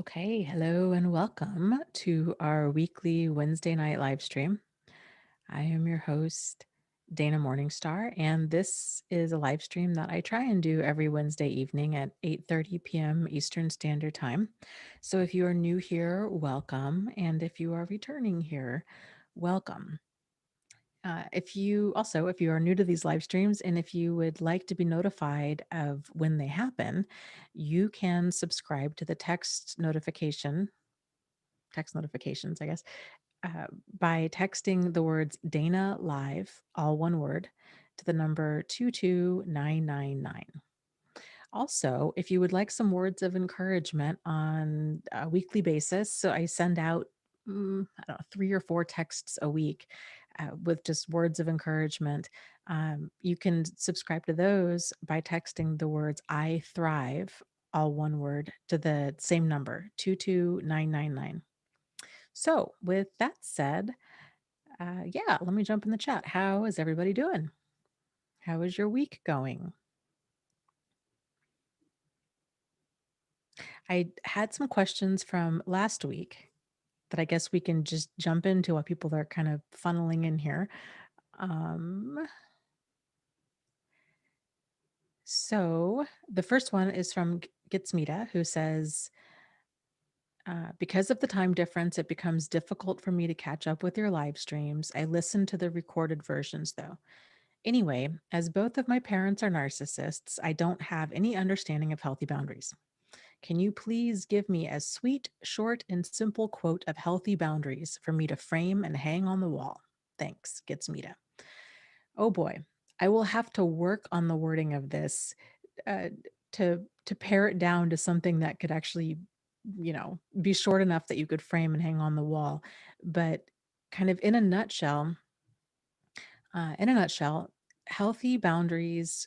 Okay, hello and welcome to our weekly Wednesday night live stream. I am your host, Dana Morningstar, and this is a live stream that I try and do every Wednesday evening at 8:30 p.m. Eastern Standard Time. So if you are new here, welcome, and if you are returning here, welcome. If you are new to these live streams and if you would like to be notified of when they happen, you can subscribe to the text notifications, I guess, uh, by texting the words Dana Live, all one word, to the number 22999. Also, if you would like some words of encouragement on a weekly basis, so I send out, I don't know, 3 or 4 texts a week with just words of encouragement. You can subscribe to those by texting the words I thrive, all one word, to the same number, 22999. So, with that said, yeah, let me jump in the chat. How is everybody doing? How is your week going? I had some questions from last week that I guess we can just jump into while people are kind of funneling in here. Um, so the first one is from Gitsmita, who says, because of the time difference, it becomes difficult for me to catch up with your live streams. I listen to the recorded versions though. Anyway, as both of my parents are narcissists, I don't have any understanding of healthy boundaries. Can you please give me a sweet, short, and simple quote of healthy boundaries for me to frame and hang on the wall? Thanks, Gitsmita. Oh boy, I will have to work on the wording of this uh, to pare it down to something that could actually, be short enough that you could frame and hang on the wall. But kind of in a nutshell, healthy boundaries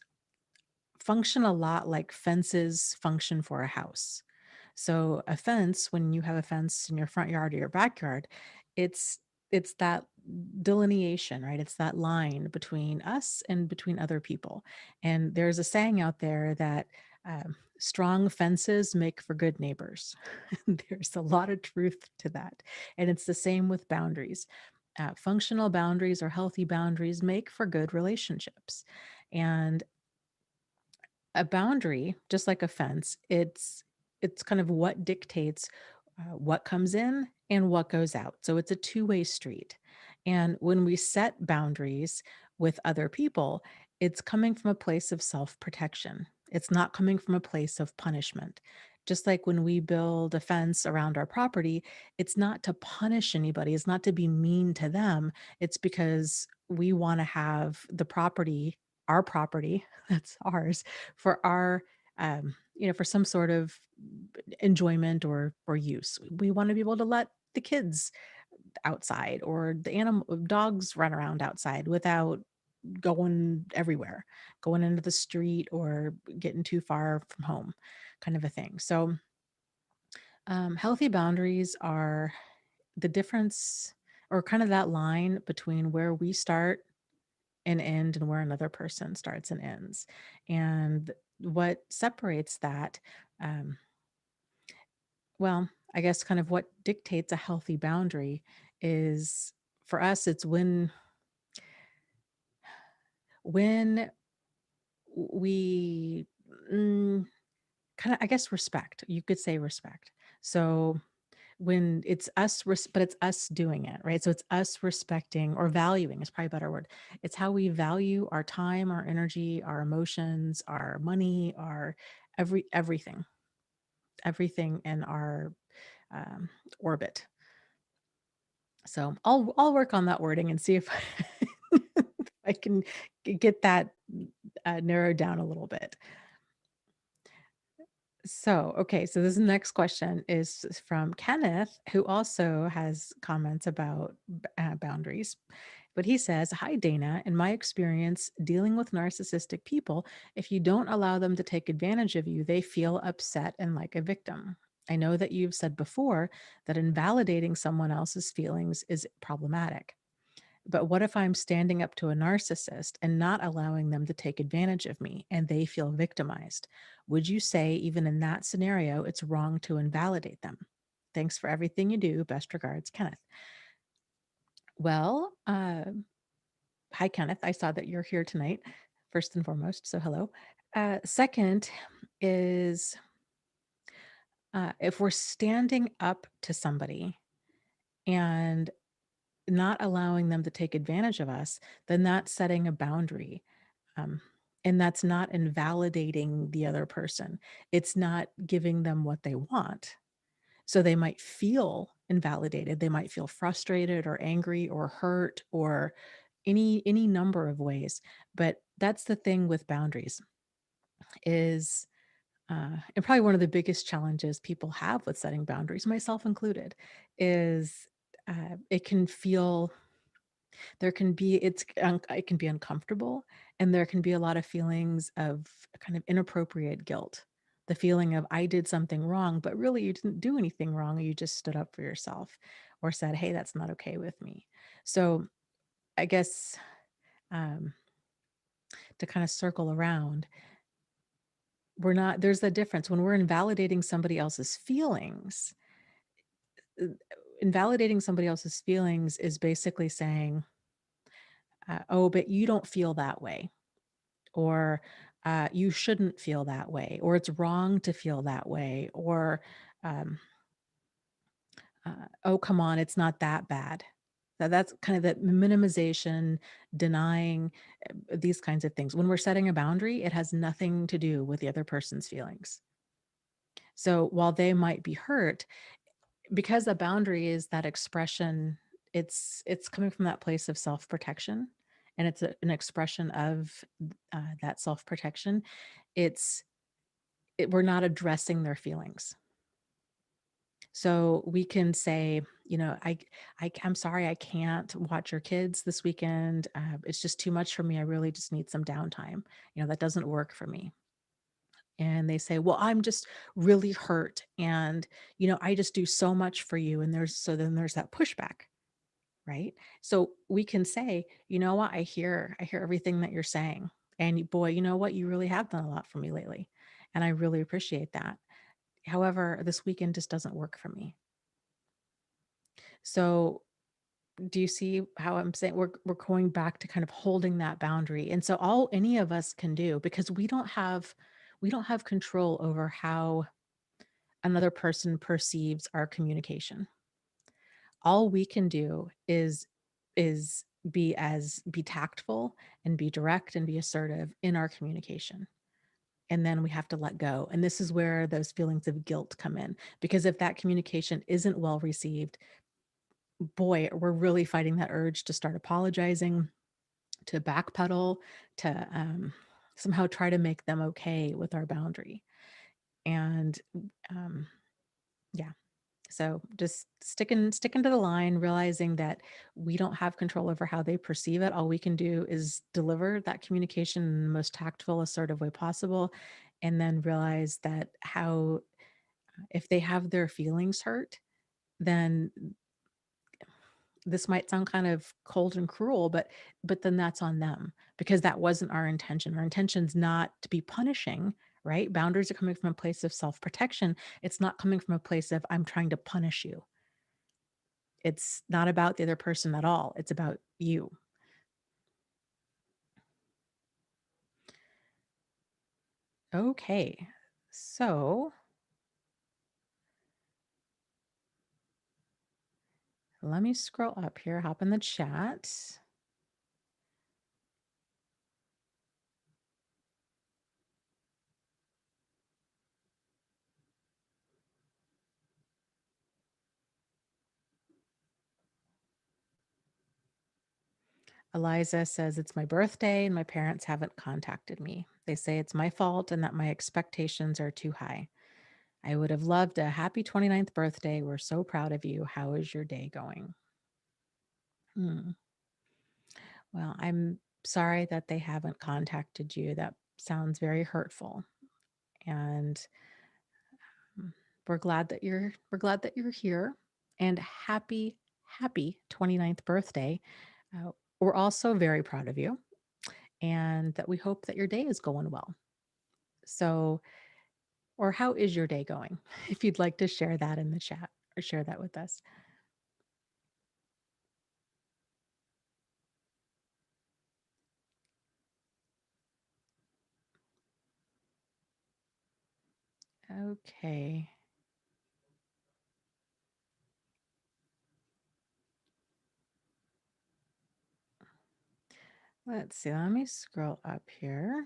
function a lot like fences function for a house. So a fence, when you have a fence in your front yard or your backyard, it's it's that delineation, right? It's that line between us and between other people. And there's a saying out there that strong fences make for good neighbors. There's a lot of truth to that. And it's the same with boundaries. Functional boundaries or healthy boundaries make for good relationships. And a boundary, just like a fence, it's kind of what dictates what comes in and what goes out. So it's a two-way street. And when we set boundaries with other people, it's coming from a place of self-protection. It's not coming from a place of punishment. Just like when we build a fence around our property, it's not to punish anybody, it's not to be mean to them. It's because we want to have our property, that's ours, for our for some sort of enjoyment or use. We want to be able to let the kids outside or the animal dogs run around outside without going everywhere, going into the street or getting too far from home, kind of a thing. So healthy boundaries are the difference, or kind of that line between where we start and end and where another person starts and ends. And what separates that, um, well, I guess kind of what dictates a healthy boundary is, for us, it's when we kind of, I guess, respect. You could say respect. So when it's us, but it's us doing it, right? So it's us respecting or valuing is probably a better word. It's how we value our time, our energy, our emotions, our money, our everything in our um, orbit. So I'll work on that wording and see if I can get that narrowed down a little bit. So, okay, so this next question is from Kenneth, who also has comments about boundaries. But he says, "Hi, Dana. In my experience dealing with narcissistic people, if you don't allow them to take advantage of you, they feel upset and like a victim. I know that you've said before that invalidating someone else's feelings is problematic. But what if I'm standing up to a narcissist and not allowing them to take advantage of me and they feel victimized? Would you say, even in that scenario, it's wrong to invalidate them? Thanks for everything you do. Best regards, Kenneth. Well, hi, Kenneth. I saw that you're here tonight, first and foremost. So, hello. Second is if we're standing up to somebody and not allowing them to take advantage of us, then that's setting a boundary. Um, and that's not invalidating the other person. It's not giving them what they want. So they might feel invalidated. They might feel frustrated or angry or hurt or any number of ways. But that's the thing with boundaries is and probably one of the biggest challenges people have with setting boundaries, myself included, is it can feel there can be it can be uncomfortable, and there can be a lot of feelings of kind of inappropriate guilt. The feeling of I did something wrong, but really you didn't do anything wrong. You just stood up for yourself or said, "Hey, that's not okay with me." So I guess um, to kind of circle around, we're not. There's a difference when we're invalidating somebody else's feelings. uh, Invalidating somebody else's feelings is basically saying, "Oh, but you don't feel that way." Or you shouldn't feel that way, or it's wrong to feel that way, or um, oh, come on, it's not that bad. That's kind of that minimization, denying these kinds of things. When we're setting a boundary, it has nothing to do with the other person's feelings. So while they might be hurt, because a boundary is that expression, it's coming from that place of self-protection, and it's an expression of that self-protection. It's we're not addressing their feelings. So we can say, I'm sorry, I can't watch your kids this weekend. It's just too much for me. I really just need some downtime. That doesn't work for me. And they say, well, I'm just really hurt. And, I just do so much for you. And then there's that pushback, right? So we can say, you know what? I hear everything that you're saying. And boy, you know what? You really have done a lot for me lately. And I really appreciate that. However, this weekend just doesn't work for me. So, do you see how I'm saying we're going back to kind of holding that boundary? And so all any of us can do, because we don't have control over how another person perceives our communication. All we can do is be tactful and be direct and be assertive in our communication. And then we have to let go. And this is where those feelings of guilt come in, because if that communication isn't well received, boy, we're really fighting that urge to start apologizing, to backpedal, to somehow try to make them okay with our boundary. And um, yeah, so just sticking to the line, realizing that we don't have control over how they perceive it. All we can do is deliver that communication in the most tactful, assertive way possible, and then realize that how if they have their feelings hurt, then this might sound kind of cold and cruel, but then that's on them, because that wasn't our intention. Our intention's not to be punishing, right? Boundaries are coming from a place of self-protection. It's not coming from a place of I'm trying to punish you. It's not about the other person at all. It's about you. Okay. So let me scroll up here, hop in the chat. Eliza says, it's my birthday and my parents haven't contacted me. They say it's my fault and that my expectations are too high. I would have loved a happy 29th birthday. We're so proud of you. How is your day going? Hmm. Well, I'm sorry that they haven't contacted you. That sounds very hurtful. And mm, we're glad that you're here. And happy 29th birthday. We're also very proud of you and that we hope that your day is going well. So, or how is your day going? If you'd like to share that in the chat or share that with us. Okay. Let's see. Let me scroll up here.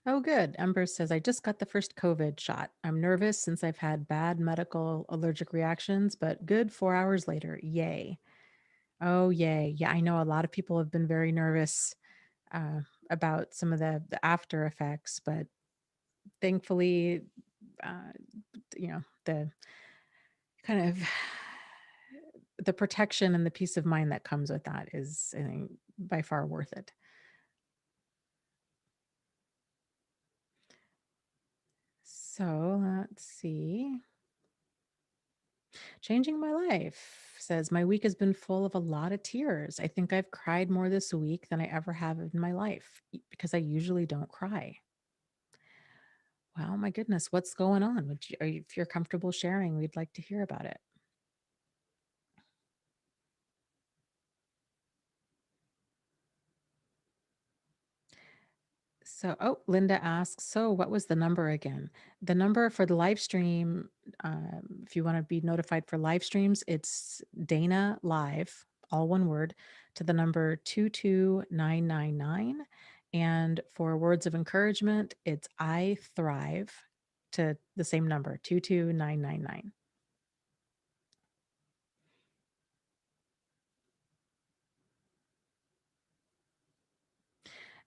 Oh, good. Ember says, I just got the first COVID shot. I'm nervous since I've had bad medical allergic reactions, but good 4 hours later. Yay. Oh, yay. Yeah, I know a lot of people have been very nervous uh, about some of the after effects, but thankfully, uh, the kind of the protection and the peace of mind that comes with that is, I think, by far worth it. So let's see. Changing my life says, my week has been full of a lot of tears. I think I've cried more this week than I ever have in my life because I usually don't cry. Wow, my goodness, what's going on? If you're comfortable sharing, we'd like to hear about it. So, oh, Linda asks, so what was the number again? The number for the live stream, if you want to be notified for live streams, it's Dana Live, all one word, to the number 22999. And for words of encouragement, it's I Thrive to the same number, 22999.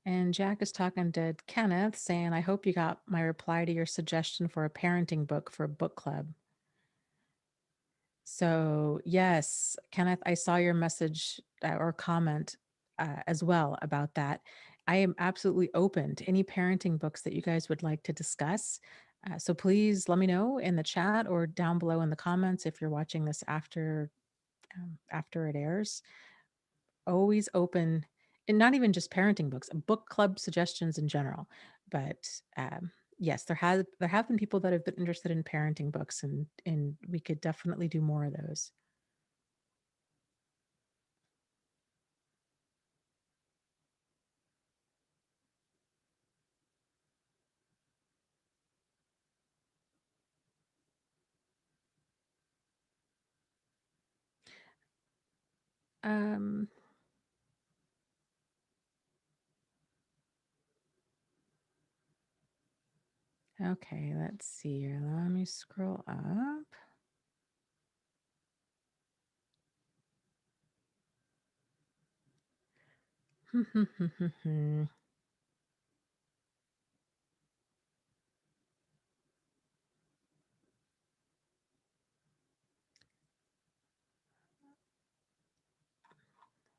And Jack is talking to Kenneth saying, I hope you got my reply to your suggestion for a parenting book for a book club. So, yes, Kenneth, I saw your message or comment as well about that. I am absolutely open to any parenting books that you guys would like to discuss. So please let me know in the chat or down below in the comments if you're watching this after it airs. Always open, and not even just parenting books, book club suggestions in general. But yes, there have been people that have been interested in parenting books, and we could definitely do more of those. Um, okay, let's see here. Let me scroll up.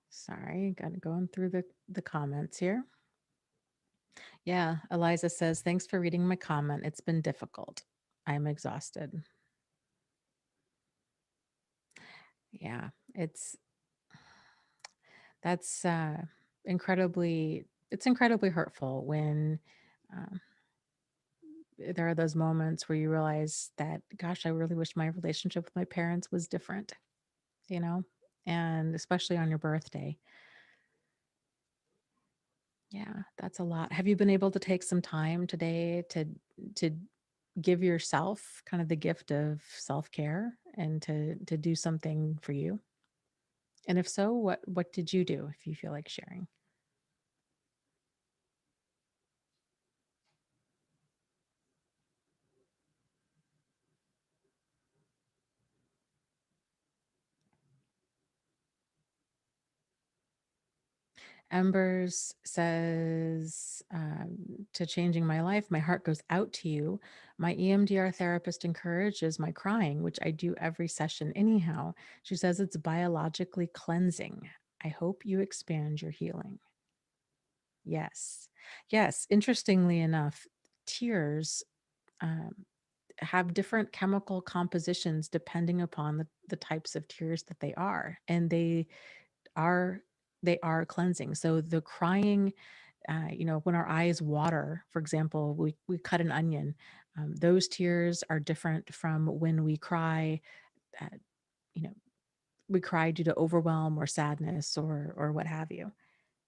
Sorry, got going through the comments here. Yeah, Eliza says, thanks for reading my comment. It's been difficult. I'm exhausted. Yeah, that's incredibly hurtful when um, there are those moments where you realize that, gosh, I really wish my relationship with my parents was different, you know, and especially on your birthday. Yeah, that's a lot. Have you been able to take some time today to give yourself kind of the gift of self-care and to do something for you? And if so, what did you do if you feel like sharing? Embers says, to changing my life, my heart goes out to you. My EMDR therapist encourages my crying, which I do every session anyhow. She says it's biologically cleansing. I hope you expand your healing. Yes. Yes. Interestingly enough, tears, um, have different chemical compositions depending upon the types of tears that they are. And are they are cleansing. So the crying, when our eyes water, for example, we cut an onion. Those tears are different from when we cry. Uh, you know, we cry due to overwhelm or sadness or what have you.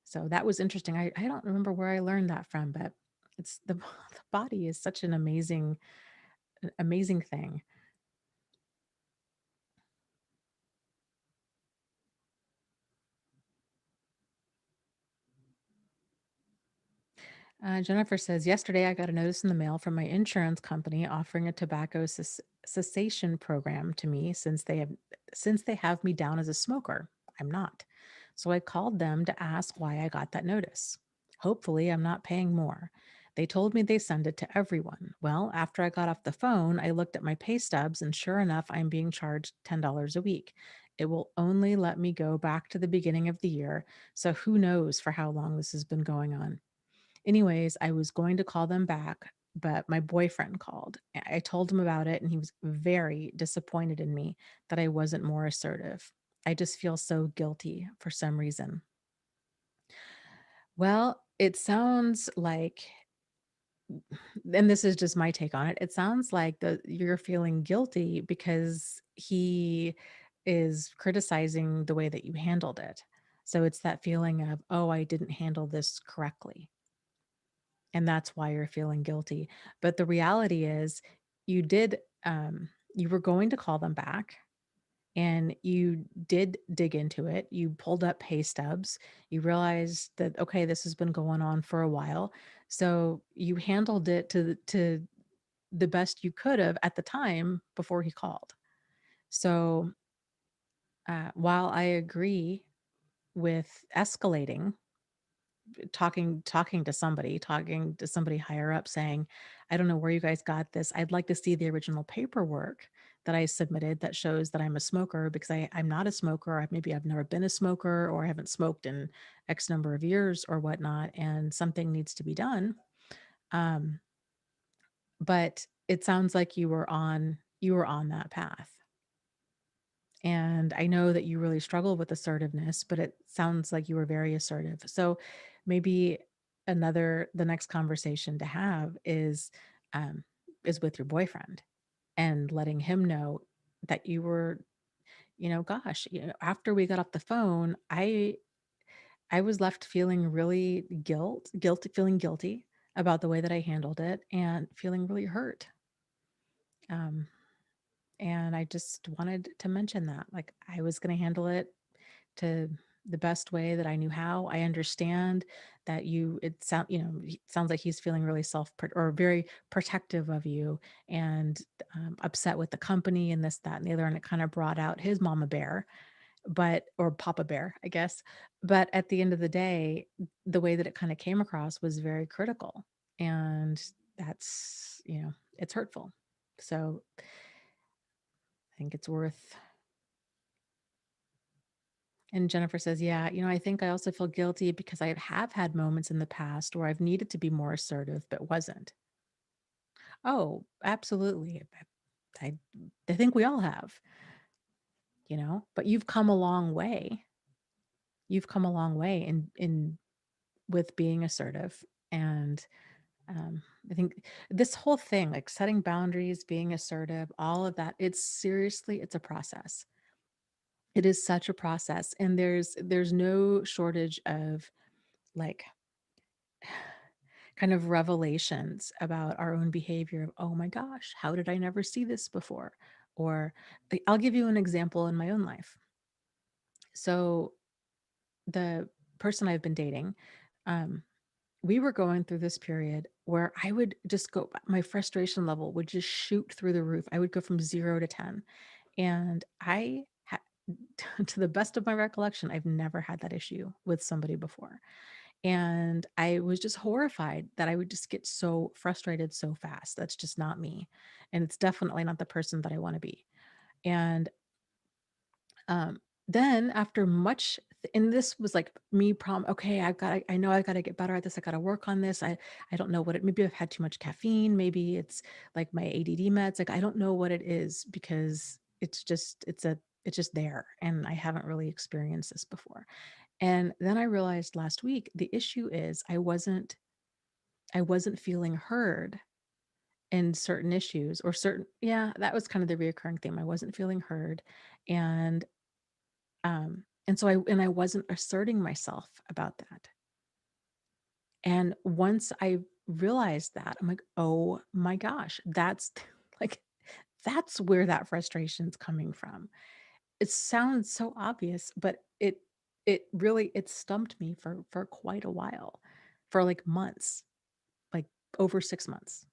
So that was interesting. I don't remember where I learned that from, but it's the the body is such an amazing thing. Jennifer says, yesterday I got a notice in the mail from my insurance company offering a tobacco cessation program to me since they have me down as a smoker. I'm not. So I called them to ask why I got that notice. Hopefully, I'm not paying more. They told me they send it to everyone. Well, after I got off the phone, I looked at my pay stubs, and sure enough, I'm being charged $10 a week. It will only let me go back to the beginning of the year. So who knows for how long this has been going on. Anyways, I was going to call them back, but my boyfriend called. I told him about it, and he was very disappointed in me that I wasn't more assertive. I just feel so guilty for some reason. Well, it sounds like, and this is just my take on it. It sounds like you're feeling guilty because he is criticizing the way that you handled it. So it's that feeling of, oh, I didn't handle this correctly. And that's why you're feeling guilty. But the reality is you did you were going to call them back and you did dig into it. You pulled up pay stubs. You realized that okay, this has been going on for a while. So you handled it to the best you could have at the time before he called. So while I agree with escalating talking to somebody higher up saying, "I don't know where you guys got this. I'd like to see the original paperwork that I submitted that shows that I'm a smoker because I'm not a smoker. Maybe I've never been a smoker or I haven't smoked in X number of years or whatnot, and something needs to be done." Um, but it sounds like you were on that path. And I know that you really struggle with assertiveness, but it sounds like you were very assertive. So maybe the next conversation to have um, is with your boyfriend and letting him know that you were, gosh, after we got off the phone, I was left feeling really feeling guilty about the way that I handled it and feeling really hurt. Um, and I just wanted to mention that, like, I was going to handle it to the best way that I knew how. I understand that it sounds like he's feeling really or very protective of you and upset with the company and this, that, and the other. And it kind of brought out his mama bear, or papa bear, I guess. But at the end of the day, the way that it kind of came across was very critical. And it's hurtful. So I think it's worth. And Jennifer says, yeah, I think I also feel guilty because I have had moments in the past where I've needed to be more assertive, but wasn't. Oh, absolutely. I, I think we all have, but you've come a long way. You've come a long way in with being assertive. And I think this whole thing, like setting boundaries, being assertive, all of that, it's a process. It is such a process. And there's no shortage of like kind of revelations about our own behavior of, oh my gosh, how did I never see this before? Or I'll give you an example in my own life. So the person I've been dating, um, we were going through this period where I would just my frustration level would just shoot through the roof. I would go from 0 to 10. And to the best of my recollection, I've never had that issue with somebody before. And I was just horrified that I would just get so frustrated so fast. That's just not me. And it's definitely not the person that I want to be. And then after much and this was like me okay, I know I've got to get better at this. I got to work on this. I don't know what it maybe I've had too much caffeine, maybe it's like my ADD meds. Like I don't know what it is because it's just there and I haven't really experienced this before. And then I realized last week the issue is I wasn't feeling heard in certain issues or certain yeah, that was kind of the reoccurring theme. I wasn't feeling heard and and so I wasn't asserting myself about that. And once I realized that, I'm like, "Oh my gosh, that's like that's where that frustration's coming from." It sounds so obvious, but it really it stumped me for quite a while, for like months, like over 6 months.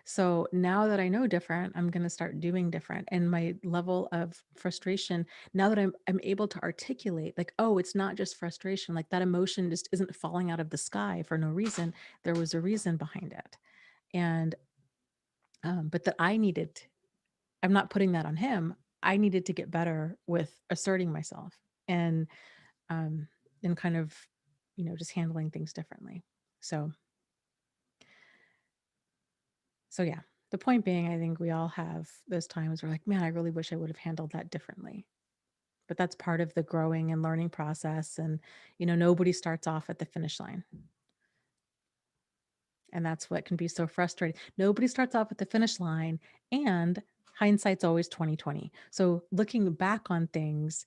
So now that I know different, I'm going to start doing different. And my level of frustration, now that I'm able to articulate, like, oh, it's not just frustration, like that emotion just isn't falling out of the sky for no reason. There was a reason behind it. And but that I needed, I'm not putting that on him. I needed to get better with asserting myself and um and kind of, just handling things differently. So So yeah, the point being, I think we all have those times where like, man, I really wish I would have handled that differently. But that's part of the growing and learning process. And, nobody starts off at the finish line. And that's what can be so frustrating. Nobody starts off at the finish line and hindsight's always 2020. So looking back on things,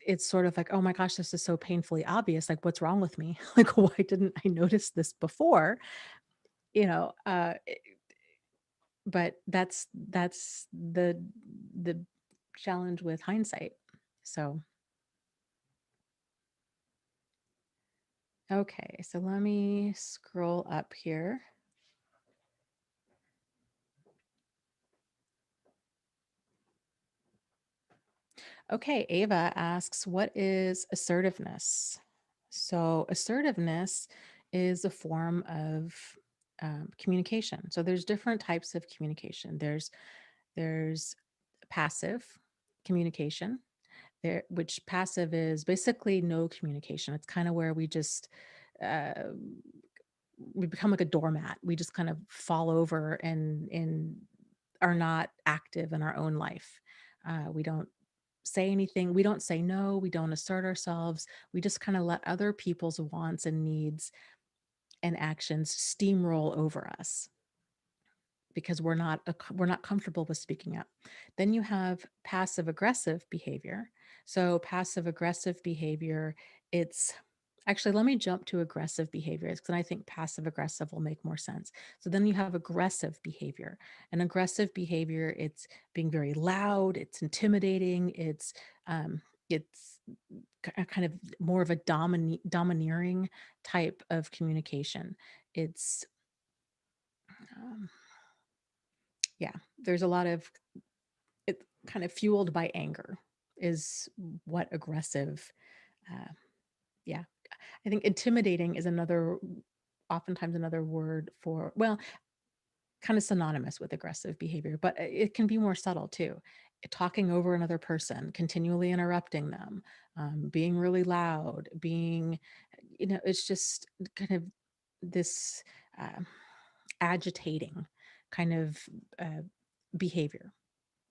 it's sort of like, oh my gosh, this is so painfully obvious. Like, what's wrong with me? Like, why didn't I notice this before? You know, uh, but that's the challenge with hindsight. So, okay, so let me scroll up here. Okay, Ava asks, what is assertiveness? So, assertiveness is a form of communication. So, there's different types of communication. There's passive communication, there which passive is basically no communication. It's kind of where uh, we become like a doormat. We just kind of fall over and are not active in our own life. We don't say anything. We don't say no. We don't assert ourselves. We just kind of let other people's wants and needs and actions steamroll over us because we're not comfortable with speaking up. Then you have passive aggressive behavior. So passive aggressive behavior, it's actually, let me jump to aggressive behaviors because I think passive aggressive will make more sense. So then you have aggressive behavior. And aggressive behavior, it's being very loud, it's intimidating, it's kind of more of a domineering type of communication. It's um, yeah, there's a lot of it kind of fueled by anger is what aggressive uh, yeah, I think intimidating is another oftentimes another word for, well, kind of synonymous with aggressive behavior, but it can be more subtle too. Talking over another person, continually interrupting them, being really loud, it's just kind of this uh, agitating kind of uh, behavior.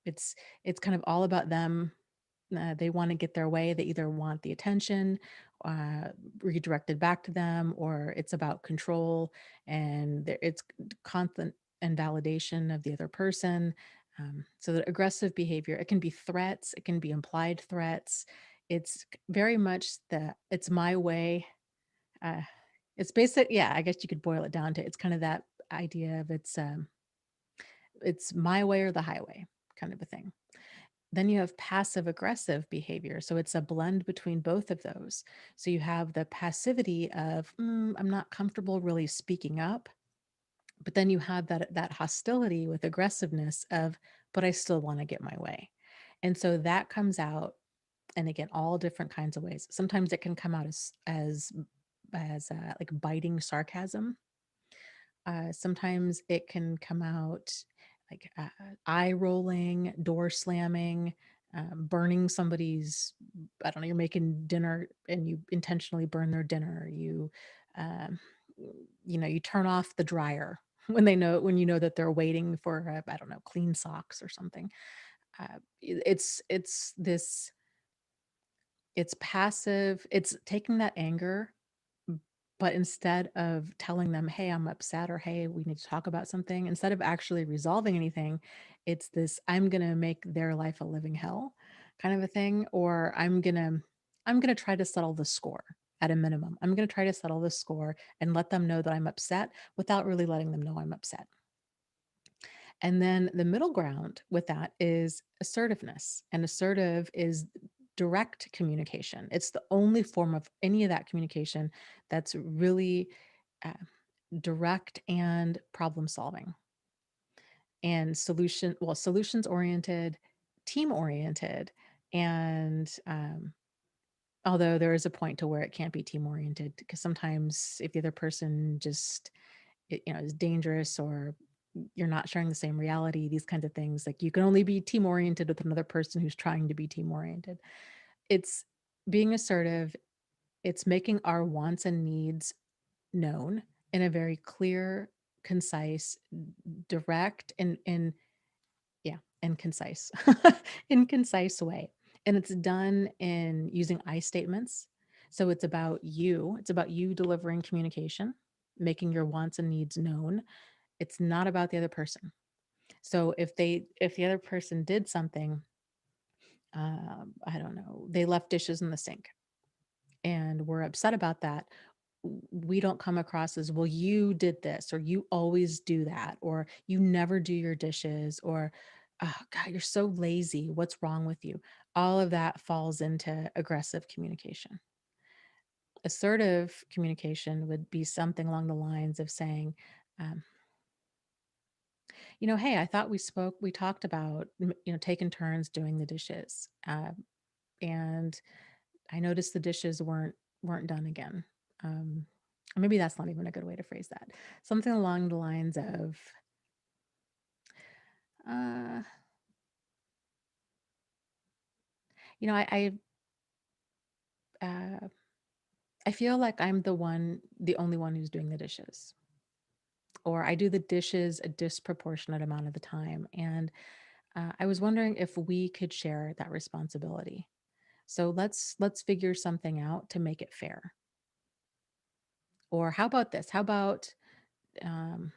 It's kind of all about them. They want to get their way. They either want the attention uh, redirected back to them, or it's about control and it's constant and validation of the other person. So the aggressive behavior, it can be threats, it can be implied threats. It's very much it's my way. Uh, it's basic. Yeah, I guess you could boil it down to it's kind of that idea of it's my way or the highway kind of a thing. Then you have passive aggressive behavior. So it's a blend between both of those. So you have the passivity of, I'm not comfortable really speaking up. But then you have that hostility with aggressiveness of, but I still want to get my way. And so that comes out, and again, all different kinds of ways. Sometimes it can come out as like biting sarcasm. Sometimes it can come out like eye rolling, door slamming, burning somebody's, I don't know, you're making dinner and you intentionally burn their dinner. Um, you turn off the dryer when you know that they're waiting for, I don't know, clean socks or something. It's this, it's passive. It's taking that anger, but instead of telling them, "Hey, I'm upset," or "Hey, we need to talk about something," instead of actually resolving anything, it's this, "I'm gonna make their life a living hell," kind of a thing, or I'm gonna try to settle the score at a minimum. I'm gonna try to settle the score and let them know that I'm upset without really letting them know I'm upset. And then the middle ground with that is assertiveness. And assertive is direct communication. It's the only form of any of that communication that's really uh, direct and problem solving and solutions oriented, team oriented. And although there is a point to where it can't be team oriented, because sometimes if the other person just is dangerous, or you're not sharing the same reality, these kinds of things, like you can only be team oriented with another person who's trying to be team oriented. It's being assertive. It's making our wants and needs known in a very clear, concise, direct, and yeah, and concise in concise way. And it's done in using I statements. So it's about you delivering communication, making your wants and needs known. It's not about the other person. So if the other person did something, I don't know, they left dishes in the sink and we're upset about that, we don't come across as, well, you did this, or you always do that, or you never do your dishes, or, oh God, you're so lazy. What's wrong with you? All of that falls into aggressive communication. Assertive communication would be something along the lines of saying, um, hey, I thought we talked about, taking turns doing the dishes. And I noticed the dishes weren't done again. Or maybe that's not even a good way to phrase that. Something along the lines of, uh, uh, I feel like I'm the only one who's doing the dishes, or I do the dishes a disproportionate amount of the time. And I was wondering if we could share that responsibility. So let's figure something out to make it fair. Or how about this? How about um,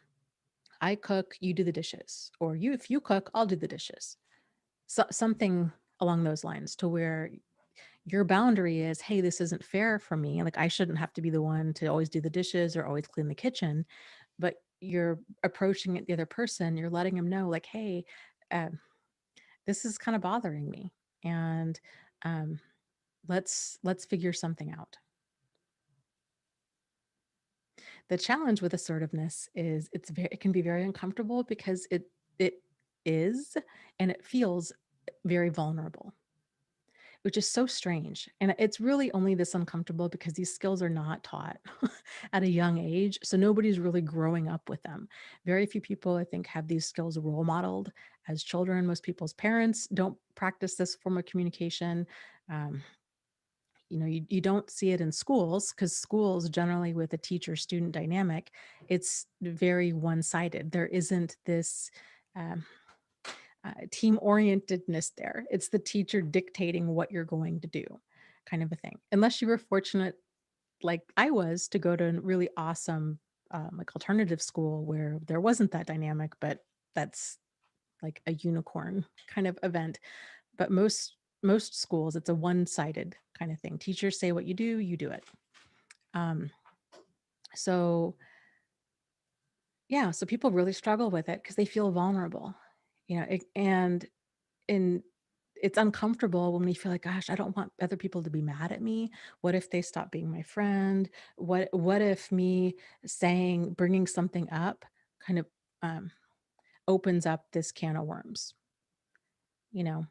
I cook, you do the dishes, or if you cook, I'll do the dishes. So, something along those lines, to where your boundary is, hey, this isn't fair for me. Like I shouldn't have to be the one to always do the dishes or always clean the kitchen, but you're approaching it the other person. You're letting them know, like, hey, uh, this is kind of bothering me, and um, let's figure something out. The challenge with assertiveness is it can be very uncomfortable, because it is, and it feels very vulnerable, which is so strange. And it's really only this uncomfortable because these skills are not taught at a young age. So nobody's really growing up with them. Very few people, I think, have these skills role modeled as children. Most people's parents don't practice this form of communication. Um, you don't see it in schools, because schools generally, with a teacher student dynamic, it's very one-sided. There isn't this um, team orientedness there. It's the teacher dictating what you're going to do, kind of a thing. Unless you were fortunate, like I was, to go to a really awesome like alternative school where there wasn't that dynamic, but that's like a unicorn kind of event. But most schools, it's a one-sided kind of thing. Teachers say what you do it. Um, so yeah, so people really struggle with it because they feel vulnerable, and it's uncomfortable when we feel like, gosh, I don't want other people to be mad at me. What if they stop being my friend? What if me bringing something up kind of um, opens up this can of worms, you know?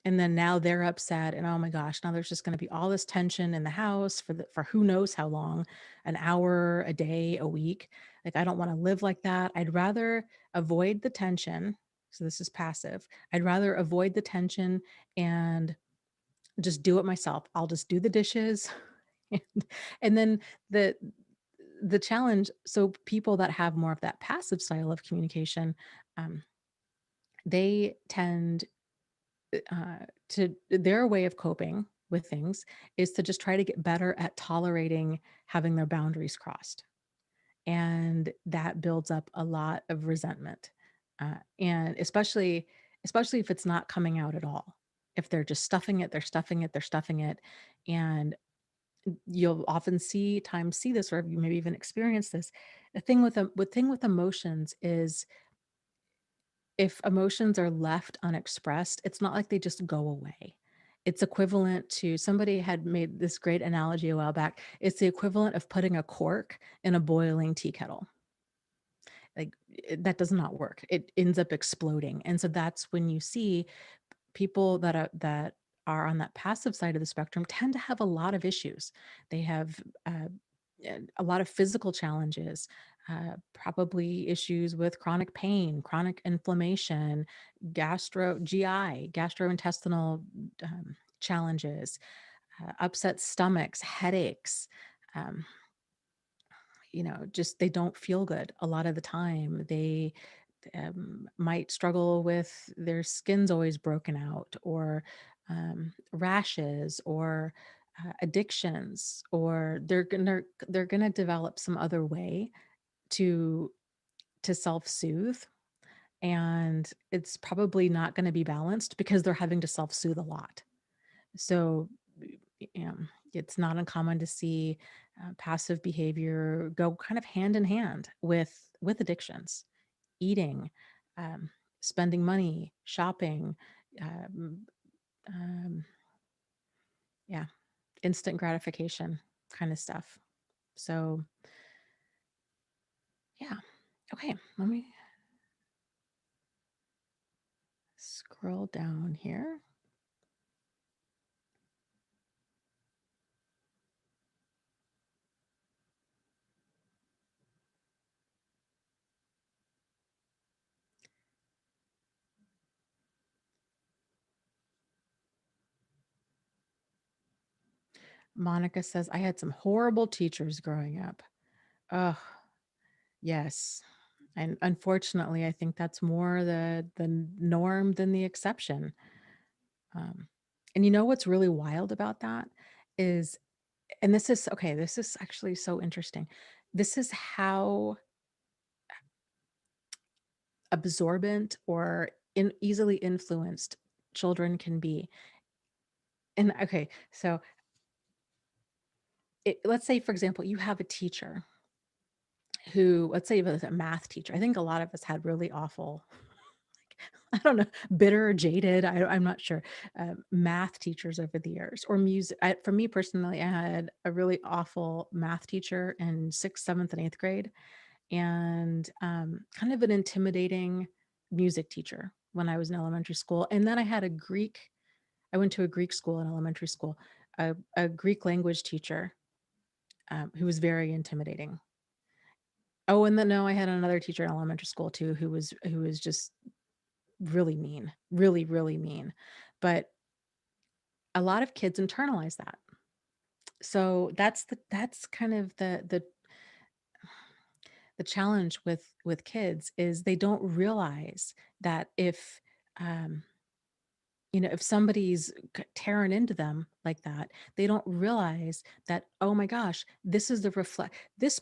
And then now they're upset, and oh my gosh, now there's just going to be all this tension in the house for who knows how long, an hour, a day, a week. Like I don't want to live like that. I'd rather avoid the tension, So this is passive. I'd rather avoid the tension and just do it myself. I'll just do the dishes. and, and then the the challenge, so people that have more of that passive style of communication, um, they tend to their way of coping with things is to just try to get better at tolerating having their boundaries crossed. And that builds up a lot of resentment. And especially if it's not coming out at all. If they're just stuffing it, they're stuffing it, they're stuffing it. And you'll often see this, or you maybe even experience this. The thing with emotions is if emotions are left unexpressed, it's not like they just go away. It's equivalent to, somebody had made this great analogy a while back. It's the equivalent of putting a cork in a boiling tea kettle. Like, that does not work. It ends up exploding. And so that's when you see people that are on that passive side of the spectrum tend to have a lot of issues. They have a lot of physical challenges, probably issues with chronic pain, chronic inflammation, gastrointestinal challenges, upset stomachs, headaches. Um, just they don't feel good a lot of the time. They might struggle with their skin's always broken out, or rashes, or addictions, or they're gonna develop some other way to self-soothe, and it's probably not going to be balanced because they're having to self-soothe a lot. So, it's not uncommon to see passive behavior go kind of hand in hand with addictions, eating, um, spending money, shopping, um, um, yeah, instant gratification kind of stuff. So, yeah. Okay, let me scroll down here. Monica says, I had some horrible teachers growing up. Oh, yes. And unfortunately, I think that's more the norm than the exception. Um, and you know what's really wild about that is, and this is okay, this is actually so interesting. This is how absorbent or easily influenced children can be. And okay, so let's say, for example, you have a teacher who, let's say, it was a math teacher. I think a lot of us had really awful, I don't know, bitter or jaded, I'm not sure, math teachers over the years, or music. For me personally, I had a really awful math teacher in 6th, 7th, and 8th grade, and kind of an intimidating music teacher when I was in elementary school. And then I went to a Greek school in elementary school, a Greek language teacher who was very intimidating. Oh, and then no, I had another teacher in elementary school too who was just really mean, really, really mean. But a lot of kids internalize that. So that's kind of the challenge with kids is they don't realize that um, if somebody's tearing into them like that, they don't realize that, oh my gosh, this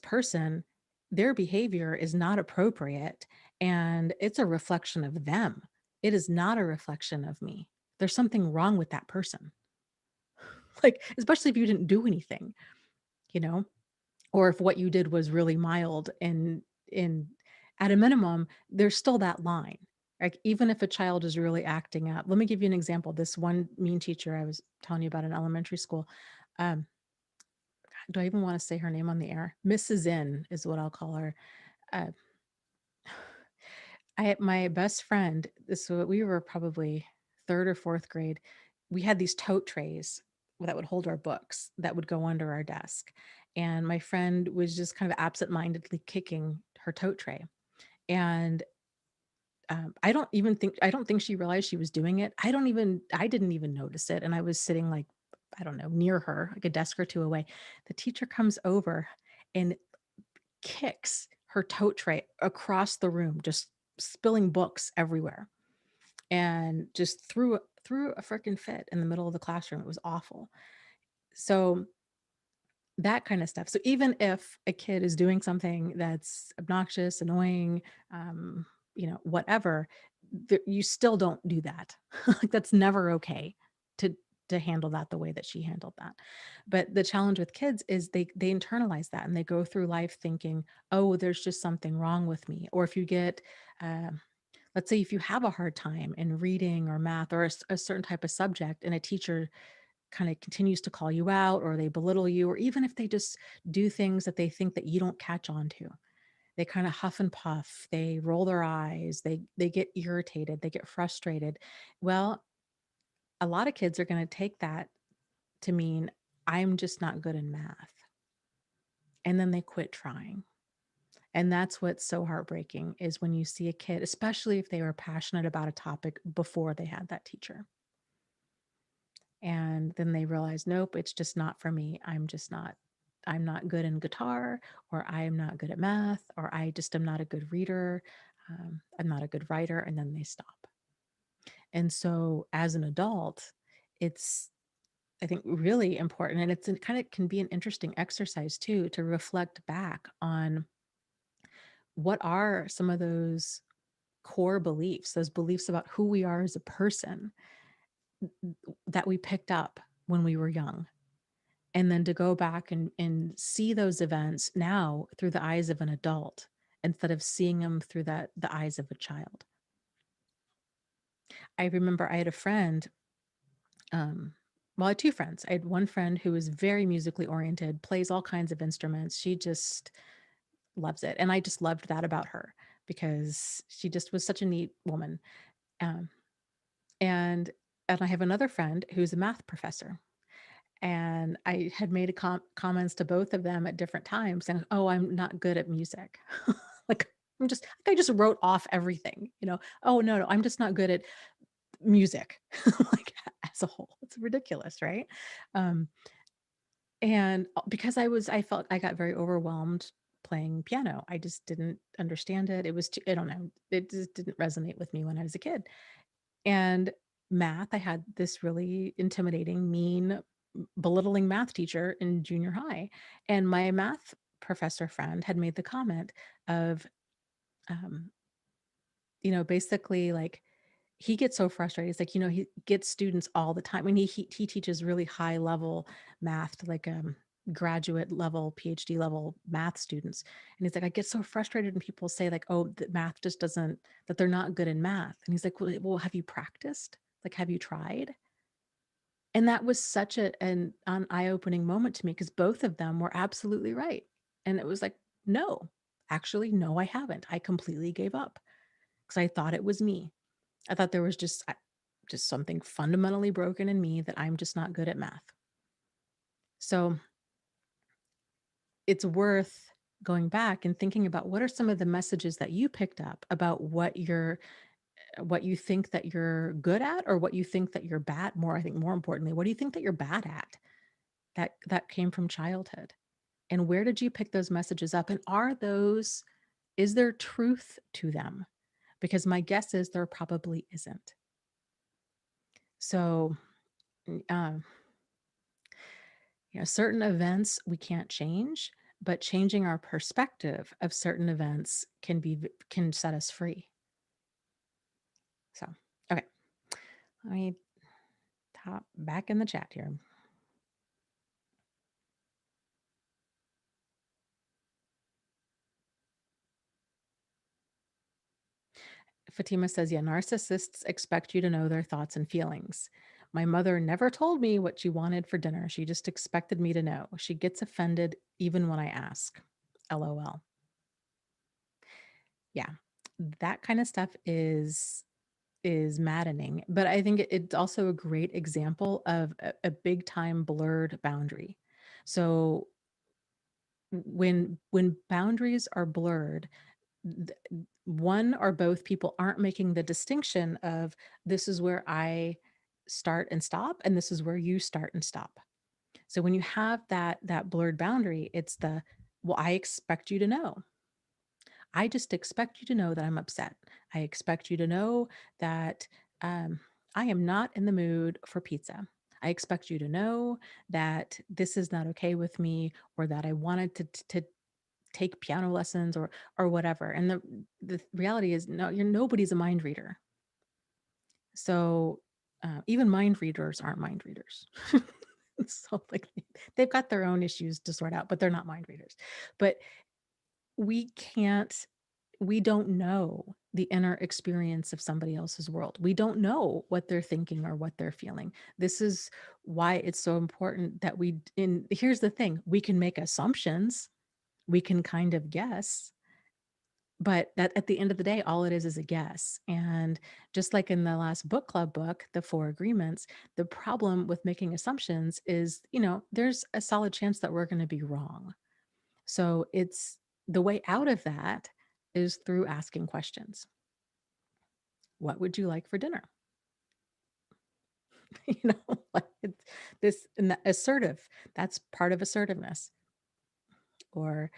person, their behavior is not appropriate, and it's a reflection of them. It is not a reflection of me. There's something wrong with that person. Like, especially if you didn't do anything, you know, or if what you did was really mild, and in at a minimum, there's still that line. Like, even if a child is really acting up. Let me give you an example. This one mean teacher I was telling you about in elementary school. Um, do I even want to say her name on the air? Mrs. N is what I'll call her. Uh, my best friend, we were probably 3rd or 4th grade. We had these tote trays that would hold our books that would go under our desk. And my friend was just kind of absentmindedly kicking her tote tray. And I don't think she realized she was doing it. I didn't even notice it. And I was sitting like, I don't know, near her, like a desk or two away. The teacher comes over and kicks her tote tray across the room, just spilling books everywhere, and just threw a freaking fit in the middle of the classroom. It was awful. So that kind of stuff. So even if a kid is doing something that's obnoxious, annoying, um, whatever, you still don't do that. Like that's never okay to to handle that the way that she handled that. But the challenge with kids is they internalize that and they go through life thinking, oh, there's just something wrong with me. Or if you get let's say if you have a hard time in reading or math or a certain type of subject and a teacher kind of continues to call you out or they belittle you, or even if they just do things that they think that you don't catch on to, they kind of huff and puff, they roll their eyes, they get irritated, they get frustrated. Well, a lot of kids are going to take that to mean I'm just not good in math, and then they quit trying. And that's what's so heartbreaking is when you see a kid, especially if they were passionate about a topic before they had that teacher, and then they realize, nope, it's just not for me. I'm not good in guitar, or I'm not good at math, or I just am not a good reader. I'm not a good writer. And then they stop. And so as an adult, it's, I think, really important. And it kind of can be an interesting exercise too, to reflect back on what are some of those core beliefs, those beliefs about who we are as a person that we picked up when we were young, and then to go back and see those events now through the eyes of an adult instead of seeing them through the eyes of a child. I remember I had a friend, um, well, I had two friends. I had one friend who was very musically oriented, plays all kinds of instruments. She just loves it. And I just loved that about her because she just was such a neat woman. Um, and and I have another friend who's a math professor. And I had made a comments to both of them at different times and, "Oh, I'm not good at music." Like, I just wrote off everything, you know? "Oh, no, I'm just not good at music," like, as a whole. It's ridiculous, right? Um, and, because I felt I got very overwhelmed playing piano. I just didn't understand it. It was too, I don't know, it just didn't resonate with me when I was a kid. And math, I had this really intimidating, mean, belittling math teacher in junior high. And my math professor friend had made the comment of, um, basically like he gets so frustrated. It's like, he gets students all the time. When he teaches really high level math, to like graduate level, PhD level math students. And he's like, I get so frustrated when people say like, oh, that math just doesn't, that they're not good in math. And he's like, well, have you practiced? Like, have you tried? And that was such an eye-opening moment to me because both of them were absolutely right. And it was like, no, actually, no, I haven't. I completely gave up because I thought it was me. I thought there was just something fundamentally broken in me that I'm just not good at math. So it's worth going back and thinking about what are some of the messages that you picked up about what you think that you're good at, or what you think that you're bad. More, I think more importantly, what do you think that you're bad at that came from childhood? And where did you pick those messages up? And is there truth to them? Because my guess is there probably isn't. So, um, certain events we can't change, but changing our perspective of certain events can set us free. So, okay, let me top back in the chat here. Fatima says, yeah, narcissists expect you to know their thoughts and feelings. My mother never told me what she wanted for dinner. She just expected me to know. She gets offended even when I ask. LOL. Yeah. That kind of stuff is maddening, but I think it's also a great example of a big time blurred boundary. So when boundaries are blurred, one or both people aren't making the distinction of this is where I start and stop, and this is where you start and stop. So when you have that blurred boundary, it's the, well, I expect you to know. I just expect you to know that I'm upset. I expect you to know that um, I am not in the mood for pizza. I expect you to know that this is not okay with me, or that I wanted to take piano lessons, or whatever. And the reality is, no, you're nobody's a mind reader. So even mind readers aren't mind readers. So like they've got their own issues to sort out, but they're not mind readers. But we can't we don't know the inner experience of somebody else's world. We don't know what they're thinking or what they're feeling. This is why it's so important that here's the thing, we can make assumptions, we can kind of guess, but that at the end of the day, all it is a guess. And just like in the last book club book, The Four Agreements, the problem with making assumptions is, there's a solid chance that we're going to be wrong. So it's the way out of that is through asking questions. What would you like for dinner? Like it's this, and that assertive, that's part of assertiveness. Or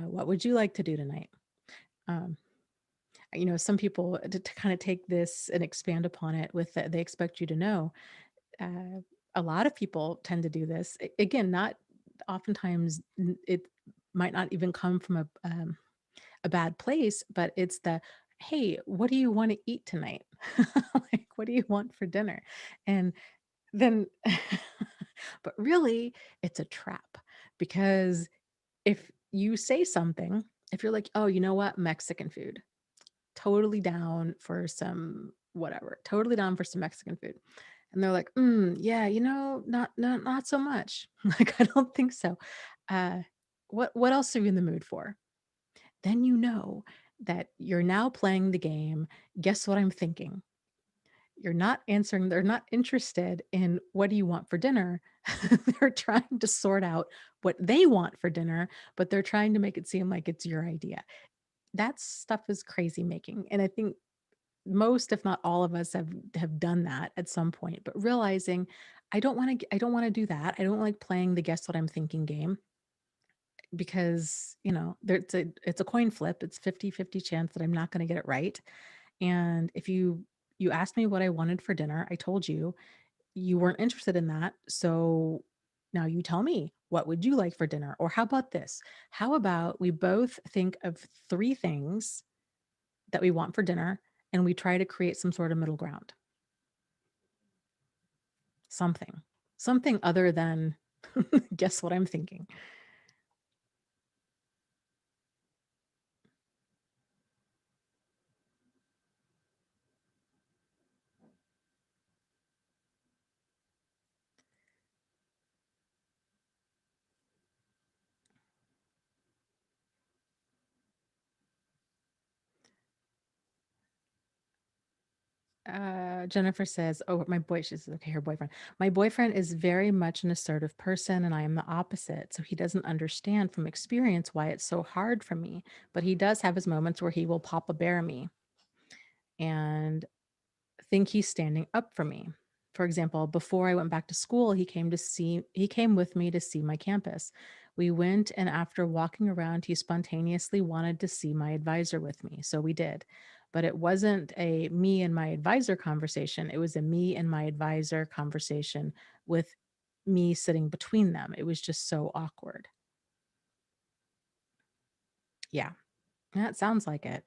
what would you like to do tonight? Um, some people to kind of take this and expand upon it with that they expect you to know. A lot of people tend to do this. Again, not oftentimes it might not even come from a bad place, but it's the, hey, what do you want to eat tonight? Like, what do you want for dinner? And then, but really, it's a trap, because if you say something, if you're like, oh, you know what, Mexican food, totally down for some whatever, totally down for some Mexican food. And they're like, yeah, not so much. Like, I don't think so. Uh, what else are you in the mood for? Then you know that you're now playing the game. Guess what I'm thinking? You're not answering, they're not interested in what do you want for dinner. They're trying to sort out what they want for dinner, but they're trying to make it seem like it's your idea. That stuff is crazy making. And I think most, if not all of us have done that at some point, but realizing I don't want to do that. I don't like playing the guess what I'm thinking game, because, it's a coin flip. It's 50-50 chance that I'm not going to get it right. And if you asked me what I wanted for dinner, I told you you weren't interested in that. So now you tell me, what would you like for dinner? Or how about this? How about we both think of 3 things that we want for dinner, and we try to create some sort of middle ground? Something. Something other than guess what I'm thinking. Jennifer says, "Oh, she says, okay, her boyfriend. My boyfriend is very much an assertive person, and I am the opposite. So he doesn't understand from experience why it's so hard for me. But he does have his moments where he will pop a bear me and think he's standing up for me. For example, before I went back to school, he came with me to see my campus. We went, and after walking around, he spontaneously wanted to see my advisor with me. So we did. But it wasn't a me and my advisor conversation. It was a me and my advisor conversation with me sitting between them. It was just so awkward. Yeah, that sounds like it.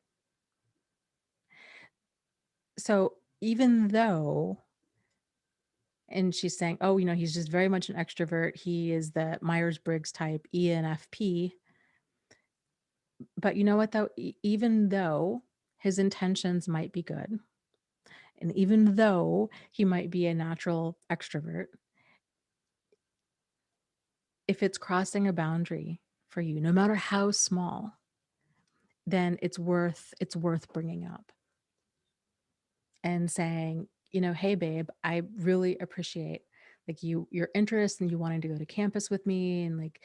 So even though, and she's saying, oh, he's just very much an extrovert. He is the Myers-Briggs type, ENFP. But you know what, though? Even though his intentions might be good, and even though he might be a natural extrovert, if it's crossing a boundary for you, no matter how small, then it's worth bringing up and saying, hey babe, I really appreciate like your interest and you wanting to go to campus with me, and like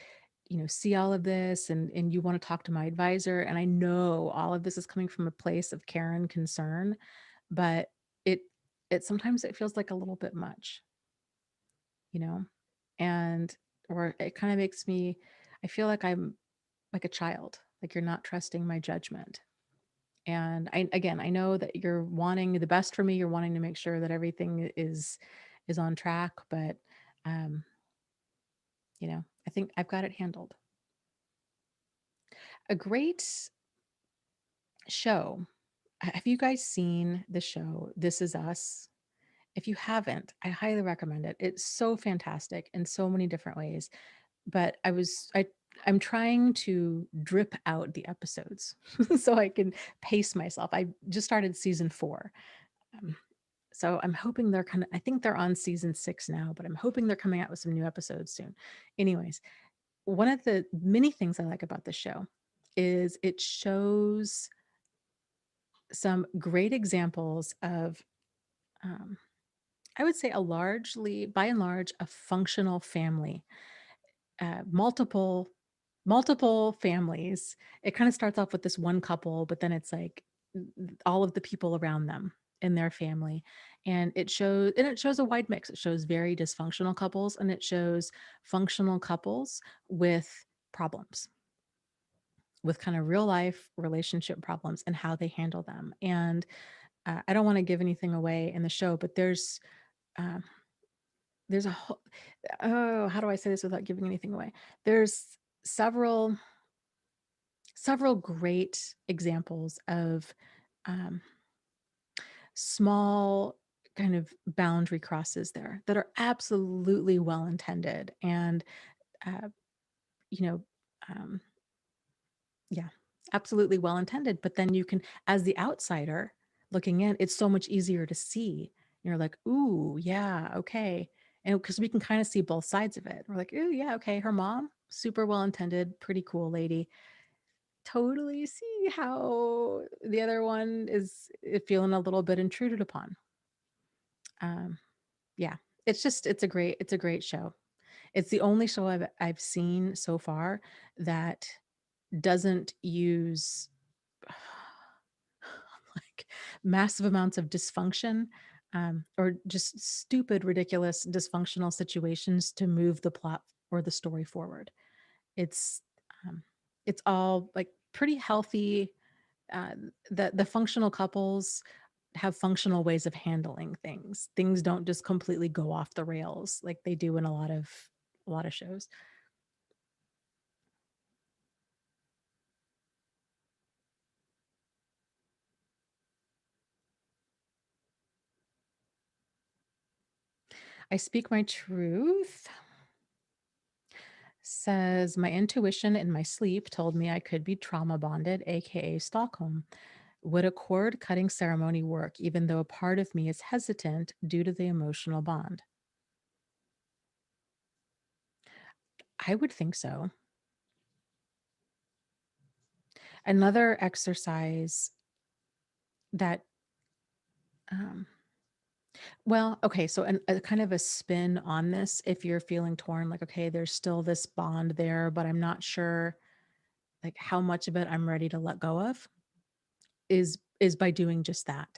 see all of this, and you want to talk to my advisor, and I know all of this is coming from a place of care and concern, but it it sometimes it feels like a little bit much, you know? And or it kind of makes me I feel like I'm like a child, like you're not trusting my judgment. And I know that you're wanting the best for me, you're wanting to make sure that everything is on track, but um, I think I've got it handled. A great show. Have you guys seen the show This Is Us? If you haven't, I highly recommend it. It's so fantastic in so many different ways. But I'm trying to drip out the episodes so I can pace myself. I just started season 4. Um, so I'm hoping I think they're on season 6 now, but I'm hoping they're coming out with some new episodes soon. Anyways, one of the many things I like about the show is it shows some great examples of, um, I would say, by and large, a functional family. Multiple families. It kind of starts off with this one couple, but then it's like all of the people around them in their family. And it shows a wide mix. It shows very dysfunctional couples, and it shows functional couples with problems, with kind of real life relationship problems and how they handle them. And I don't want to give anything away in the show, but um, there's a whole, oh, how do I say this without giving anything away? There's several several great examples of um, small kind of boundary crosses there that are absolutely well intended and uh, you know um, yeah, absolutely well intended, but then you can, as the outsider looking in, it's so much easier to see. You're like, ooh, yeah, okay. And because we can kind of see both sides of it, we're like, ooh, yeah, okay, her mom, super well intended, pretty cool lady. Totally see how the other one is feeling a little bit intruded upon. Um, yeah, it's a great show. It's the only show I've seen so far that doesn't use like massive amounts of dysfunction, or just stupid, ridiculous, dysfunctional situations to move the plot or the story forward. It's um, it's all like pretty healthy. uh, the functional couples have functional ways of handling things. Things don't just completely go off the rails like they do in a lot of shows. I Speak My Truth says my intuition in my sleep told me I could be trauma bonded, aka Stockholm. Would a cord cutting ceremony work even though a part of me is hesitant due to the emotional bond? I would think so. Another exercise that um, well, okay, so a kind of a spin on this, if you're feeling torn, like, okay, there's still this bond there, but I'm not sure like how much of it I'm ready to let go of, is by doing just that.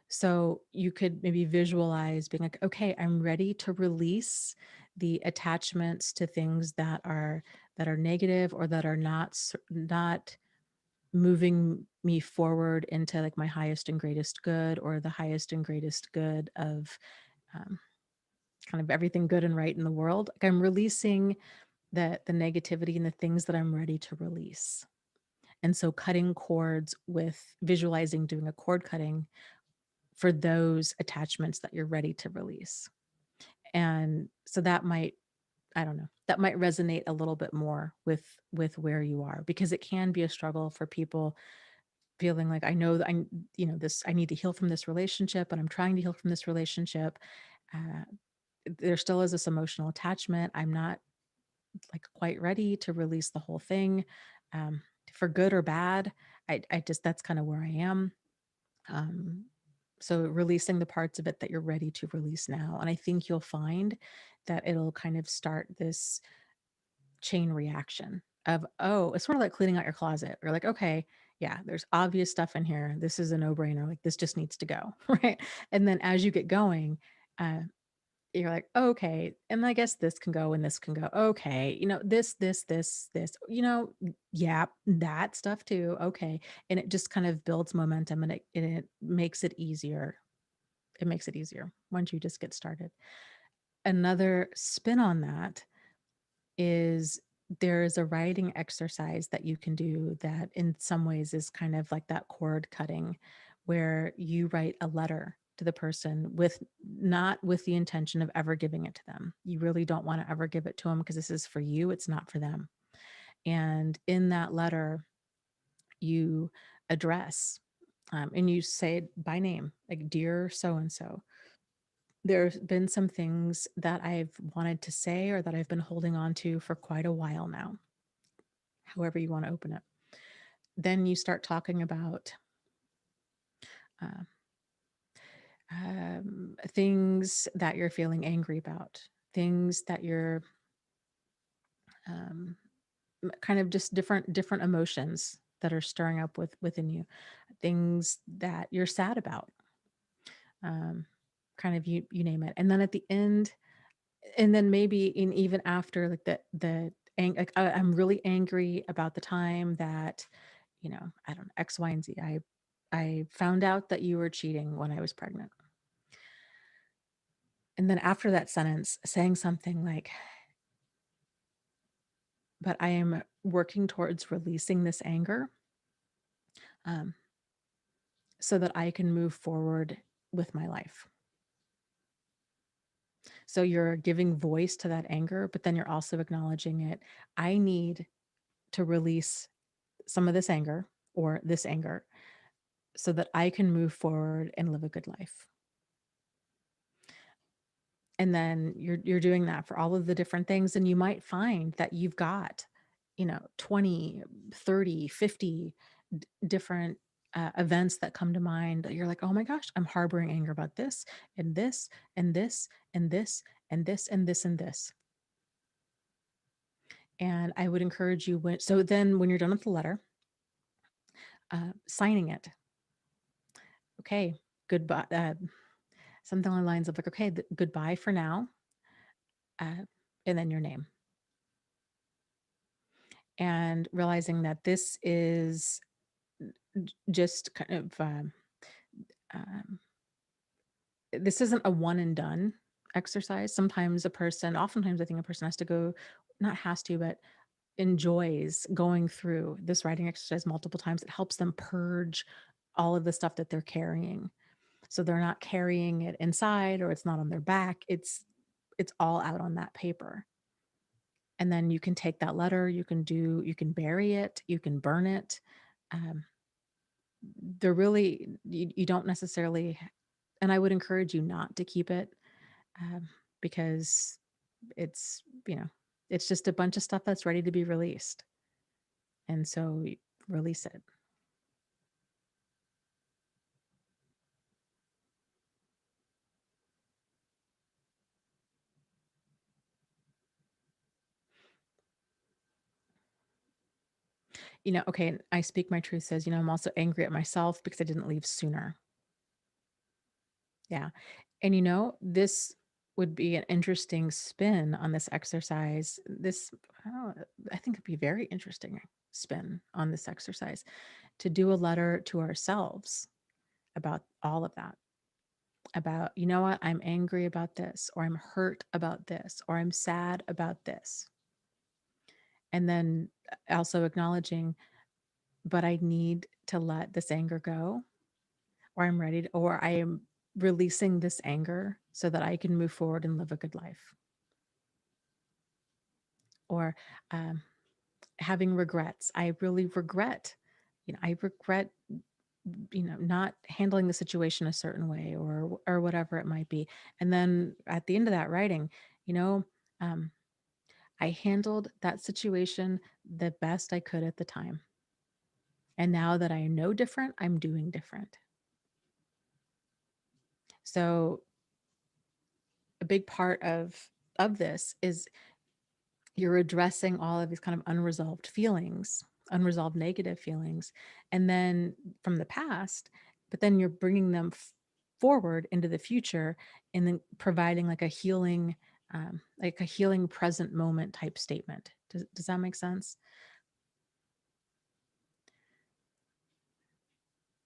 So you could maybe visualize being like, okay, I'm ready to release the attachments to things that are negative or that are not moving me forward into like my highest and greatest good, or the highest and greatest good of um, kind of everything good and right in the world. Like I'm releasing the negativity and the things that I'm ready to release. And so cutting cords, with visualizing doing a cord cutting for those attachments that you're ready to release. And so that might, I don't know, that might resonate a little bit more with where you are, because it can be a struggle for people feeling like, I know that I need to heal from this relationship, and I'm trying to heal from this relationship. Uh, there still is this emotional attachment. I'm not like quite ready to release the whole thing, um, for good or bad. I just, that's kind of where I am. Um, so releasing the parts of it that you're ready to release now. And I think you'll find that it'll kind of start this chain reaction of, oh, it's sort of like cleaning out your closet. You're like, okay, yeah, there's obvious stuff in here. This is a no-brainer. Like this just needs to go, right? And then as you get going, uh, you're like, okay, and I guess this can go and this can go. Okay, this, yeah, that stuff too. Okay. And it just kind of builds momentum and it makes it easier. It makes it easier once you just get started. Another spin on that is there's a writing exercise that you can do that in some ways is kind of like that cord cutting, where you write a letter to the person with not with the intention of ever giving it to them. You really don't want to ever give it to them because this is for you, it's not for them. And in that letter, you address and you say it by name, like, dear so and so, there's been some things that I've wanted to say or that I've been holding on to for quite a while now, however you want to open it. Then you start talking about uh, things that you're feeling angry about, things that you're um, kind of just different emotions that are stirring up within you, things that you're sad about, um, kind of you name it. And then at the end, and then maybe in even after, like like I'm really angry about the time that, I don't know, X, Y, and Z. I found out that you were cheating when I was pregnant. And then after that sentence, saying something like, but I am working towards releasing this anger, um, so that I can move forward with my life. So you're giving voice to that anger, but then you're also acknowledging it. I need to release some of this anger or this anger so that I can move forward and live a good life. And then you're doing that for all of the different things, and you might find that you've got 20, 30, 50 different events that come to mind that you're like, oh my gosh, I'm harboring anger about this and this and this and this and this and this and this. And I would encourage you so then when you're done with the letter, signing it, okay, goodbye, something along the lines of like, okay, goodbye for now, and then your name. And realizing that this is just kind of, um, this isn't a one and done exercise. Oftentimes I think a person has to go, not has to, but enjoys going through this writing exercise multiple times. It helps them purge all of the stuff that they're carrying. So they're not carrying it inside or it's not on their back. It's all out on that paper. And then you can take that letter, you can bury it, you can burn it. Um, they're really, you don't necessarily, and I would encourage you not to keep it, because it's, it's just a bunch of stuff that's ready to be released. And so release it. Okay, I speak my truth says, I'm also angry at myself because I didn't leave sooner. Yeah. And this would be an interesting spin on this exercise. I think it'd be a very interesting spin on this exercise to do a letter to ourselves about all of that. About, you know what, I'm angry about this, or I'm hurt about this, or I'm sad about this. And then also acknowledging, but I need to let this anger go, or I'm ready to, or I am releasing this anger so that I can move forward and live a good life. Or um, having regrets. I really regret, I regret, not handling the situation a certain way, or whatever it might be. And then at the end of that writing, um, I handled that situation the best I could at the time. And now that I know different, I'm doing different. So a big part of this is you're addressing all of these kind of unresolved feelings, unresolved negative feelings, and then from the past, but then you're bringing them forward into the future and then providing like a healing present moment type statement. Does that make sense?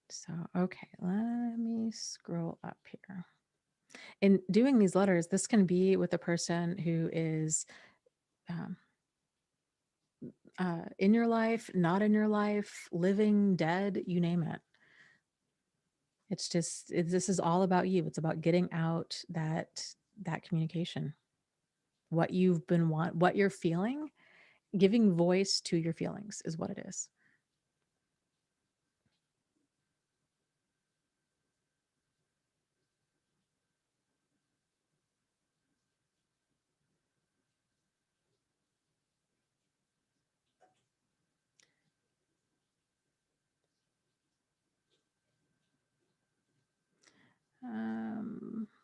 So, okay, let me scroll up here. In doing these letters, this can be with a person who is um, in your life, not in your life, living, dead, you name it. It's just this is all about you. It's about getting out that communication. What you're feeling, giving voice to your feelings is what it is.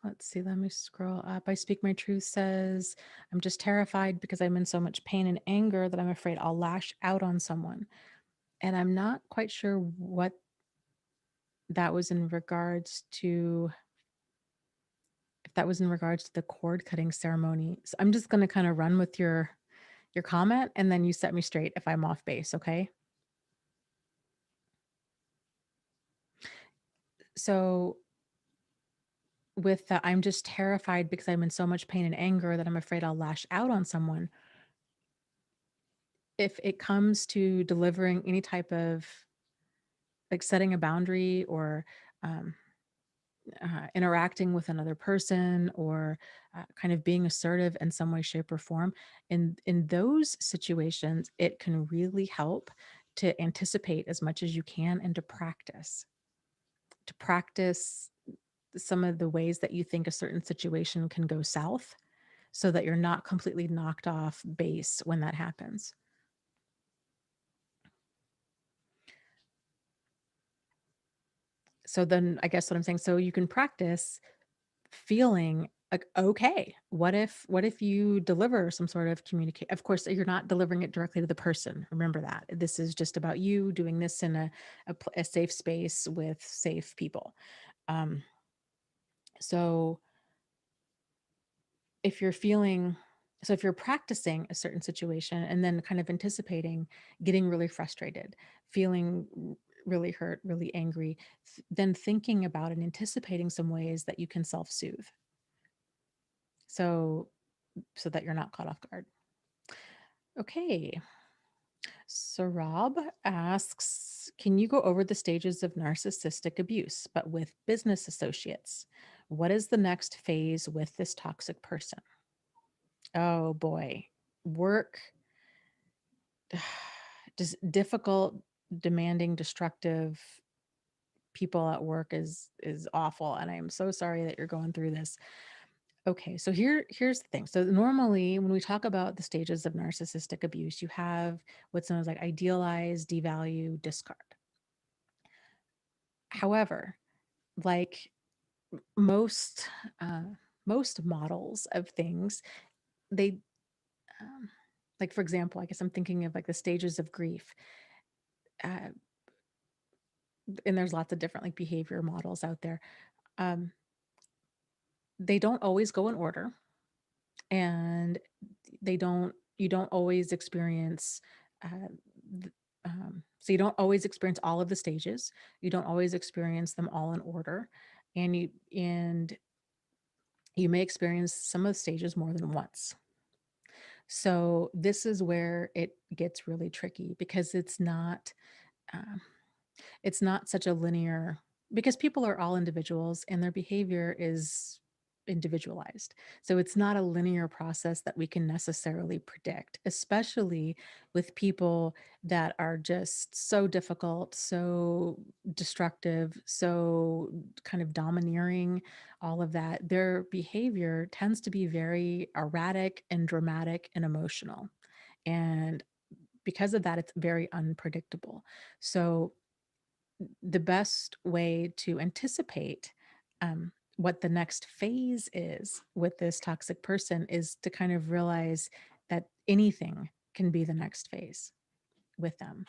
Let's see, let me scroll up. I Speak My Truth says, I'm just terrified because I'm in so much pain and anger that I'm afraid I'll lash out on someone. And I'm not quite sure what that was in regards to, if that was in regards to the cord cutting ceremony. So I'm just going to kind of run with your comment and then you set me straight if I'm off base, okay? So with the I'm just terrified because I'm in so much pain and anger that I'm afraid I'll lash out on someone. If it comes to delivering any type of like setting a boundary or um, interacting with another person or kind of being assertive in some way, shape, or form, in those situations, it can really help to anticipate as much as you can and to practice some of the ways that you think a certain situation can go south so that you're not completely knocked off base when that happens. So then I guess what I'm saying, so you can practice feeling like, okay, what if you deliver some sort of communicate? Of course, you're not delivering it directly to the person. Remember that. This is just about you doing this in a safe space with safe people. Um, so if you're feeling if you're practicing a certain situation and then kind of anticipating getting really frustrated, feeling really hurt, really angry, then thinking about and anticipating some ways that you can self-soothe. So so that you're not caught off guard. Okay. Sarab asks, can you go over the stages of narcissistic abuse, but with business associates? What is the next phase with this toxic person? Oh boy. Work, just difficult, demanding, destructive people at work is awful. And I am so sorry that you're going through this. Okay, so here's the thing. So normally when we talk about the stages of narcissistic abuse, you have what's known as like idealize, devalue, discard. However, like most uh, most models of things, they um, like for example, I guess I'm thinking of like the stages of grief, uh, and there's lots of different like behavior models out there. Um, they don't always go in order, and you don't always experience uh, so you don't always experience all of the stages, you don't always experience them all in order, and you may experience some of the stages more than once. So this is where it gets really tricky because um, it's not such a linear, because people are all individuals and their behavior is individualized. So it's not a linear process that we can necessarily predict, especially with people that are just so difficult, so destructive, so kind of domineering, all of that. Their behavior tends to be very erratic and dramatic and emotional. And because of that, it's very unpredictable. So the best way to anticipate what the next phase is with this toxic person is to kind of realize that anything can be the next phase with them.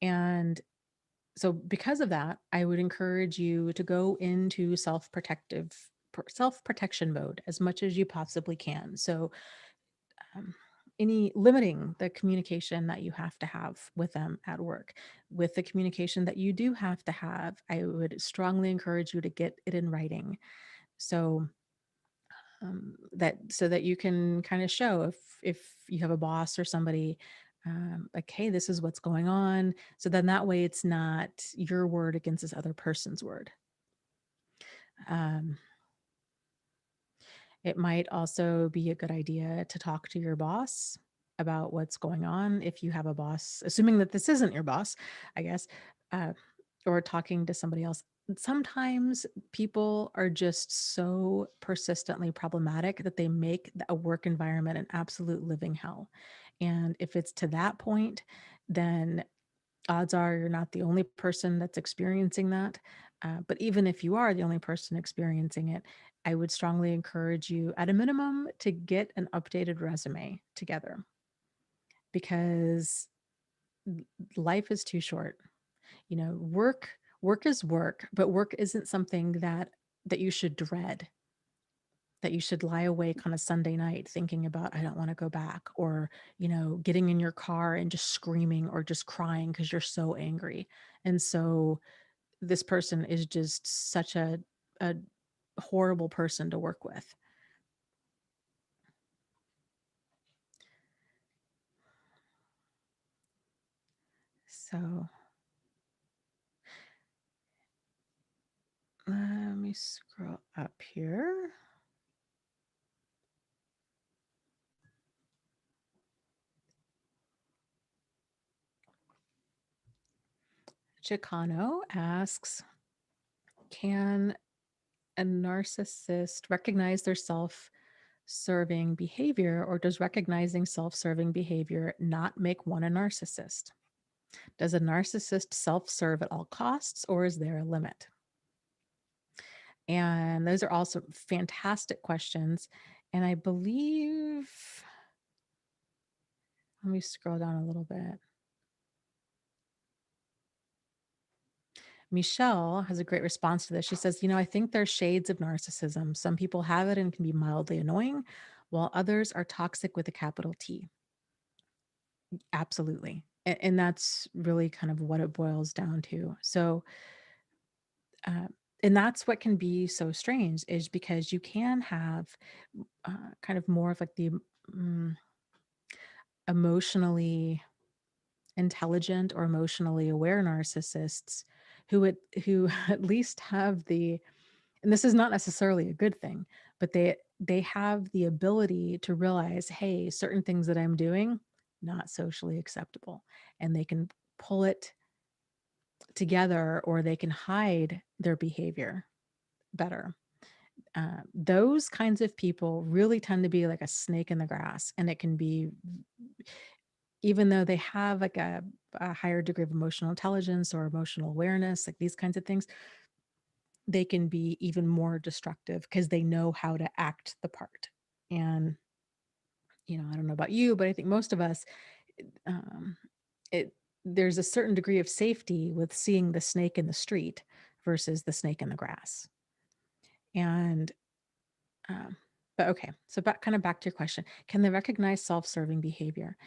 And so because of that, I would encourage you to go into self-protection mode as much as you possibly can. So um, any limiting the communication that you have to have with them at work, with the communication that you do have to have, I would strongly encourage you to get it in writing. So that so that you can kind of show if you have a boss or somebody, like, hey, this is what's going on. So then that way it's not your word against this other person's word. Um, it might also be a good idea to talk to your boss about what's going on if you have a boss, assuming that this isn't your boss, I guess, uh, or talking to somebody else. Sometimes people are just so persistently problematic that they make a work environment an absolute living hell. And if it's to that point, then odds are you're not the only person that's experiencing that. But even if you are the only person experiencing it, I would strongly encourage you, at a minimum, to get an updated resume together, because life is too short. You know, work is work, but work isn't something that you should dread, that you should lie awake on a Sunday night thinking about, I don't want to go back, or, getting in your car and just screaming or just crying because you're so angry. And so this person is just such a horrible person to work with. So let me scroll up here. Chicano asks, can a narcissist recognize their self-serving behavior, or does recognizing self-serving behavior not make one a narcissist? Does a narcissist self-serve at all costs, or is there a limit? And those are also fantastic questions. And I believe, let me scroll down a little bit. Michelle has a great response to this. She says, I think there's shades of narcissism. Some people have it and can be mildly annoying, while others are toxic with a capital T. Absolutely. And that's really kind of what it boils down to. So, uh, and that's what can be so strange, is because you can have kind of more of like the mm, emotionally intelligent or emotionally aware narcissists who at least have the, and this is not necessarily a good thing, but they have the ability to realize, hey, certain things that I'm doing, not socially acceptable, and they can pull it together, or they can hide their behavior better. Those kinds of people really tend to be like a snake in the grass, and it can be, even though they have like a higher degree of emotional intelligence or emotional awareness, like these kinds of things, they can be even more destructive because they know how to act the part. And, I don't know about you, but I think most of us, um, it, there's a certain degree of safety with seeing the snake in the street versus the snake in the grass. And, um, but okay, so back to your question. Can they recognize self-serving behavior?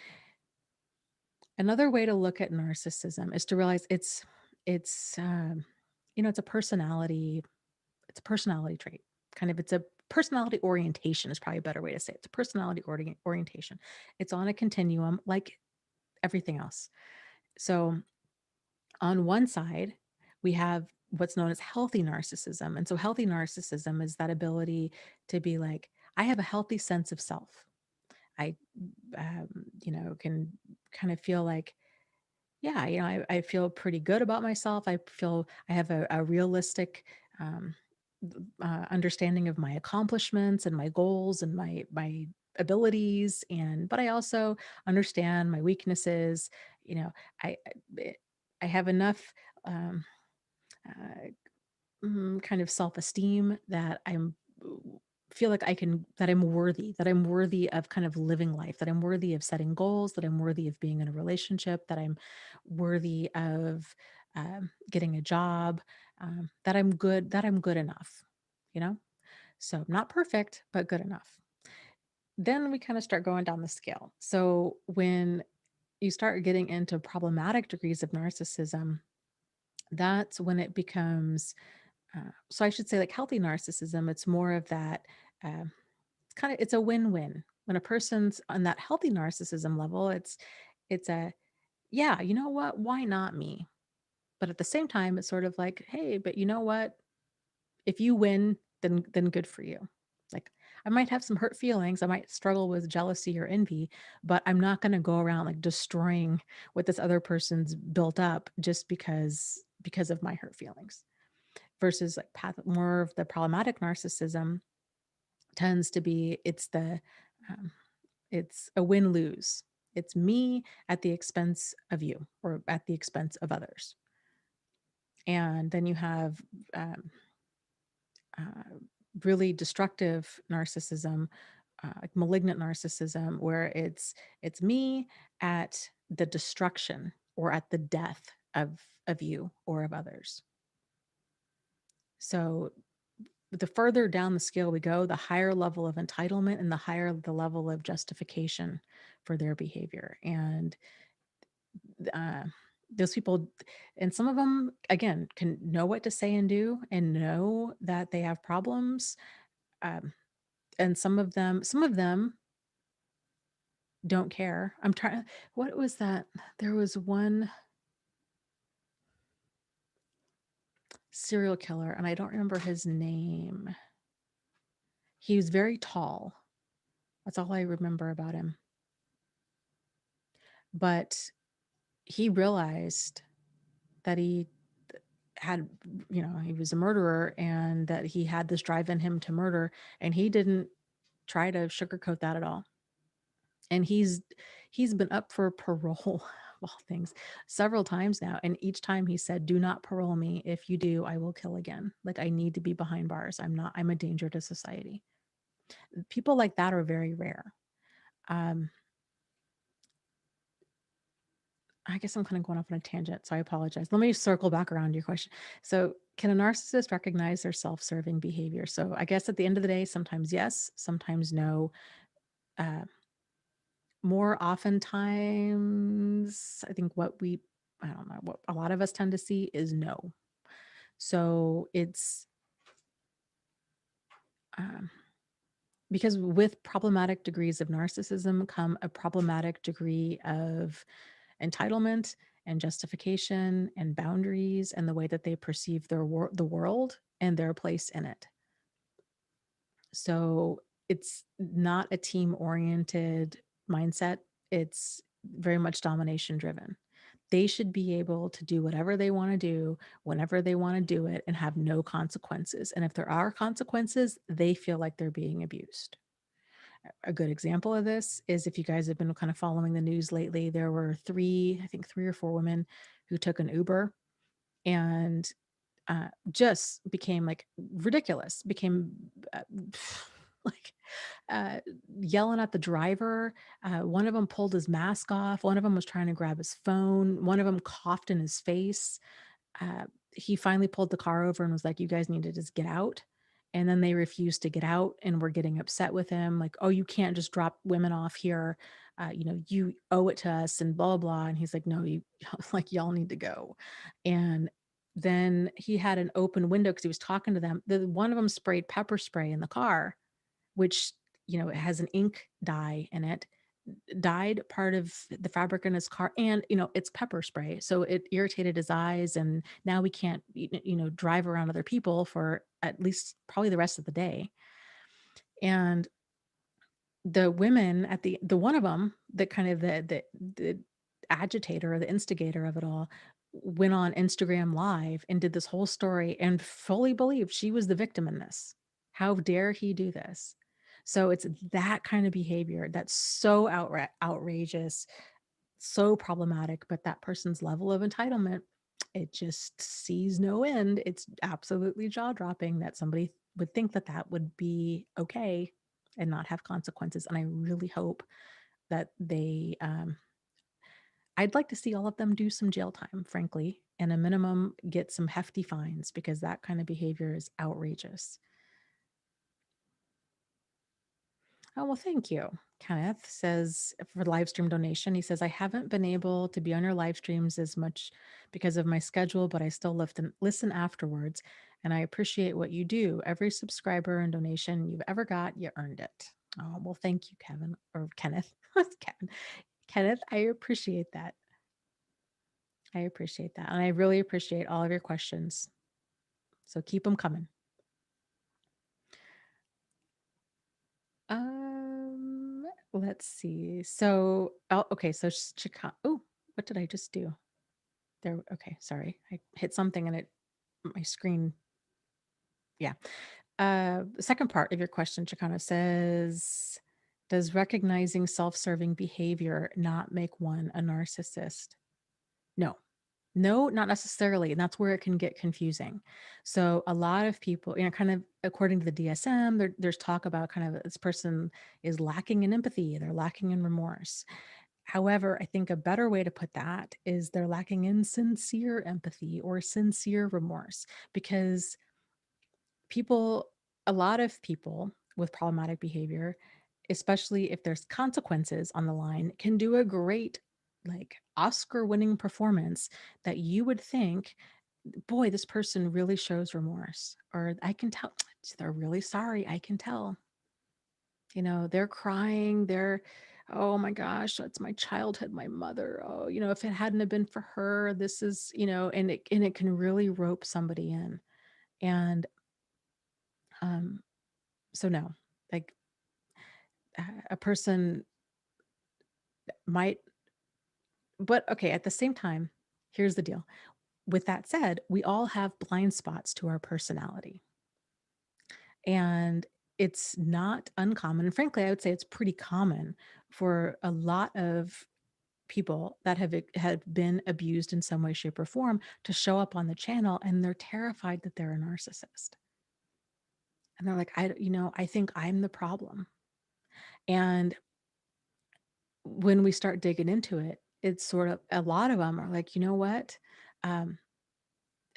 Another way to look at narcissism is to realize it's it's a personality trait. Kind of, it's a personality orientation is probably a better way to say it. It's a personality orientation. It's on a continuum like everything else. So on one side, we have what's known as healthy narcissism. And so healthy narcissism is that ability to be like, I have a healthy sense of self. I, can kind of feel like, yeah, I feel pretty good about myself. I feel I have a realistic um, understanding of my accomplishments and my goals and my abilities, but I also understand my weaknesses. I I have enough um, kind of self-esteem that I'm feel like that I'm worthy of kind of living life, that I'm worthy of setting goals, that I'm worthy of being in a relationship, that I'm worthy of getting a job, that I'm good enough, you know? So not perfect, but good enough. Then we kind of start going down the scale. So when you start getting into problematic degrees of narcissism, that's when it becomes, so I should say, like healthy narcissism, it's more of that, uh, it's a win-win. When a person's on that healthy narcissism level, it's a, yeah, you know what? Why not me? But at the same time, it's sort of like, hey, but you know what? If you win, then good for you. Like, I might have some hurt feelings, I might struggle with jealousy or envy, but I'm not gonna go around like destroying what this other person's built up just because of my hurt feelings. Versus like more of the problematic narcissism tends to be, um, it's a win-lose. It's me at the expense of you or at the expense of others. And then you have um, uh, really destructive narcissism, like malignant narcissism, where it's me at the destruction or at the death of you or of others. So the further down the scale we go, the higher level of entitlement and the higher the level of justification for their behavior. And uh, those people, and some of them, again, can know what to say and do and know that they have problems. Um, and some of them don't care. I'm trying, what was that? There was one serial killer, and I don't remember his name. He was very tall. That's all I remember about him. But he realized that had, he was a murderer and that he had this drive in him to murder, and he didn't try to sugarcoat that at all. And he's been up for parole of all things several times now, and each time he said, "Do not parole me. If you do, I will kill again. Like, I need to be behind bars. I'm a danger to society." People like that are very rare. Um, I guess I'm kind of going off on a tangent, so I apologize. Let me circle back around to your question. So, can a narcissist recognize their self-serving behavior? So, I guess at the end of the day, sometimes yes, sometimes no. Uh, More oftentimes, I think I don't know, what a lot of us tend to see is no. So it's um, because with problematic degrees of narcissism come a problematic degree of entitlement and justification and boundaries and the way that they perceive the world and their place in it. So it's not a team oriented mindset. It's very much domination driven. They should be able to do whatever they want to do whenever they want to do it and have no consequences. And if there are consequences, they feel like they're being abused. A good example of this is, if you guys have been kind of following the news lately, there were I think three or four women who took an Uber and just became like ridiculous, became like uh, yelling at the driver. One of them pulled his mask off. One of them was trying to grab his phone. One of them coughed in his face. Uh, he finally pulled the car over and was like, "You guys need to just get out." And then they refused to get out and were getting upset with him, like, "Oh, you can't just drop women off here. You owe it to us," and blah, blah. And he's like, "No, you like, y'all need to go." And then he had an open window because he was talking to them. One of them sprayed pepper spray in the car, which, it has an ink dye in it, dyed part of the fabric in his car, and it's pepper spray, so it irritated his eyes, and now we can't drive around other people for at least probably the rest of the day. And the women at the one of them, the kind of the agitator or the instigator of it all, went on Instagram live and did this whole story and fully believed she was the victim in this. How dare he do this? So it's that kind of behavior that's so outrageous, so problematic, but that person's level of entitlement, it just sees no end. It's absolutely jaw dropping that somebody would think that that would be okay and not have consequences. And I really hope that I'd like to see all of them do some jail time, frankly, and a minimum get some hefty fines because that kind of behavior is outrageous. Oh, well, thank you. Kenneth says for live stream donation, he says, I haven't been able to be on your live streams as much because of my schedule, but I still listen afterwards. And I appreciate what you do. Every subscriber and donation you've ever got, you earned it. Oh, well, thank you, Kevin or Kenneth. It's Kevin. Kenneth, I appreciate that. I appreciate that. And I really appreciate all of your questions. So keep them coming. Let's see. So, oh, okay. So Chicago. Oh, what did I just do? There. Okay. Sorry. I hit something and my screen. Yeah. The second part of your question, Chicano says, does recognizing self-serving behavior not make one a narcissist? No. No, not necessarily. And that's where it can get confusing. So a lot of people, kind of according to the DSM, there's talk about kind of this person is lacking in empathy, they're lacking in remorse. However, I think a better way to put that is they're lacking in sincere empathy or sincere remorse because a lot of people with problematic behavior, especially if there's consequences on the line, can do a great, like, Oscar winning performance that you would think, boy, this person really shows remorse, or I can tell they're really sorry. I can tell, they're crying. Oh my gosh, that's my childhood, my mother. Oh, if it hadn't have been for her, this is, and it can really rope somebody in. And um, so no, like a person might, but okay, at the same time, here's the deal. With that said, we all have blind spots to our personality. And it's not uncommon. And frankly, I would say it's pretty common for a lot of people that have been abused in some way, shape, or form to show up on the channel and they're terrified that they're a narcissist. And they're like, I think I'm the problem. And when we start digging into it, it's sort of a lot of them are like, you know what? Um,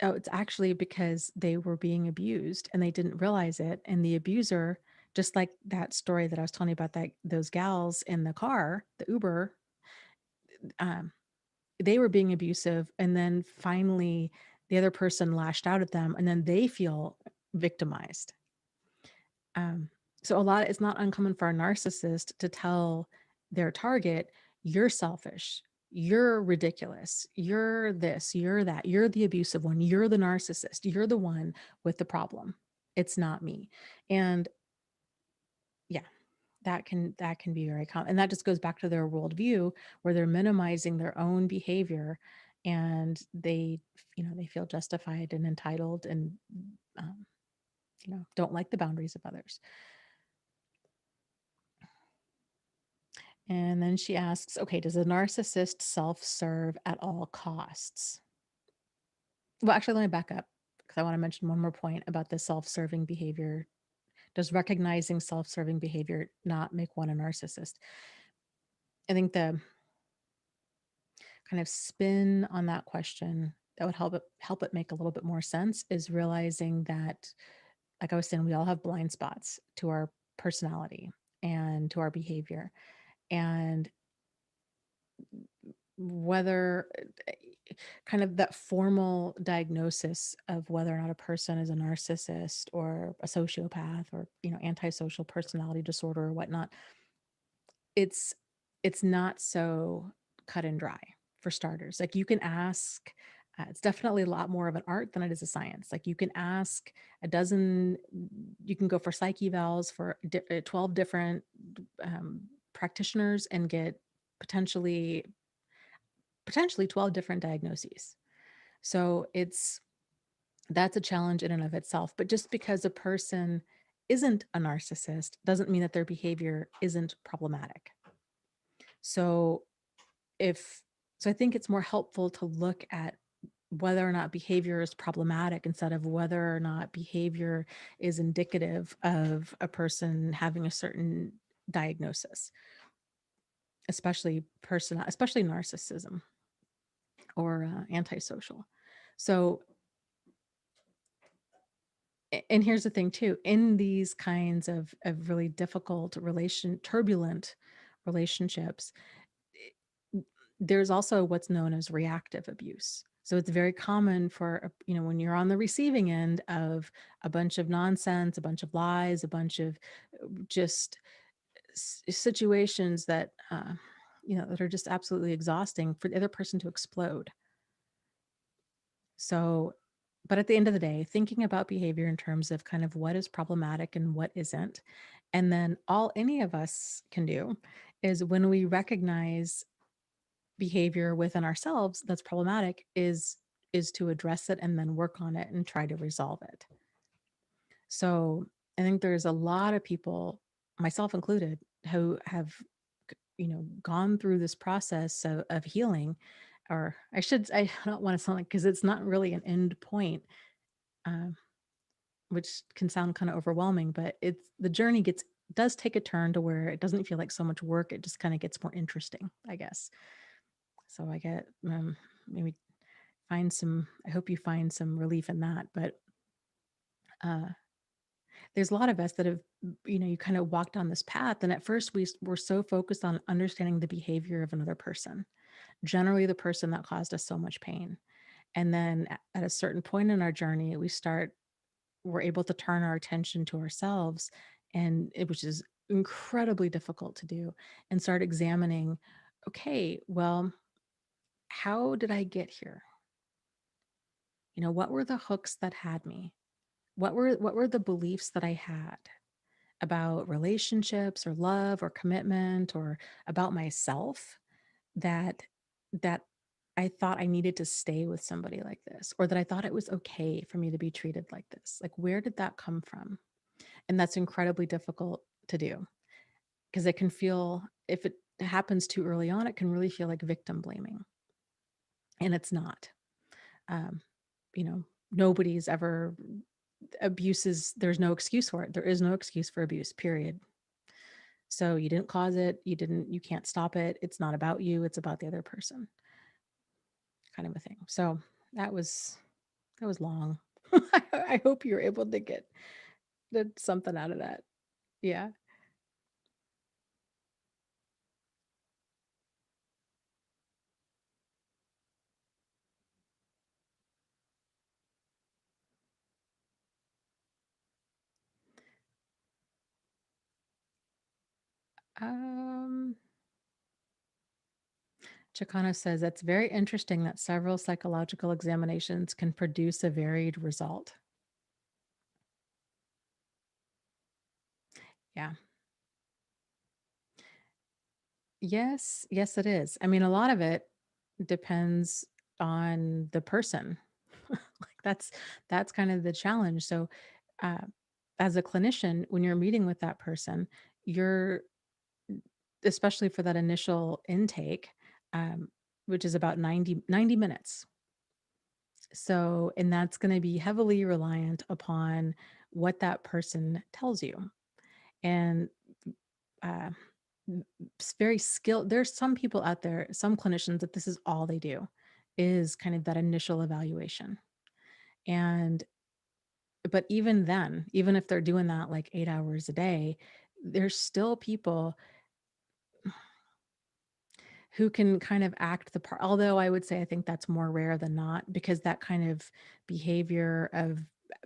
oh, it's actually because they were being abused and they didn't realize it. And the abuser, just like that story that I was telling you about, that those gals in the car, the Uber, um, they were being abusive. And then finally the other person lashed out at them and then they feel victimized. Um, so it's not uncommon for a narcissist to tell their target, you're selfish, you're ridiculous, you're this, you're that, you're the abusive one, you're the narcissist, you're the one with the problem. It's not me. And yeah, that can be very common. And that just goes back to their worldview where they're minimizing their own behavior and they feel justified and entitled and um, don't like the boundaries of others. And then she asks, okay, does a narcissist self-serve at all costs? Well, actually, let me back up because I want to mention one more point about the self-serving behavior. Does recognizing self-serving behavior not make one a narcissist? I think the kind of spin on that question that would help it make a little bit more sense is realizing that, like I was saying, we all have blind spots to our personality and to our behavior. And whether kind of that formal diagnosis of whether or not a person is a narcissist or a sociopath or antisocial personality disorder or whatnot, it's not so cut and dry. For starters, like you can ask, it's definitely a lot more of an art than it is a science. Like you can ask a dozen, you can go for psych evals for 12 different practitioners and get potentially 12 different diagnoses. So that's a challenge in and of itself. But just because a person isn't a narcissist doesn't mean that their behavior isn't problematic. So if so I think it's more helpful to look at whether or not behavior is problematic instead of whether or not behavior is indicative of a person having a certain diagnosis, especially narcissism or antisocial. So, and here's the thing too, in these kinds of really difficult turbulent relationships, there's also what's known as reactive abuse. So it's very common for, when you're on the receiving end of a bunch of nonsense, a bunch of lies, a bunch of just situations that, that are just absolutely exhausting for the other person to explode. So, but at the end of the day, thinking about behavior in terms of kind of what is problematic and what isn't. And then all any of us can do is when we recognize behavior within ourselves that's problematic is to address it and then work on it and try to resolve it. So I think there's a lot of people, myself included, who have gone through this process of healing, or I don't want to sound like, because it's not really an end point, um, which can sound kind of overwhelming, but it's the journey does take a turn to where it doesn't feel like so much work. It just kind of gets more interesting, I guess. So I get maybe I hope you find some relief in that. But uh, there's a lot of us that have, you kind of walked on this path. And at first were so focused on understanding the behavior of another person, generally the person that caused us so much pain. And then at a certain point in our journey, we're able to turn our attention to ourselves, which is incredibly difficult to do, and start examining, okay, well, how did I get here? What were the hooks that had me? What were the beliefs that I had about relationships or love or commitment or about myself that that I thought I needed to stay with somebody like this, or that I thought it was okay for me to be treated like this? Like, where did that come from? And that's incredibly difficult to do, because it can feel, if it happens too early on, it can really feel like victim blaming. And it's not. Um, Nobody's ever abuses, there's no excuse for it. There is no excuse for abuse, period. So you didn't cause it, you can't stop it. It's not about you, it's about the other person, kind of a thing. So that was long. I hope you're able to get something out of that. Yeah. Um, Chicano says that's very interesting that several psychological examinations can produce a varied result. Yeah. Yes, it is. I mean, a lot of it depends on the person. Like, that's kind of the challenge. So, uh, as a clinician, when you're meeting with that person, you're, especially for that initial intake, um, which is about 90 minutes. So, and that's going to be heavily reliant upon what that person tells you. And uh, it's very skilled. There's some people out there, some clinicians, that this is all they do, is kind of that initial evaluation. And but even then, even if they're doing that like 8 hours a day, there's still people who can kind of act the part. Although I would say I think that's more rare than not, because that kind of behavior of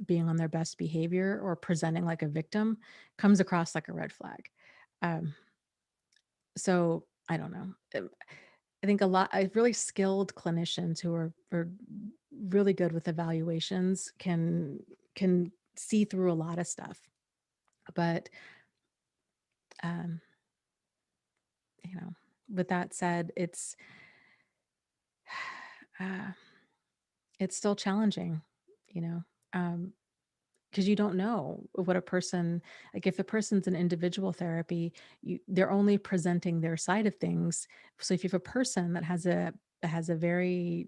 being on their best behavior or presenting like a victim comes across like a red flag. Um, so I don't know. I think a lot of really skilled clinicians who are really good with evaluations can see through a lot of stuff. But um, you know, with that said, uh, it's still challenging, you know, because you don't know what a person, like if a person's in individual therapy, they're only presenting their side of things. So if you have a person that has a very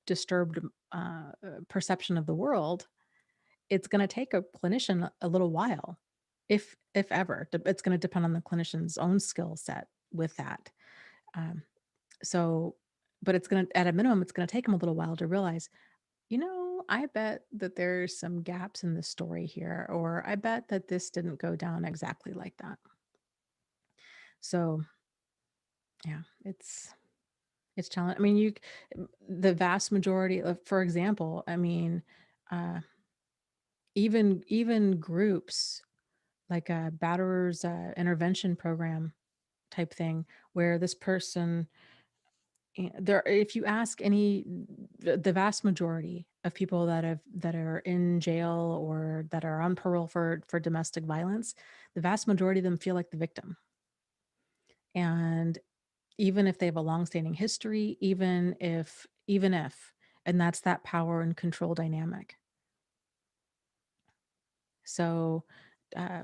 disturbed perception of the world, it's going to take a clinician a little while, if ever. It's going to depend on the clinician's own skill set with that. Um, so, but it's going to, at a minimum, it's going to take them a little while to realize, I bet that there's some gaps in the story here, or I bet that this didn't go down exactly like that. So, yeah, it's challenging. I mean, the vast majority of, for example, I mean, uh, even groups like a batterers intervention program type thing, where this person, there, if you ask the vast majority of people that are in jail or that are on parole for domestic violence, the vast majority of them feel like the victim. And even if they have a longstanding history, even if, and that's that power and control dynamic. So, uh,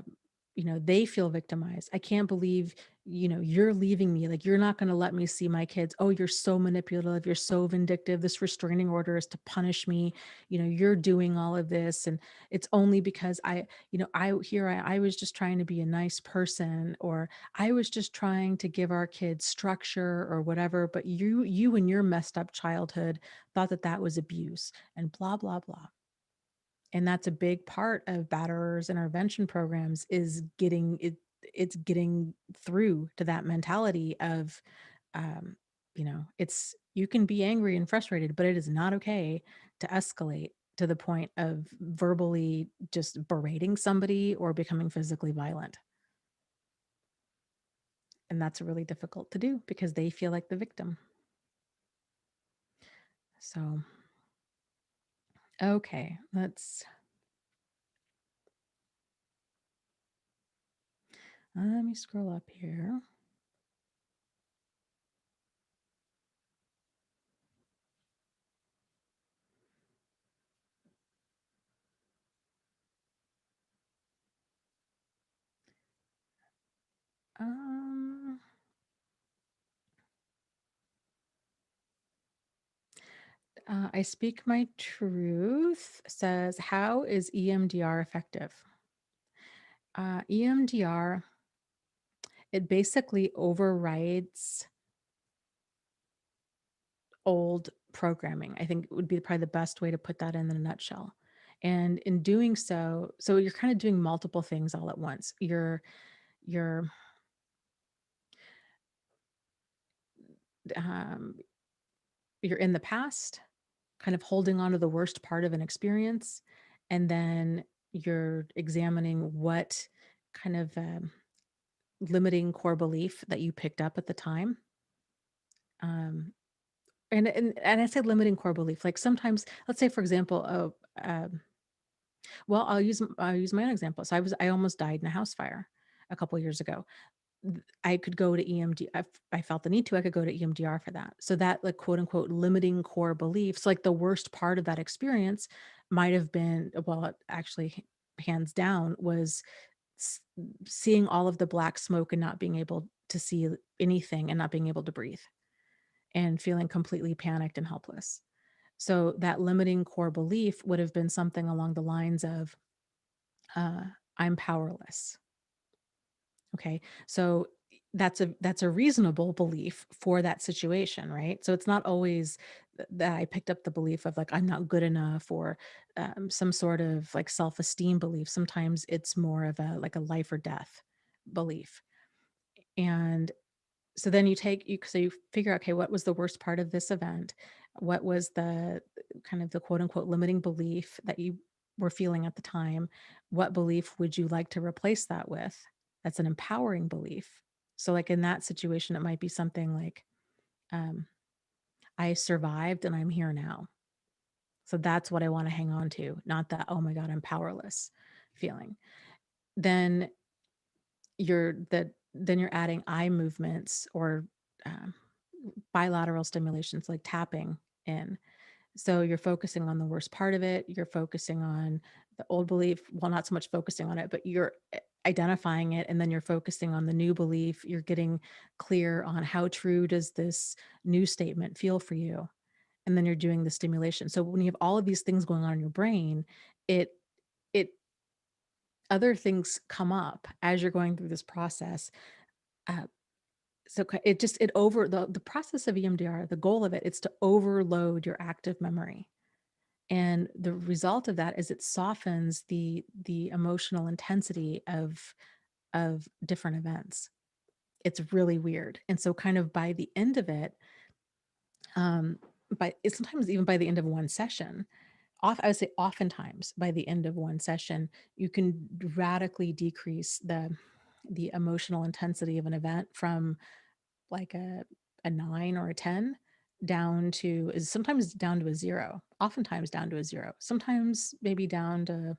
they feel victimized. I can't believe, you're leaving me. Like, you're not going to let me see my kids. Oh, you're so manipulative. You're so vindictive. This restraining order is to punish me. You're doing all of this. And it's only because I was just trying to be a nice person, or I was just trying to give our kids structure or whatever. But you in your messed up childhood thought that that was abuse, and blah, blah, blah. And that's a big part of batterers intervention programs, is it's getting through to that mentality of, um, it's, you can be angry and frustrated, but it is not okay to escalate to the point of verbally just berating somebody or becoming physically violent. And that's really difficult to do because they feel like the victim. So, okay, let me scroll up here. Um, I Speak My Truth says, how is EMDR effective? EMDR, it basically overrides old programming. I think it would be probably the best way to put that in a nutshell. And in doing so you're kind of doing multiple things all at once. You're um, you're in the past, kind of holding on to the worst part of an experience, and then you're examining what kind of limiting core belief that you picked up at the time. Um, and I say limiting core belief, like sometimes, let's say for example, well, I'll use my own example. So I almost died in a house fire a couple years ago. I could go to EMD. If I felt the need to, I could go to EMDR for that. So that, like, quote unquote limiting core beliefs, like the worst part of that experience might have been, well, it actually, hands down, was s- seeing all of the black smoke and not being able to see anything and not being able to breathe and feeling completely panicked and helpless. So that limiting core belief would have been something along the lines of, uh, I'm powerless. Okay. So that's a reasonable belief for that situation, right? So it's not always that I picked up the belief of, like, I'm not good enough, or some sort of like self-esteem belief. Sometimes it's more of a, like, a life or death belief. And so then you figure out, okay, what was the worst part of this event? What was the kind of the quote unquote limiting belief that you were feeling at the time? What belief would you like to replace that with? That's an empowering belief. So, like, in that situation, it might be something like, um, I survived and I'm here now. So that's what I want to hang on to, not that, oh my God, I'm powerless feeling. Then you're adding eye movements, or um, bilateral stimulations, like tapping in. So you're focusing on the worst part of it. You're focusing on the old belief. Well, not so much focusing on it, but you're identifying it. And then you're focusing on the new belief. You're getting clear on how true does this new statement feel for you. and then you're doing the stimulation. So when you have all of these things going on in your brain, it it other things come up as you're going through this process. Uh, it over the process of EMDR, the goal of it is to overload your active memory. And the result of that is it softens the emotional intensity of different events. It's really weird. And so kind of by the end of it, um, sometimes even by the end of one session, I would say oftentimes by the end of one session, you can radically decrease the emotional intensity of an event from like a 9 or a 10 down to is sometimes down to a 0, oftentimes down to a 0, sometimes maybe down to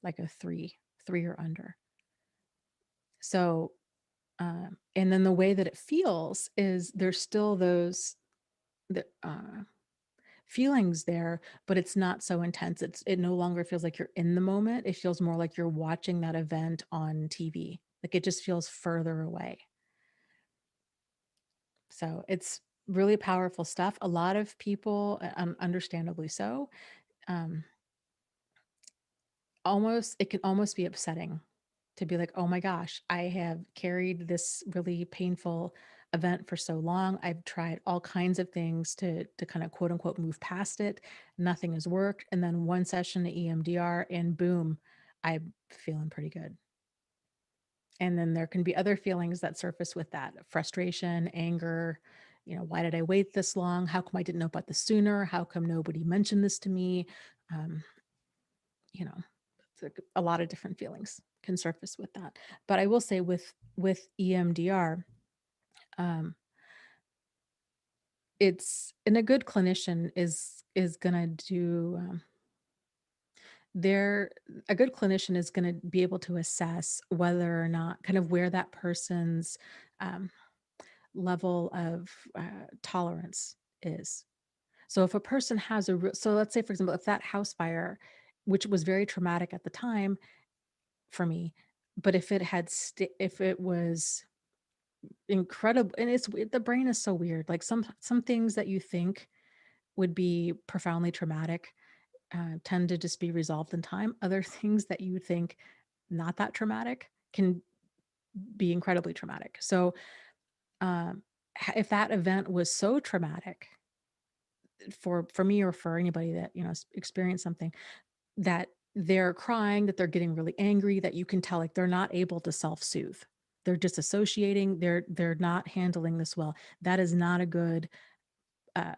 like a 3 or under. So, and then the way that it feels is there's still those the feelings there, but it's not so intense. It no longer feels like you're in the moment. It feels more like you're watching that event on TV. Like it just feels further away. So it's really powerful stuff. A lot of people, understandably so, um, it can almost be upsetting to be like, oh my gosh, I have carried this really painful event for so long. I've tried all kinds of things to kind of quote unquote move past it. Nothing has worked. And then one session of EMDR and boom, I'm feeling pretty good. And then there can be other feelings that surface with that frustration, anger. Why did I wait this long? How come I didn't know about this sooner? How come nobody mentioned this to me? Um, you know, it's like a lot of different feelings can surface with that. But I will say with EMDR, um, it's and a good clinician is gonna do there a good clinician is gonna be able to assess whether or not kind of where that person's um, level of tolerance is. So if a person has so let's say for example, if that house fire, which was very traumatic at the time for me, but if it was incredible, and the brain is so weird. Like some things that you think would be profoundly traumatic tend to just be resolved in time. Other things that you would think not that traumatic can be incredibly traumatic. So um, if that event was so traumatic for me or for anybody that experienced something, that they're crying, that they're getting really angry, that you can tell like they're not able to self-soothe. They're disassociating, they're not handling this well. That is not a good uh,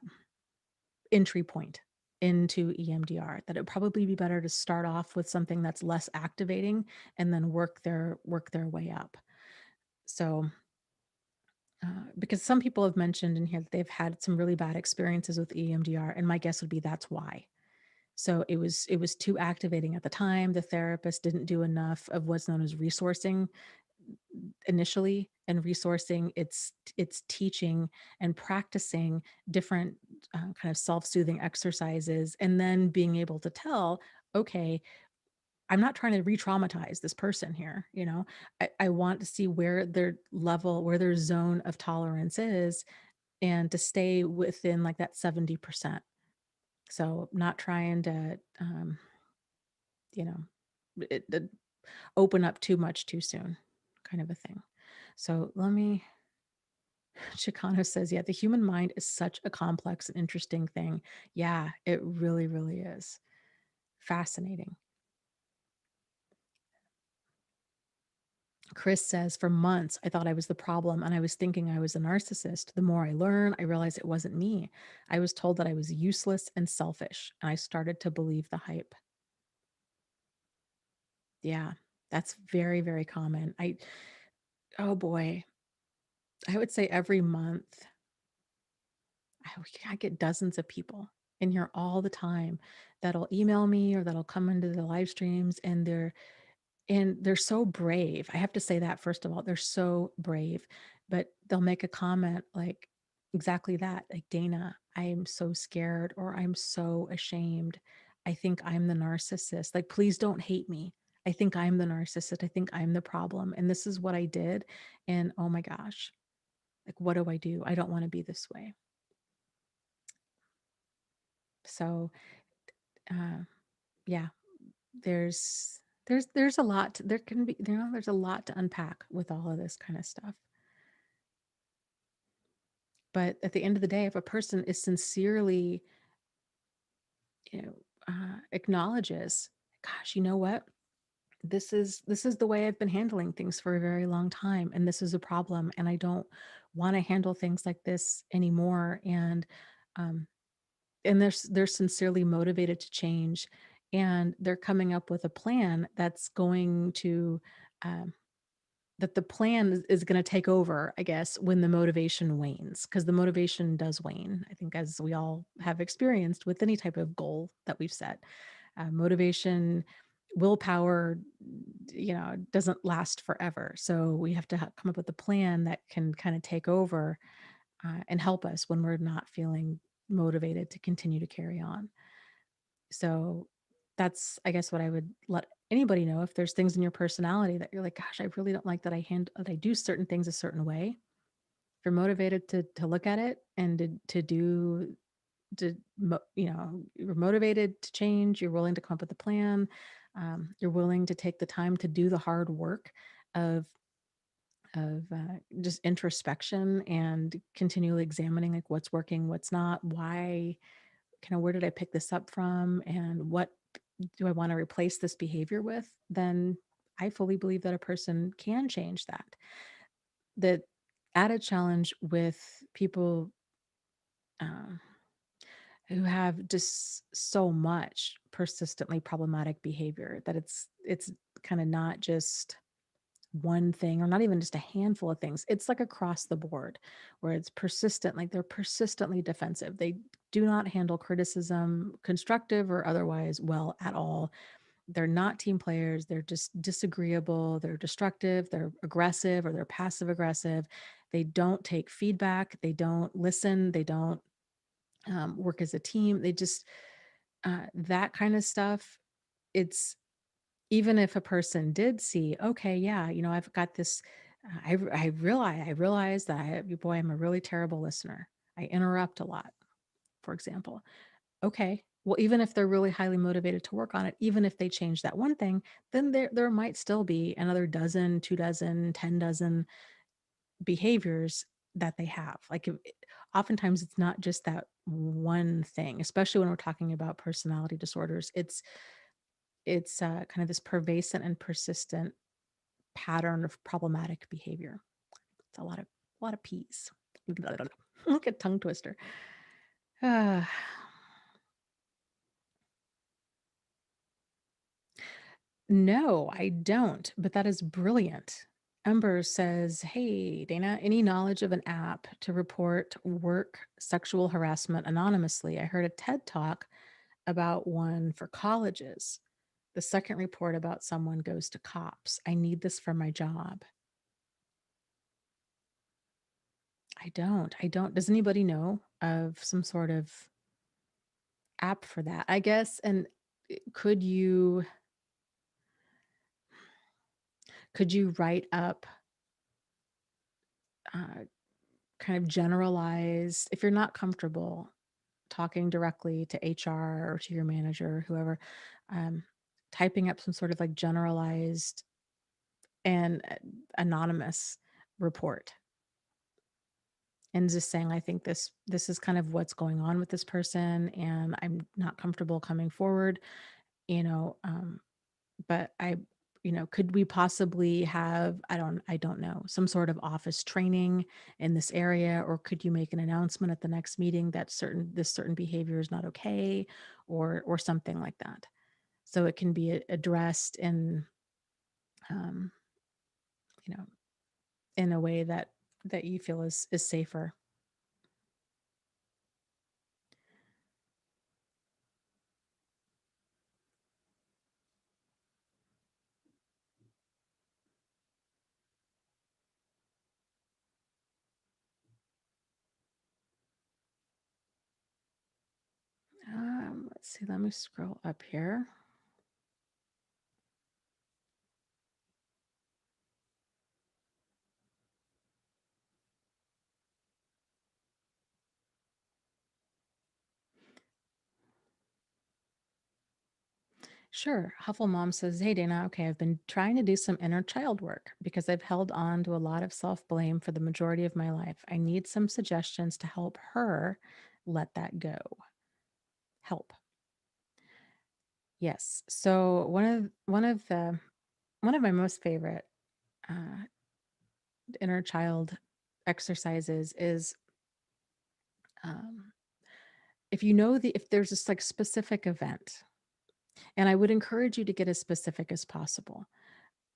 entry point into EMDR. That it would probably be better to start off with something that's less activating and then work their way up. So because some people have mentioned in here that they've had some really bad experiences with EMDR, and my guess would be that's why. So it was too activating at the time. The therapist didn't do enough of what's known as resourcing initially, and resourcing it's teaching and practicing different kind of self-soothing exercises, and then being able to tell, okay, I'm not trying to re-traumatize this person here. I want to see where their zone of tolerance is, and to stay within like that 70%. So not trying to you know it open up too much too soon, kind of a thing. So let me Chicano says, yeah, the human mind is such a complex and interesting thing. Yeah, it really, really is. Fascinating. Chris says, for months, I thought I was the problem and I was thinking I was a narcissist. The more I learn, I realized it wasn't me. I was told that I was useless and selfish, and I started to believe the hype. Yeah, that's very, very common. Oh boy, I would say every month I get dozens of people in here all the time that'll email me or that'll come into the live streams, and they're so brave. I have to say that first of all, they're so brave, but they'll make a comment like exactly that, like, Dana, I am so scared, or I'm so ashamed. I think I'm the narcissist. Like, please don't hate me. I think I'm the narcissist. I think I'm the problem. And this is what I did. And oh my gosh, like, what do? I don't want to be this way. So, uh, yeah, there's a lot there can be, there's a lot to unpack with all of this kind of stuff. But at the end of the day, if a person is sincerely, acknowledges, gosh, you know what? This is the way I've been handling things for a very long time, and this is a problem, and I don't want to handle things like this anymore. Um, and they're sincerely motivated to change, and they're coming up with a plan that's going to um, that the plan is going to take over, I guess, when the motivation wanes, because the motivation does wane, I think, as we all have experienced with any type of goal that we've set. Motivation, willpower, doesn't last forever. So we have to come up with a plan that can kind of take over and help us when we're not feeling motivated to continue to carry on. So that's, I guess, what I would let anybody know. If there's things in your personality that you're like, gosh, I really don't like that I do certain things a certain way. If you're motivated to look at it and to do you're motivated to change, you're willing to come up with a plan, you're willing to take the time to do the hard work of just introspection and continually examining, like, what's working, what's not, why, kind of, where did I pick this up from, and what do I want to replace this behavior with, then I fully believe that a person can change that. The added challenge with people um, who have just so much persistently problematic behavior that it's kind of not just one thing, or not even just a handful of things. It's like across the board, where it's persistent, like they're persistently defensive. They do not handle criticism, constructive or otherwise, well at all. They're not team players. They're just disagreeable. They're destructive. They're aggressive, or they're passive aggressive. They don't take feedback. They don't listen. They don't work as a team. They just, that kind of stuff. It's, even if a person did see, okay, yeah, I've got this, I realize that boy, I'm a really terrible listener. I interrupt a lot, for example. Okay, well, even if they're really highly motivated to work on it, even if they change that one thing, then there might still be another dozen, 2 dozen, 10 dozen behaviors that they have. Like, oftentimes it's not just that one thing, especially when we're talking about personality disorders. It's kind of this pervasive and persistent pattern of problematic behavior. It's a lot of P's. Like a tongue twister. Ah, no, I don't, but that is brilliant. Ember says, "Hey, Dana, any knowledge of an app to report work sexual harassment anonymously? I heard a TED talk about one for colleges. The second report about someone goes to cops. I need this for my job." I don't. I don't. Does anybody know of some sort of app for that, I guess? And could you write up uh, kind of generalized, if you're not comfortable talking directly to HR or to your manager or whoever, um, typing up some sort of like generalized and anonymous report, and just saying, I think this is kind of what's going on with this person, and I'm not comfortable coming forward, you know, but could we possibly have, I don't know, some sort of office training in this area, or could you make an announcement at the next meeting that certain behavior is not okay, or something like that, so it can be addressed um, you know, in a way that you feel is safer. Let's see, let me scroll up here. Sure. Huffle Mom says, "Hey, Dana, okay, I've been trying to do some inner child work because I've held on to a lot of self blame for the majority of my life. I need some suggestions to help her let that go." Help. Yes. So one of my most favorite uh, inner child exercises is, um, if there's this like specific event, and I would encourage you to get as specific as possible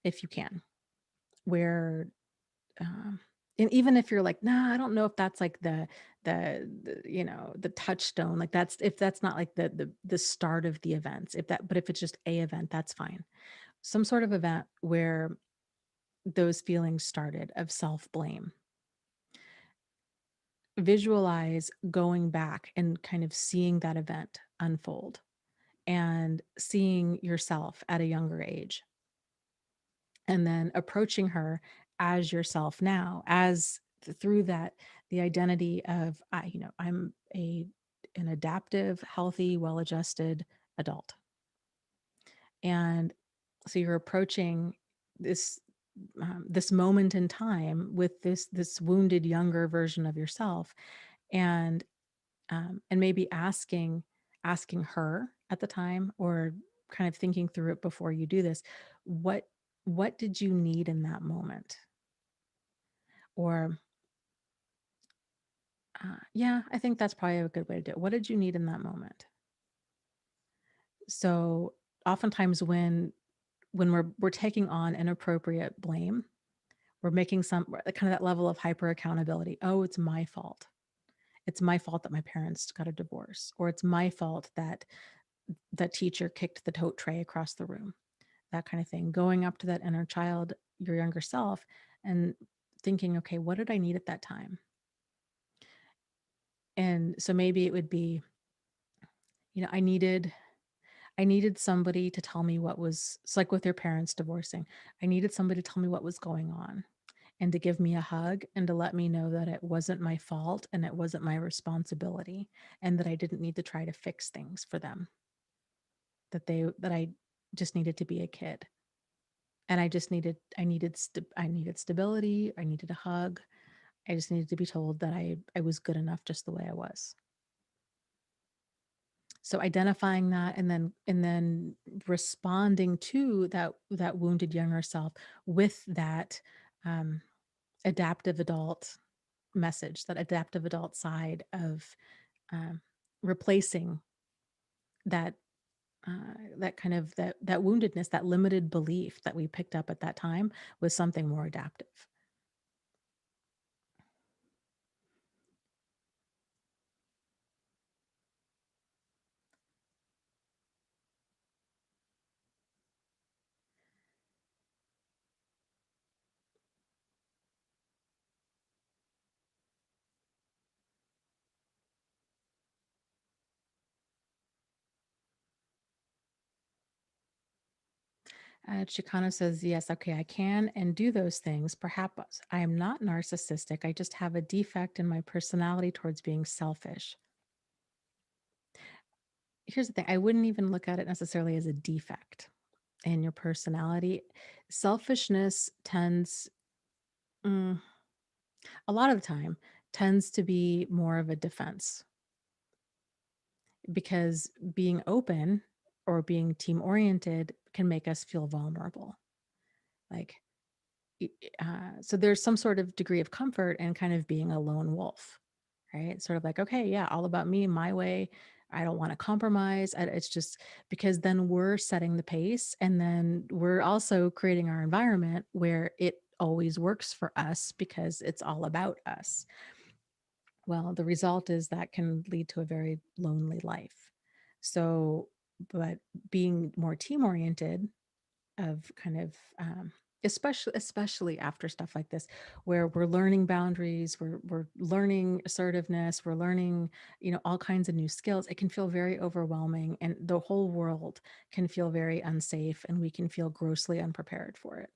if you can, where um, and even if you're like, nah, I don't know if that's like the touchstone, like that's if that's not like the start of the events, but if it's just a event, that's fine. Some sort of event where those feelings started of self blame. Visualize going back and kind of seeing that event unfold and seeing yourself at a younger age, and then approaching her as yourself now, through that, the identity of, I'm an adaptive, healthy, well-adjusted adult. And so you're approaching this this moment in time with this wounded younger version of yourself, and maybe asking her at the time, or kind of thinking through it before you do this, what what did you need in that moment? Or yeah, I think that's probably a good way to do it. What did you need in that moment? So oftentimes when we're taking on inappropriate blame, we're making kind of that level of hyper accountability. Oh, it's my fault. It's my fault that my parents got a divorce, or it's my fault that that teacher kicked the tote tray across the room. That kind of thing. Going up to that inner child, your younger self, and thinking, okay, what did I need at that time? And so maybe it would be, I needed somebody to tell me what was, it's like with your parents divorcing. I needed somebody to tell me what was going on, and to give me a hug, and to let me know that it wasn't my fault and it wasn't my responsibility, and that I didn't need to try to fix things for them, that I just needed to be a kid. And I needed stability, I needed a hug. I just needed to be told that I was good enough just the way I was. So identifying that, and then responding to that wounded younger self with that um, adaptive adult message, that adaptive adult side of um, replacing that that kind of that woundedness, that limited belief that we picked up at that time, with something more adaptive. Chicano says, yes, okay, I can and do those things. Perhaps I am not narcissistic. I just have a defect in my personality towards being selfish. Here's the thing, I wouldn't even look at it necessarily as a defect in your personality. Selfishness mm, a lot of the time, tends to be more of a defense, because being open or being team oriented can make us feel vulnerable. Like, so there's some sort of degree of comfort in kind of being a lone wolf, right? Sort of like, okay, yeah, all about me, my way. I don't want to compromise. It's just because then we're setting the pace, and then we're also creating our environment where it always works for us because it's all about us. Well, the result is that can lead to a very lonely life. So, but being more team oriented, of kind of especially after stuff like this, where we're learning boundaries, we're learning assertiveness, we're learning all kinds of new skills, it can feel very overwhelming, and the whole world can feel very unsafe, and we can feel grossly unprepared for it.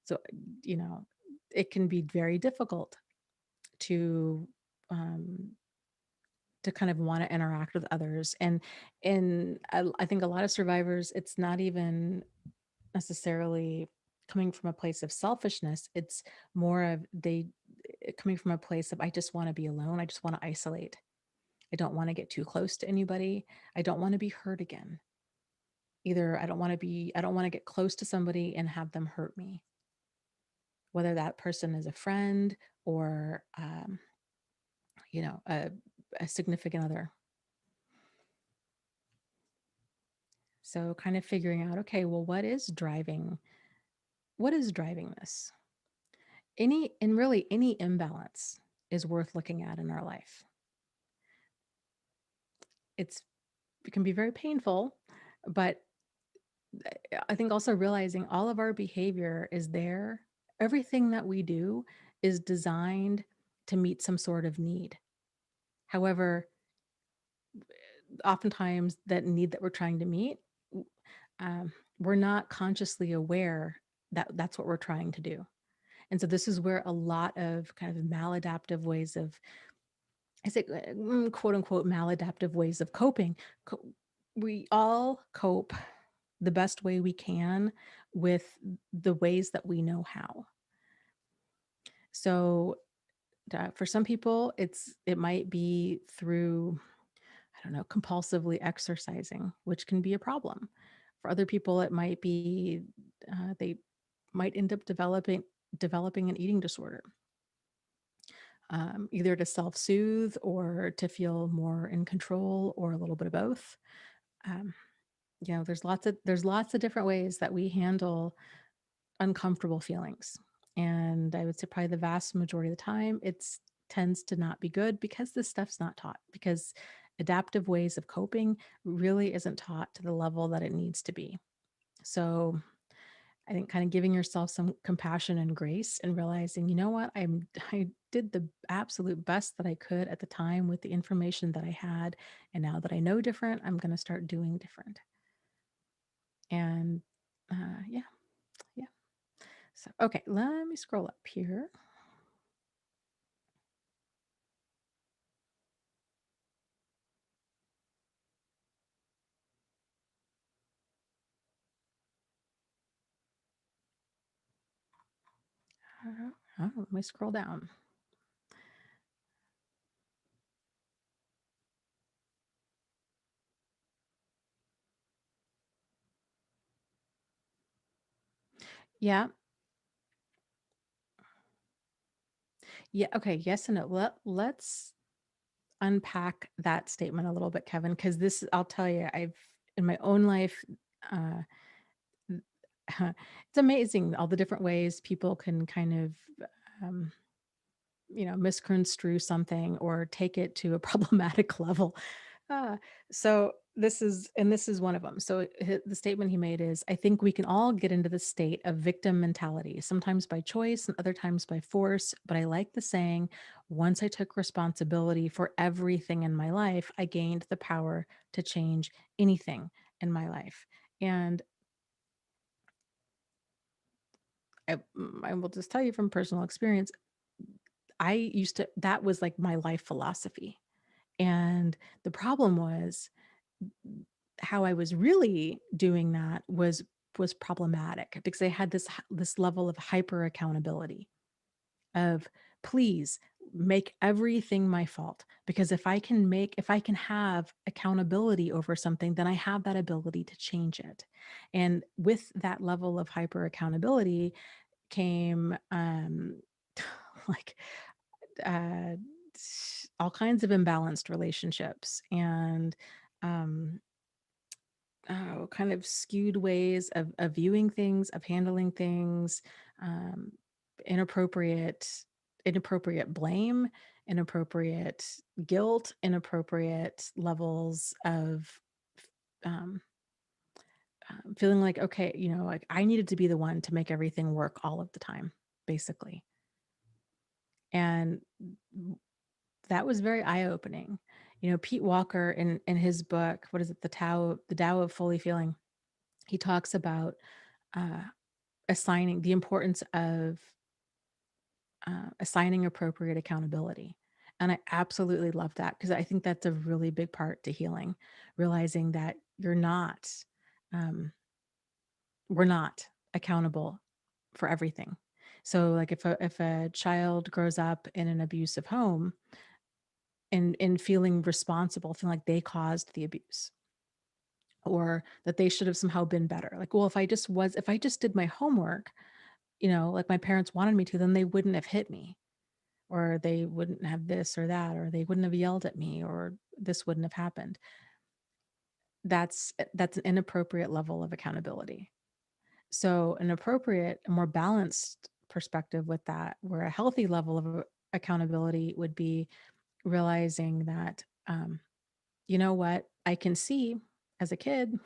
So you know it can be very difficult to um, to kind of want to interact with others. And I think a lot of survivors, it's not even necessarily coming from a place of selfishness. It's more of coming from a place of, I just want to be alone. I just want to isolate. I don't want to get too close to anybody. I don't want to be hurt again. Either I don't want to get close to somebody and have them hurt me, whether that person is a friend or, you know, a significant other. So kind of figuring out, okay, well, what is driving this? And really any imbalance is worth looking at in our life. It can be very painful, but I think also realizing all of our behavior is there. Everything that we do is designed to meet some sort of need. However, oftentimes that need that we're trying to meet, we're not consciously aware that that's what we're trying to do. And so this is where a lot of kind of maladaptive ways of, I say, quote unquote, maladaptive ways of coping. We all cope the best way we can with the ways that we know how. So for some people, it might be through, I don't know, compulsively exercising, which can be a problem. For other people, it might be they might end up developing an eating disorder, either to self-soothe or to feel more in control, or a little bit of both. Um, there's lots of different ways that we handle uncomfortable feelings. And I would say probably the vast majority of the time, it's tends to not be good because this stuff's not taught, because adaptive ways of coping really isn't taught to the level that it needs to be. So I think kind of giving yourself some compassion and grace and realizing, you know what, I did the absolute best that I could at the time with the information that I had. And now that I know different, I'm going to start doing different. And yeah, yeah. So, okay, let me scroll up here. Let me scroll down. Yeah. Yeah. Okay. Yes and no. Let's unpack that statement a little bit, Kevin, because I'll tell you, in my own life, uh, it's amazing all the different ways people can kind of, um, misconstrue something or take it to a problematic level. Uh, this is one of them. So the statement he made is, I think we can all get into the state of victim mentality, sometimes by choice and other times by force. But I like the saying, once I took responsibility for everything in my life, I gained the power to change anything in my life. And I will just tell you from personal experience, that was like my life philosophy. And the problem was, how I was really doing that was problematic, because I had this level of hyper accountability of, please make everything my fault, because if I can have accountability over something, then I have that ability to change it. And with that level of hyper accountability came like uh all kinds of imbalanced relationships, and um kind of skewed ways of viewing things, of handling things, um, inappropriate, inappropriate blame, inappropriate guilt, inappropriate levels of um, feeling like, okay, like I needed to be the one to make everything work all of the time, basically. And that was very eye-opening. Pete Walker in his book, what is it, the Tao of Fully Feeling, he talks about uh, the importance of assigning appropriate accountability. And I absolutely love that because I think that's a really big part to healing, realizing that um, we're not accountable for everything. So like if a child grows up in an abusive home and feeling responsible, feeling like they caused the abuse or that they should have somehow been better. Like, well, if I just did my homework, like my parents wanted me to, then they wouldn't have hit me or they wouldn't have this or that, or they wouldn't have yelled at me or this wouldn't have happened. That's an inappropriate level of accountability. So an appropriate, a more balanced perspective with that, where a healthy level of accountability would be realizing that, you know what, I can see as a kid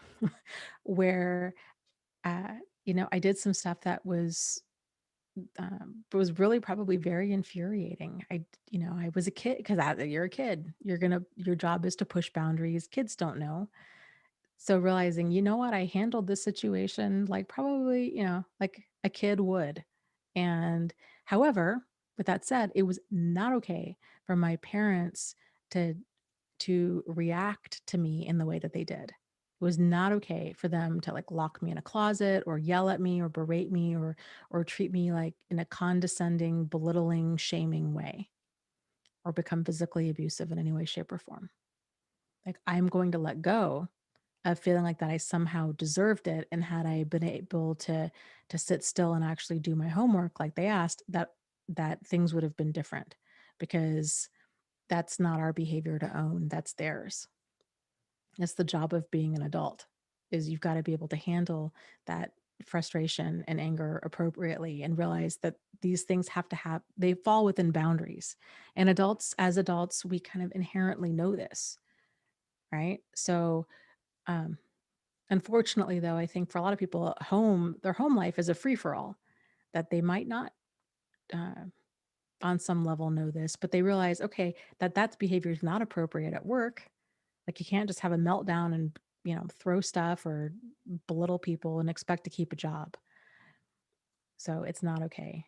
where, uh, I did some stuff that was really probably very infuriating. I was a kid because you're a kid. Your job is to push boundaries. Kids don't know. So realizing, you know what, I handled this situation like probably, like a kid would. And however, with that said, it was not okay for my parents to react to me in the way that they did. It was not okay for them to like lock me in a closet or yell at me or berate me or treat me like in a condescending, belittling, shaming way or become physically abusive in any way, shape, or form. Like I'm going to let go of feeling like that I somehow deserved it, and had I been able to sit still and actually do my homework like they asked, that things would have been different because that's not our behavior to own, that's theirs. It's the job of being an adult is you've got to be able to handle that frustration and anger appropriately and realize that these things they fall within boundaries. And as adults, we kind of inherently know this, right? So, um, unfortunately, though, I think for a lot of people, their home life is a free for all, that they might not, uh, on some level, know this, but they realize, okay, that behavior is not appropriate at work. Like you can't just have a meltdown and throw stuff or belittle people and expect to keep a job. So it's not okay.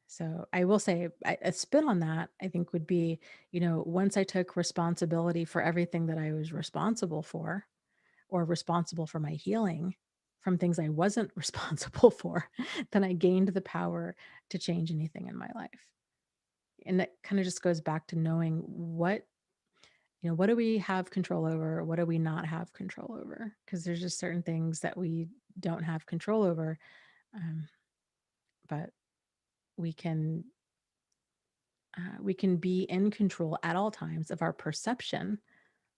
So I will say a spin on that, I think would be, once I took responsibility for everything that I was responsible for, or responsible for my healing from things I wasn't responsible for, then I gained the power to change anything in my life. And that kind of just goes back to knowing what do we have control over? What do we not have control over? Because there's just certain things that we don't have control over. Um, but we can we can be in control at all times of our perception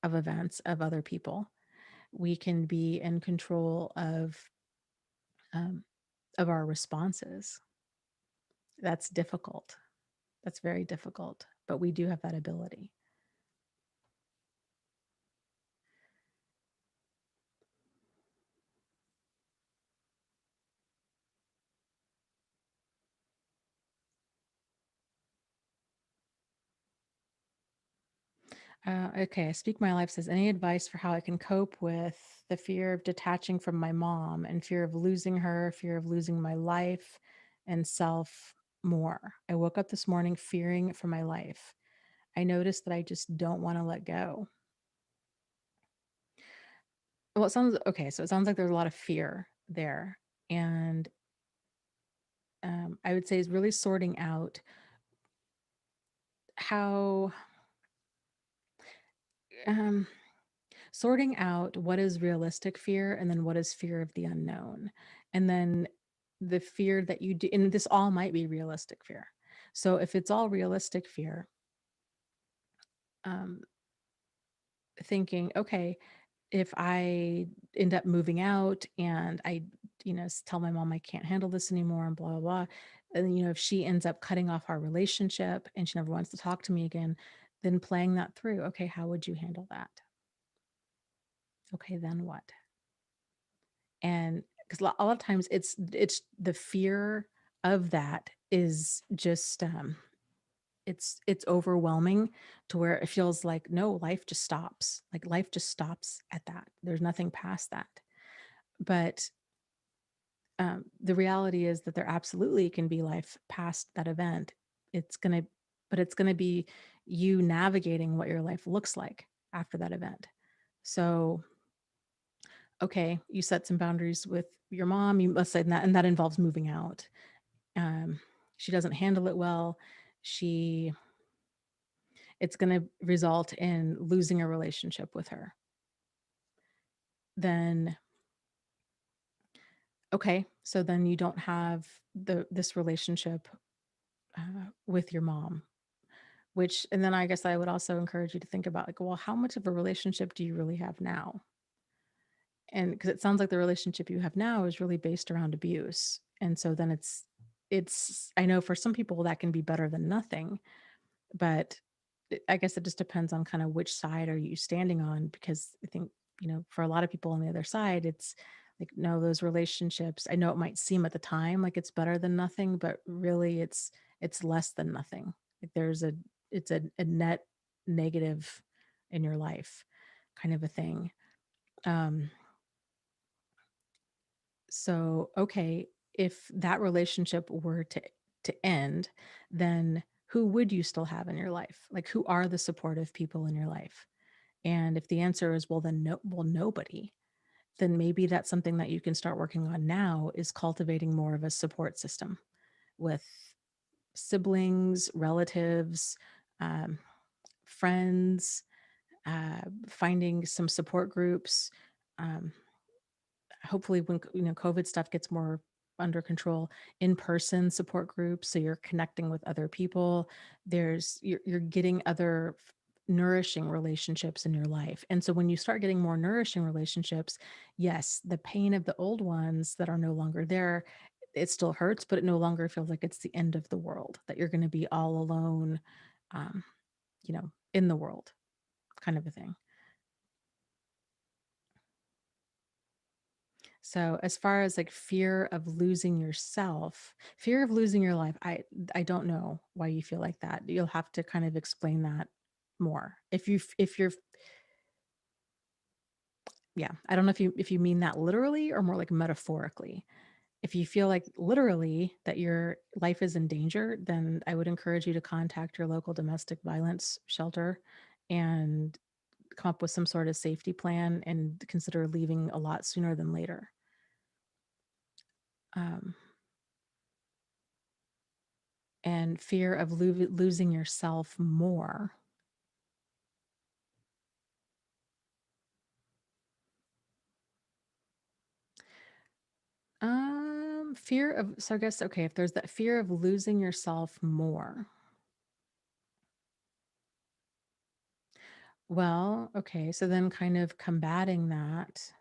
of events of other people. We can be in control um, of our responses. That's difficult. That's very difficult, but we do have that ability. Okay, Speak My Life says, any advice for how I can cope with the fear of detaching from my mom and fear of losing her, fear of losing my life and self more? I woke up this morning fearing for my life. I noticed that I just don't want to let go. Well, it sounds okay. So it sounds like there's a lot of fear there. And I would say is really sorting out how, um, sorting out what is realistic fear and then what is fear of the unknown. And then the fear that you do, and this all might be realistic fear. So if it's all realistic fear, um, thinking, okay, if I end up moving out and I, tell my mom I can't handle this anymore and blah, blah, blah. And, if she ends up cutting off our relationship and she never wants to talk to me again, then playing that through. Okay, how would you handle that? Okay, then what? And because a lot of times it's the fear of that is just it's overwhelming to where it feels like no, life just stops, like life just stops at that, there's nothing past that. But the reality is that there absolutely can be life past that event. It's going to but it's going to be you navigating what your life looks like after that event. So, okay, you set some boundaries with your mom, you let's say that, and that involves moving out. Um, she doesn't handle it well. She It's going to result in losing a relationship with her. Then, okay, so then you don't have this relationship with your mom, which, and then I guess I would also encourage you to think about, like, well, how much of a relationship do you really have now? And because it sounds like the relationship you have now is really based around abuse. And so then I know for some people that can be better than nothing, but I guess it just depends on kind of which side are you standing on, because I think, for a lot of people on the other side, it's like, no, those relationships, I know it might seem at the time like it's better than nothing, but really it's less than nothing. Like it's a net negative in your life kind of a thing. Um, so okay, if that relationship were to end, then who would you still have in your life? Like, who are the supportive people in your life? And if the answer is, well, then no, well, nobody, then maybe that's something that you can start working on now, is cultivating more of a support system with siblings, relatives, um, friends, finding some support groups. Um, Hopefully when COVID stuff gets more under control, in-person support groups, so you're connecting with other people. You're getting other nourishing relationships in your life. And so when you start getting more nourishing relationships, yes, the pain of the old ones that are no longer there, it still hurts, but it no longer feels like it's the end of the world, that you're going to be all alone, um, in the world, kind of a thing. So as far as like fear of losing yourself, fear of losing your life, I don't know why you feel like that. You'll have to kind of explain that more. If you're Yeah, I don't know if you mean that literally or more like metaphorically. If you feel like literally that your life is in danger, then I would encourage you to contact your local domestic violence shelter and come up with some sort of safety plan and consider leaving a lot sooner than later. Um, and fear of losing yourself more. Fear of, so I guess, okay, if there's that fear of losing yourself more. Well, okay, so then kind of combating that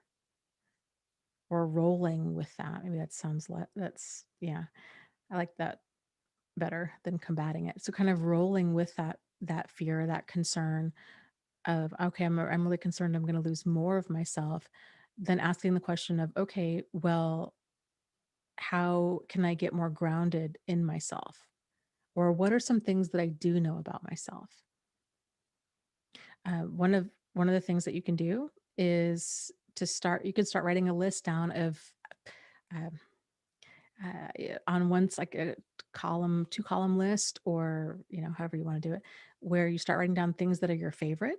or rolling with that. Maybe that sounds yeah, I like that better than combating it. So kind of rolling with that fear, that concern of, okay, I'm really concerned I'm going to lose more of myself. Then asking the question of, okay, well, how can I get more grounded in myself? Or what are some things that I do know about myself? One of the things that you can do is you can start writing a list down of, uh, on once like a column, 2 column list, or, however you want to do it, where you start writing down things that are your favorite,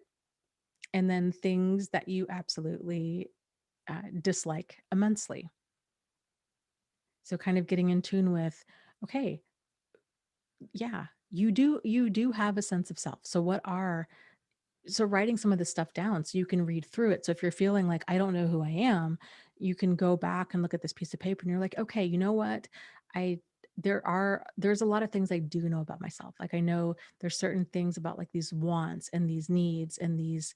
and then things that you absolutely dislike immensely. So kind of getting in tune with, okay, yeah, you do have a sense of self. So writing some of this stuff down so you can read through it. So if you're feeling like, I don't know who I am, you can go back and look at this piece of paper and you're like, okay, you know what? I there's a lot of things I do know about myself. Like, I know there's certain things about like these wants and these needs and these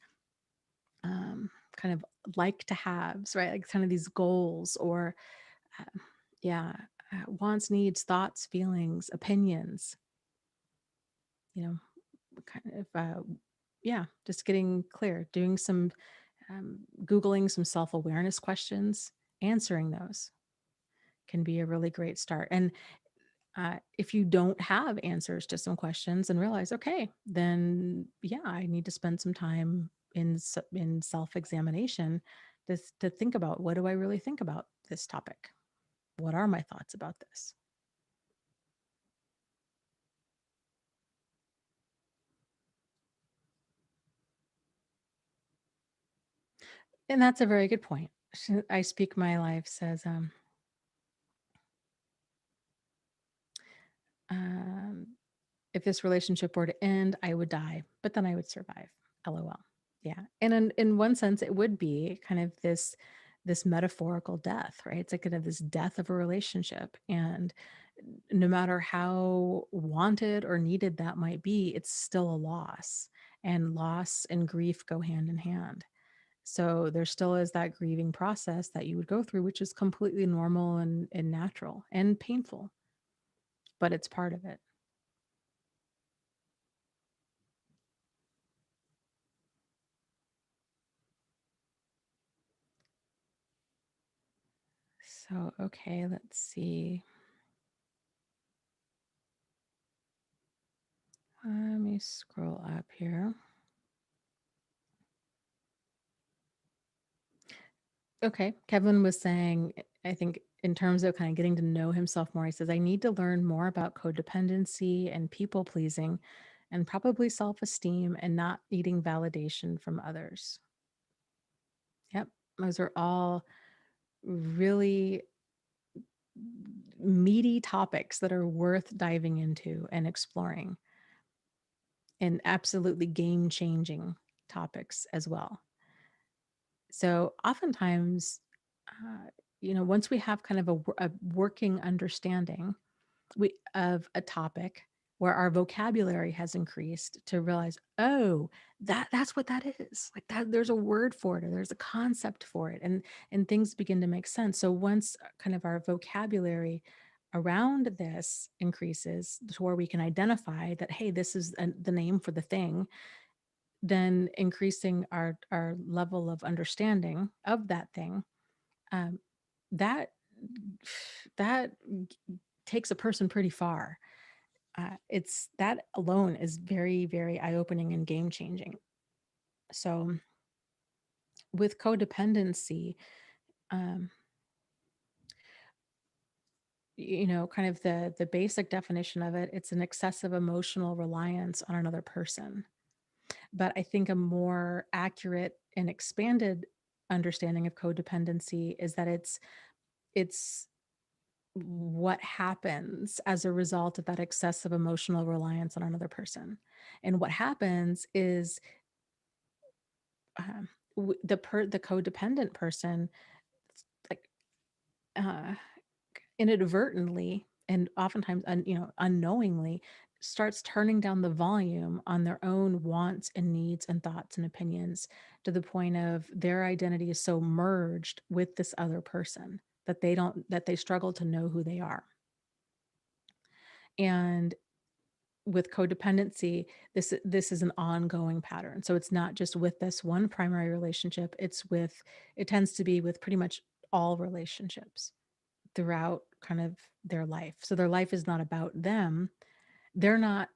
kind of like to haves, right? Like kind of these goals, or uh, yeah, wants, needs, thoughts, feelings, opinions, you know, kind of yeah, just getting clear, doing some Googling some self-awareness questions, answering those can be a really great start. And if you don't have answers to some questions, and realize, okay, then yeah, I need to spend some time in self-examination to think about, what do I really think about this topic? What are my thoughts about this? And that's a very good point. I Speak My Life says, um, if this relationship were to end, I would die, but then I would survive. LOL. Yeah. And in one sense, it would be kind of this metaphorical death, right? It's like kind of this death of a relationship. And no matter how wanted or needed that might be, it's still a loss. And loss and grief go hand in hand. So there still is that grieving process that you would go through, which is completely normal and natural and painful, but it's part of it. So, okay, let's see. Let me scroll up here. Okay, Kevin was saying, I think in terms of kind of getting to know himself more, he says, I need to learn more about codependency and people pleasing and probably self esteem and not needing validation from others. Yep, those are all really meaty topics that are worth diving into and exploring, and absolutely game changing topics as well. So oftentimes, once we have kind of a working understanding of a topic where our vocabulary has increased to realize, oh, that's what that is. Like that, there's a word for it, or there's a concept for it, and things begin to make sense. So once kind of our vocabulary around this increases to where we can identify that, hey, this is the name for the thing, then increasing our level of understanding of that thing, um, that that takes a person pretty far. It's that alone is very, very eye-opening and game-changing. So with codependency, um, kind of the basic definition of it, it's an excessive emotional reliance on another person. But I think a more accurate and expanded understanding of codependency is that it's what happens as a result of that excessive emotional reliance on another person. And what happens is, um, the codependent person, like, uh, inadvertently and oftentimes unknowingly, starts turning down the volume on their own wants and needs and thoughts and opinions, to the point of their identity is so merged with this other person that they struggle to know who they are. And with codependency, this is an ongoing pattern. So it's not just with this one primary relationship, it tends to be with pretty much all relationships throughout kind of their life. So their life is not about them. They're not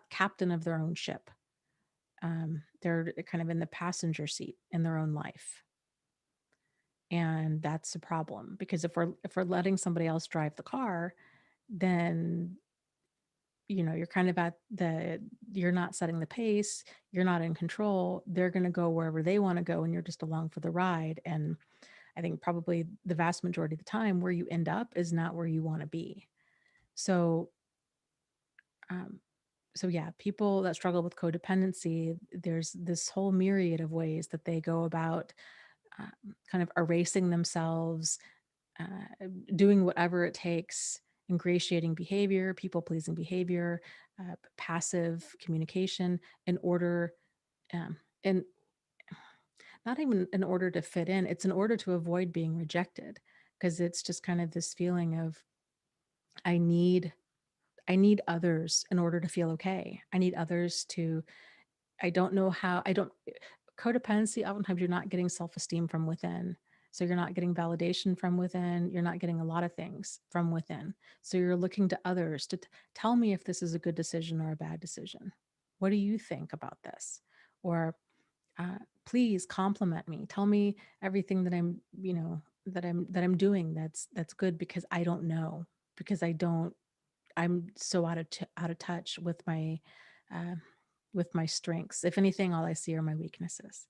captain of their own ship. They're kind of in the passenger seat in their own life. And that's a problem, because if we're letting somebody else drive the car, then you're kind of you're not setting the pace, you're not in control. They're going to go wherever they want to go, and you're just along for the ride. And I think probably the vast majority of the time, where you end up is not where you want to be. So, um, so yeah, people that struggle with codependency, there's this whole myriad of ways that they go about, kind of erasing themselves, doing whatever it takes, ingratiating behavior, people pleasing behavior, passive communication, in order, and not even in order to fit in, it's in order to avoid being rejected. Because it's just kind of this feeling of, I need, I need others in order to feel okay. I need others to, I don't know how, I don't, codependency, oftentimes you're not getting self-esteem from within. So you're not getting validation from within. You're not getting a lot of things from within. So you're looking to others to tell me if this is a good decision or a bad decision. What do you think about this? Or, please compliment me. Tell me everything that I'm doing that's good, because I don't know, because I'm so out of touch uh, with my strengths. If anything, all I see are my weaknesses.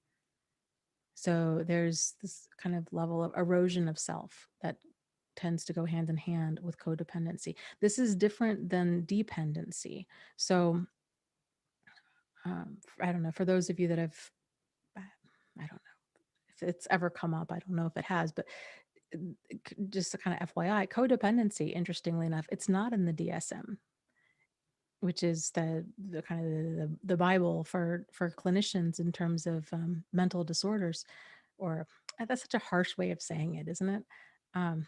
So there's this kind of level of erosion of self that tends to go hand in hand with codependency. This is different than dependency. So I don't know, for those of you that have, I don't know if it's ever come up, I don't know if it has, but just a kind of FYI, codependency, interestingly enough, it's not in the DSM, which is the kind of the Bible for clinicians in terms of mental disorders, or that's such a harsh way of saying it, isn't it? Um,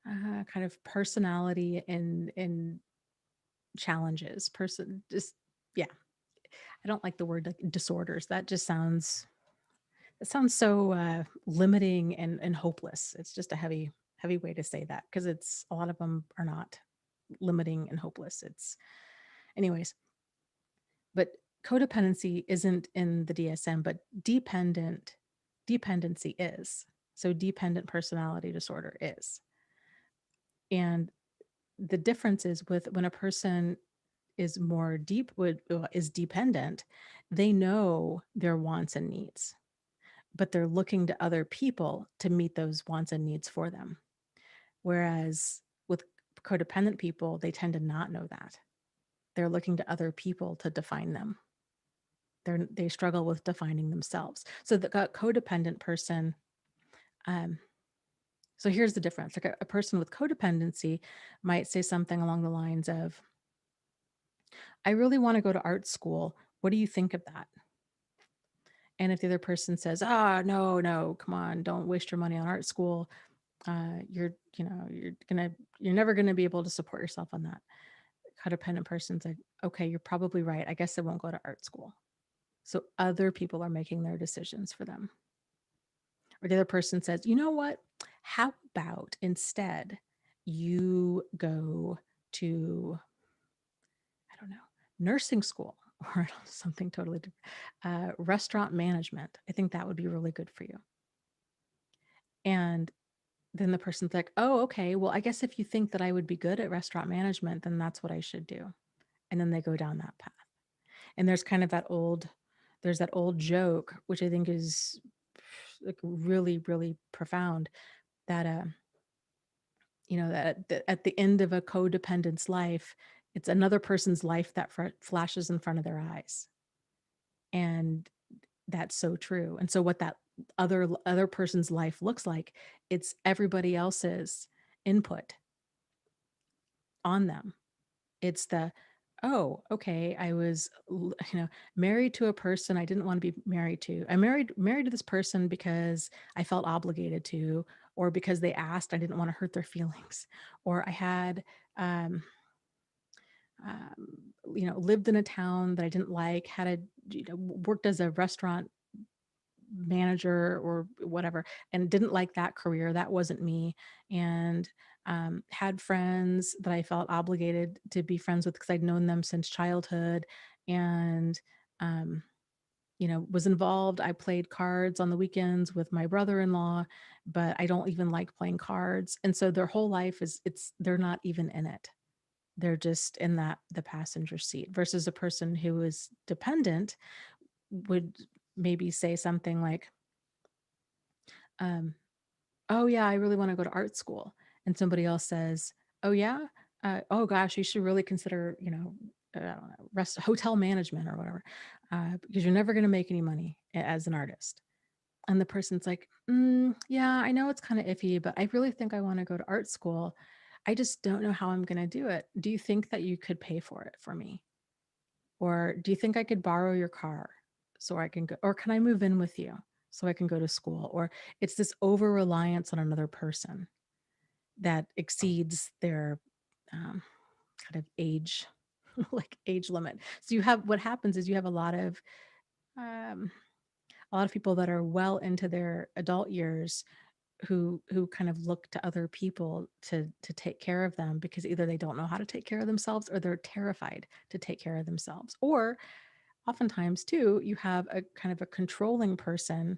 kind of personality and challenges, person, just yeah. I don't like the word like disorders. That just sounds, it sounds so limiting and hopeless. It's just a heavy way to say that, because it's, a lot of them are not limiting and hopeless. It's, anyways, but codependency isn't in the DSM, but dependency is. So dependent personality disorder is. And the difference is, with when a person is more is dependent, they know their wants and needs, but they're looking to other people to meet those wants and needs for them. Whereas with codependent people, they tend to not know that. They're looking to other people to define them. They struggle with defining themselves. So the codependent person, so here's the difference. Like a person with codependency might say something along the lines of, I really want to go to art school. What do you think of that? And if the other person says, no, come on, don't waste your money on art school. You're never gonna be able to support yourself on that. Codependent person's like, okay, you're probably right. I guess I won't go to art school. So other people are making their decisions for them. Or the other person says, you know what? How about instead you go to, I don't know, nursing school or something totally different, restaurant management. I think that would be really good for you. And then the person's like, oh, okay, well, I guess if you think that I would be good at restaurant management, then that's what I should do. And then they go down that path. And there's kind of there's that old joke, which I think is like really, really profound, that, that at the end of a codependent's life, it's another person's life that flashes in front of their eyes. And that's so true. And so what that other person's life looks like, it's everybody else's input on them. It's the, oh, okay, I was, married to a person I didn't want to be married to. I married to this person because I felt obligated to, or because they asked, I didn't want to hurt their feelings. Or I had, um, lived in a town that I didn't like, had worked as a restaurant manager or whatever, and didn't like that career. That wasn't me. And had friends that I felt obligated to be friends with because I'd known them since childhood. And, um, was involved. I played cards on the weekends with my brother-in-law, but I don't even like playing cards. And so their whole life they're not even in it. They're just in the passenger seat, versus a person who is dependent would maybe say something like, um, oh yeah, I really want to go to art school. And somebody else says, oh yeah, oh gosh, you should really consider, I don't know, hotel management or whatever, because you're never going to make any money as an artist. And the person's like, yeah, I know it's kind of iffy, but I really think I want to go to art school. I just don't know how I'm going to do it. Do you think that you could pay for it for me? Or do you think I could borrow your car so I can go, or can I move in with you so I can go to school? Or it's this over reliance on another person that exceeds their kind of age, like age limit. So what happens is you have um, a lot of people that are well into their adult years who kind of look to other people to take care of them, because either they don't know how to take care of themselves, or they're terrified to take care of themselves. Or oftentimes too, you have a kind of a controlling person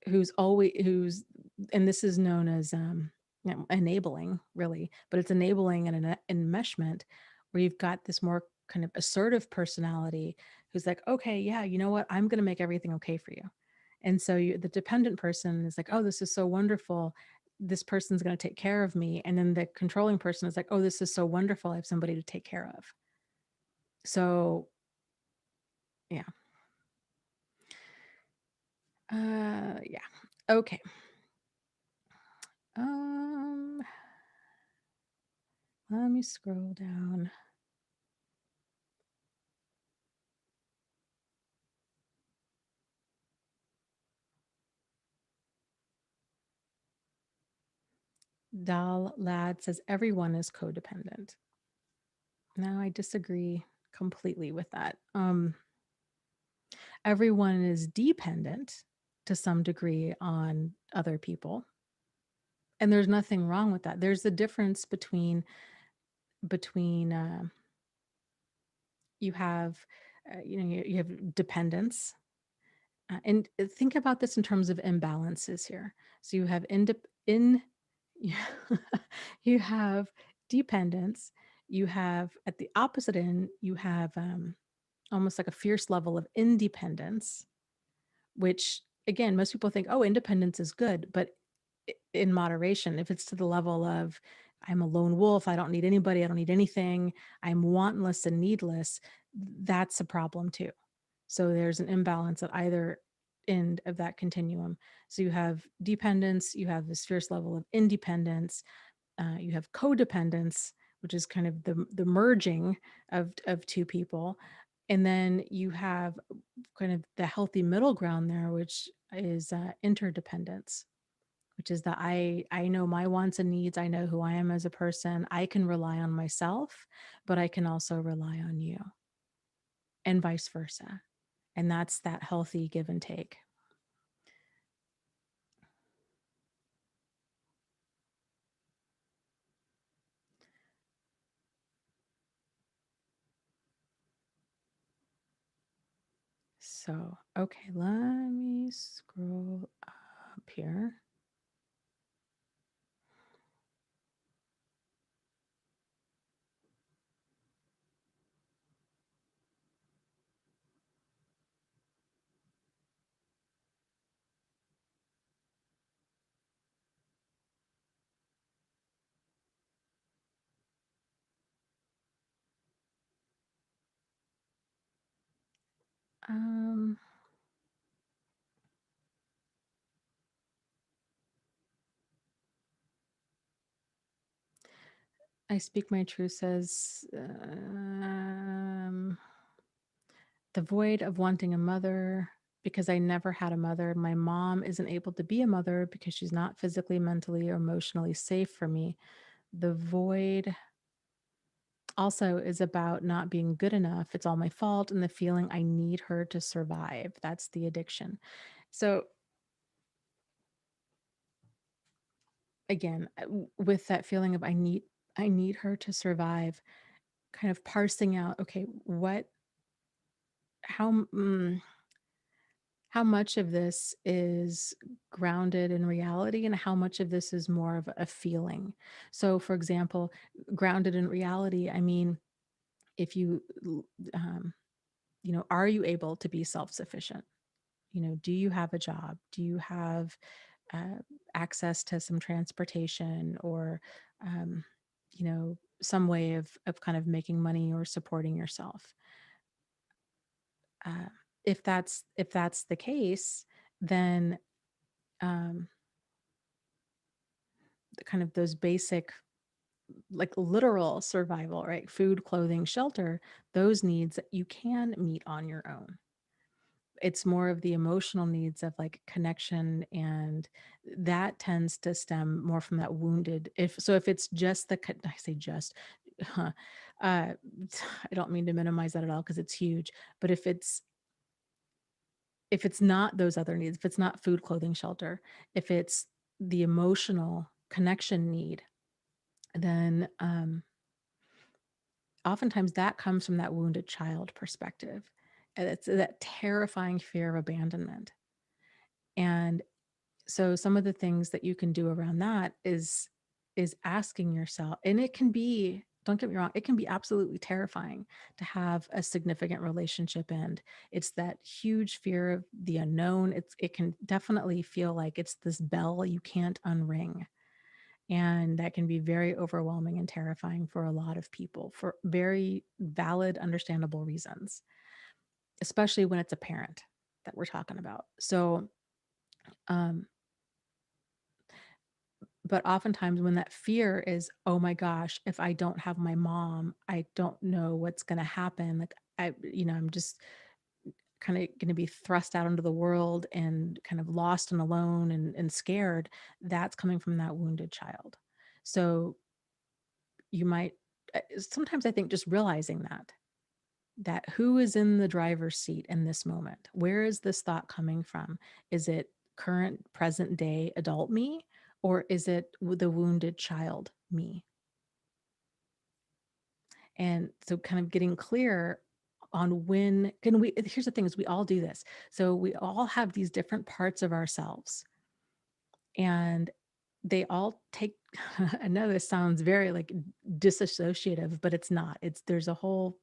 who's, and this is known as enabling, really, but it's enabling and an enmeshment, where you've got this more kind of assertive personality who's like, okay, yeah, you know what, I'm going to make everything okay for you. And so the dependent person is like, oh, this is so wonderful. This person's going to take care of me. And then the controlling person is like, oh, this is so wonderful. I have somebody to take care of. So, yeah. Yeah. Okay. Um, Let me scroll down. Dal Lad says everyone is codependent. No, I disagree completely with that. Everyone is dependent to some degree on other people. And there's nothing wrong with that. There's a difference between you have you have dependence, and think about this in terms of imbalances here. So you have in you have dependence. You have at the opposite end, you have almost like a fierce level of independence, which again, most people think, oh, independence is good, but in moderation. If it's to the level of, I'm a lone wolf, I don't need anybody, I don't need anything, I'm wantless and needless, that's a problem too. So there's an imbalance at either end of that continuum. So you have dependence, you have this fierce level of independence, you have codependence, which is kind of the merging of two people. And then you have kind of the healthy middle ground there, which is interdependence, which is that I know my wants and needs. I know who I am as a person. I can rely on myself, but I can also rely on you, and vice versa. And that's that healthy give and take. So, okay, let me scroll up here. Um, I speak my truth says, the void of wanting a mother because I never had a mother. My mom isn't able to be a mother because she's not physically, mentally, or emotionally safe for me. The void also is about not being good enough. It's all my fault, and the feeling I need her to survive. That's the addiction. So, again, with that feeling of I need her to survive, kind of parsing out, okay, how how much of this is grounded in reality and how much of this is more of a feeling. So, for example, grounded in reality, I mean, if you um, are you able to be self-sufficient? Do you have a job? Do you have uh, access to some transportation, or um, some way of kind of making money or supporting yourself? uh, if that's the case, then um, kind of those basic, like literal survival, right? Food, clothing, shelter, those needs that you can meet on your own. It's more of the emotional needs of like connection, and that tends to stem more from that wounded. If it's just I say just, huh, I don't mean to minimize that at all because it's huge. But if it's not those other needs, if it's not food, clothing, shelter, if it's the emotional connection need, then oftentimes that comes from that wounded child perspective. And it's that terrifying fear of abandonment. And so some of the things that you can do around that is asking yourself, and it can be, Don't get me wrong, it can be absolutely terrifying to have a significant relationship end. It's that huge fear of the unknown. It can definitely feel like it's this bell you can't unring. And that can be very overwhelming and terrifying for a lot of people for very valid, understandable reasons, especially when it's a parent that we're talking about. So, um, but oftentimes when that fear is, oh my gosh, if I don't have my mom, I don't know what's going to happen. Like I'm just kind of going to be thrust out into the world and kind of lost and alone and scared. That's coming from that wounded child. So you might, sometimes I think just realizing that who is in the driver's seat in this moment? Where is this thought coming from? Is it current, present day adult me, or is it the wounded child me? And so, kind of getting clear on when can we, here's the thing is we all do this. So, we all have these different parts of ourselves, and they all take, I know this sounds very like disassociative, but it's not. There's a whole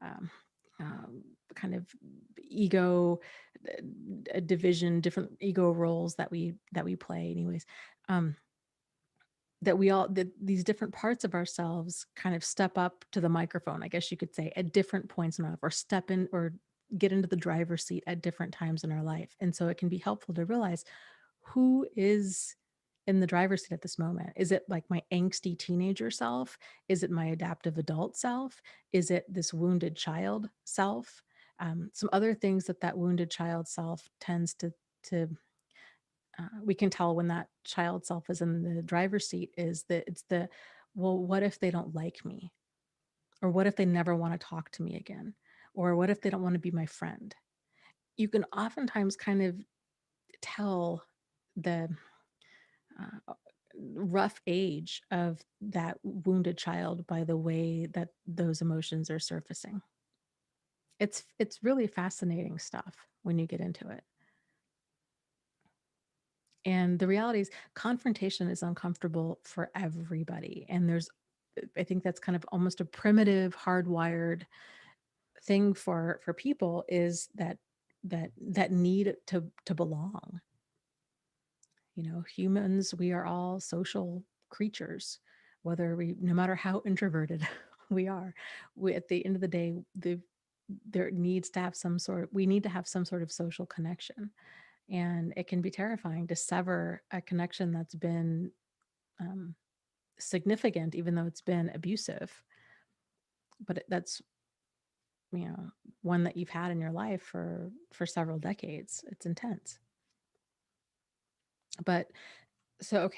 um, um, kind of ego division, different ego roles that we play, anyways. Um, that we all that these different parts of ourselves kind of step up to the microphone, I guess you could say, at different points in our life, or step in or get into the driver's seat at different times in our life. And so it can be helpful to realize who is in the driver's seat at this moment. Is it like my angsty teenager self? Is it my adaptive adult self? Is it this wounded child self? Some other things that wounded child self tends to we can tell when that child self is in the driver's seat is that it's the, well, what if they don't like me? Or what if they never want to talk to me again? Or what if they don't want to be my friend? You can oftentimes kind of tell the rough age of that wounded child by the way that those emotions are surfacing. It's really fascinating stuff when you get into it. And the reality is confrontation is uncomfortable for everybody. And I think that's kind of almost a primitive, hardwired thing for people is that need to belong. Humans, we are all social creatures, no matter how introverted we are. At the end of the day, there needs to have we need to have some sort of social connection. And it can be terrifying to sever a connection that's been um, significant, even though it's been abusive. But that's one that you've had in your life for several decades. It's intense. But so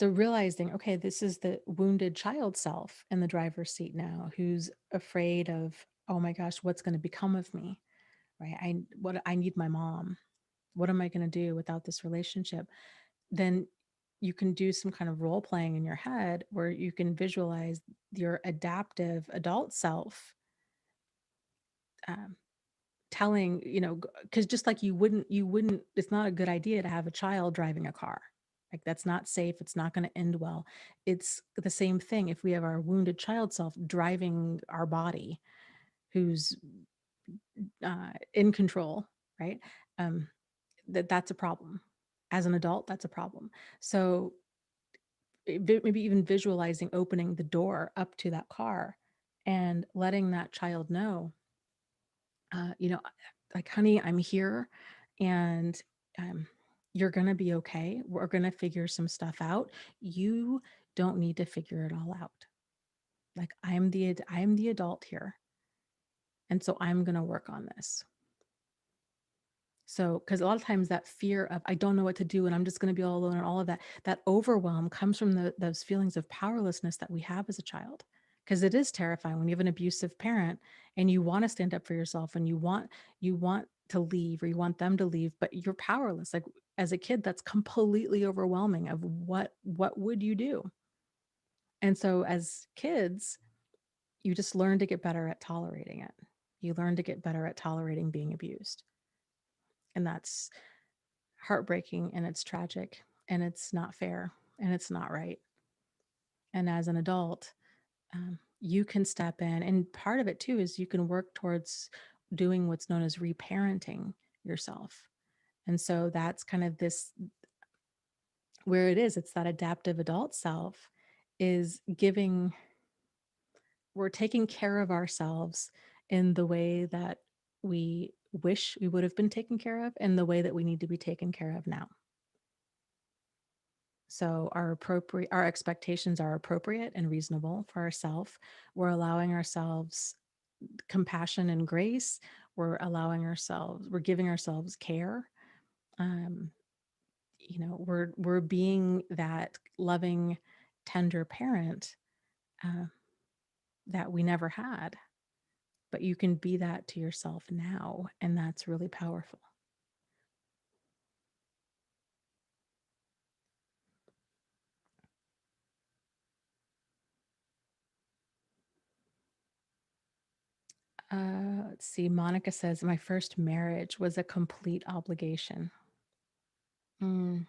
realizing, okay, this is the wounded child self in the driver's seat now, who's afraid of, oh my gosh, what's going to become of me, right? I need my mom. What am I going to do without this relationship? Then you can do some kind of role playing in your head where you can visualize your adaptive adult self um, telling, because just like you wouldn't, it's not a good idea to have a child driving a car. Like that's not safe. It's not going to end well. It's the same thing if we have our wounded child self driving our body, who's in control, right? Um, that's a problem. As an adult, that's a problem. So maybe even visualizing opening the door up to that car and letting that child know, uh, you know, like, honey, I'm here and um, you're going to be okay. We're going to figure some stuff out. You don't need to figure it all out. Like I'm the adult here. And so I'm going to work on this. So, because a lot of times that fear of I don't know what to do and I'm just going to be all alone and all of that overwhelm comes from those feelings of powerlessness that we have as a child. Because it is terrifying when you have an abusive parent and you want to stand up for yourself and you want to leave or you want them to leave, but you're powerless. Like as a kid, that's completely overwhelming of what would you do? And so as kids, you just learn to get better at tolerating it. You learn to get better at tolerating being abused. And that's heartbreaking and it's tragic and it's not fair and it's not right. And as an adult, you can step in. And part of it too is you can work towards doing what's known as reparenting yourself. And so that's kind of this where it is, it's that adaptive adult self is giving, we're taking care of ourselves in the way that we wish we would have been taken care of and the way that we need to be taken care of now. So our expectations are appropriate and reasonable for ourselves. We're allowing ourselves compassion and grace. We're giving ourselves care. Um, we're being that loving, tender parent uh, that we never had. But you can be that to yourself now, and that's really powerful. Let's see. Monica says, my first marriage was a complete obligation. Mm,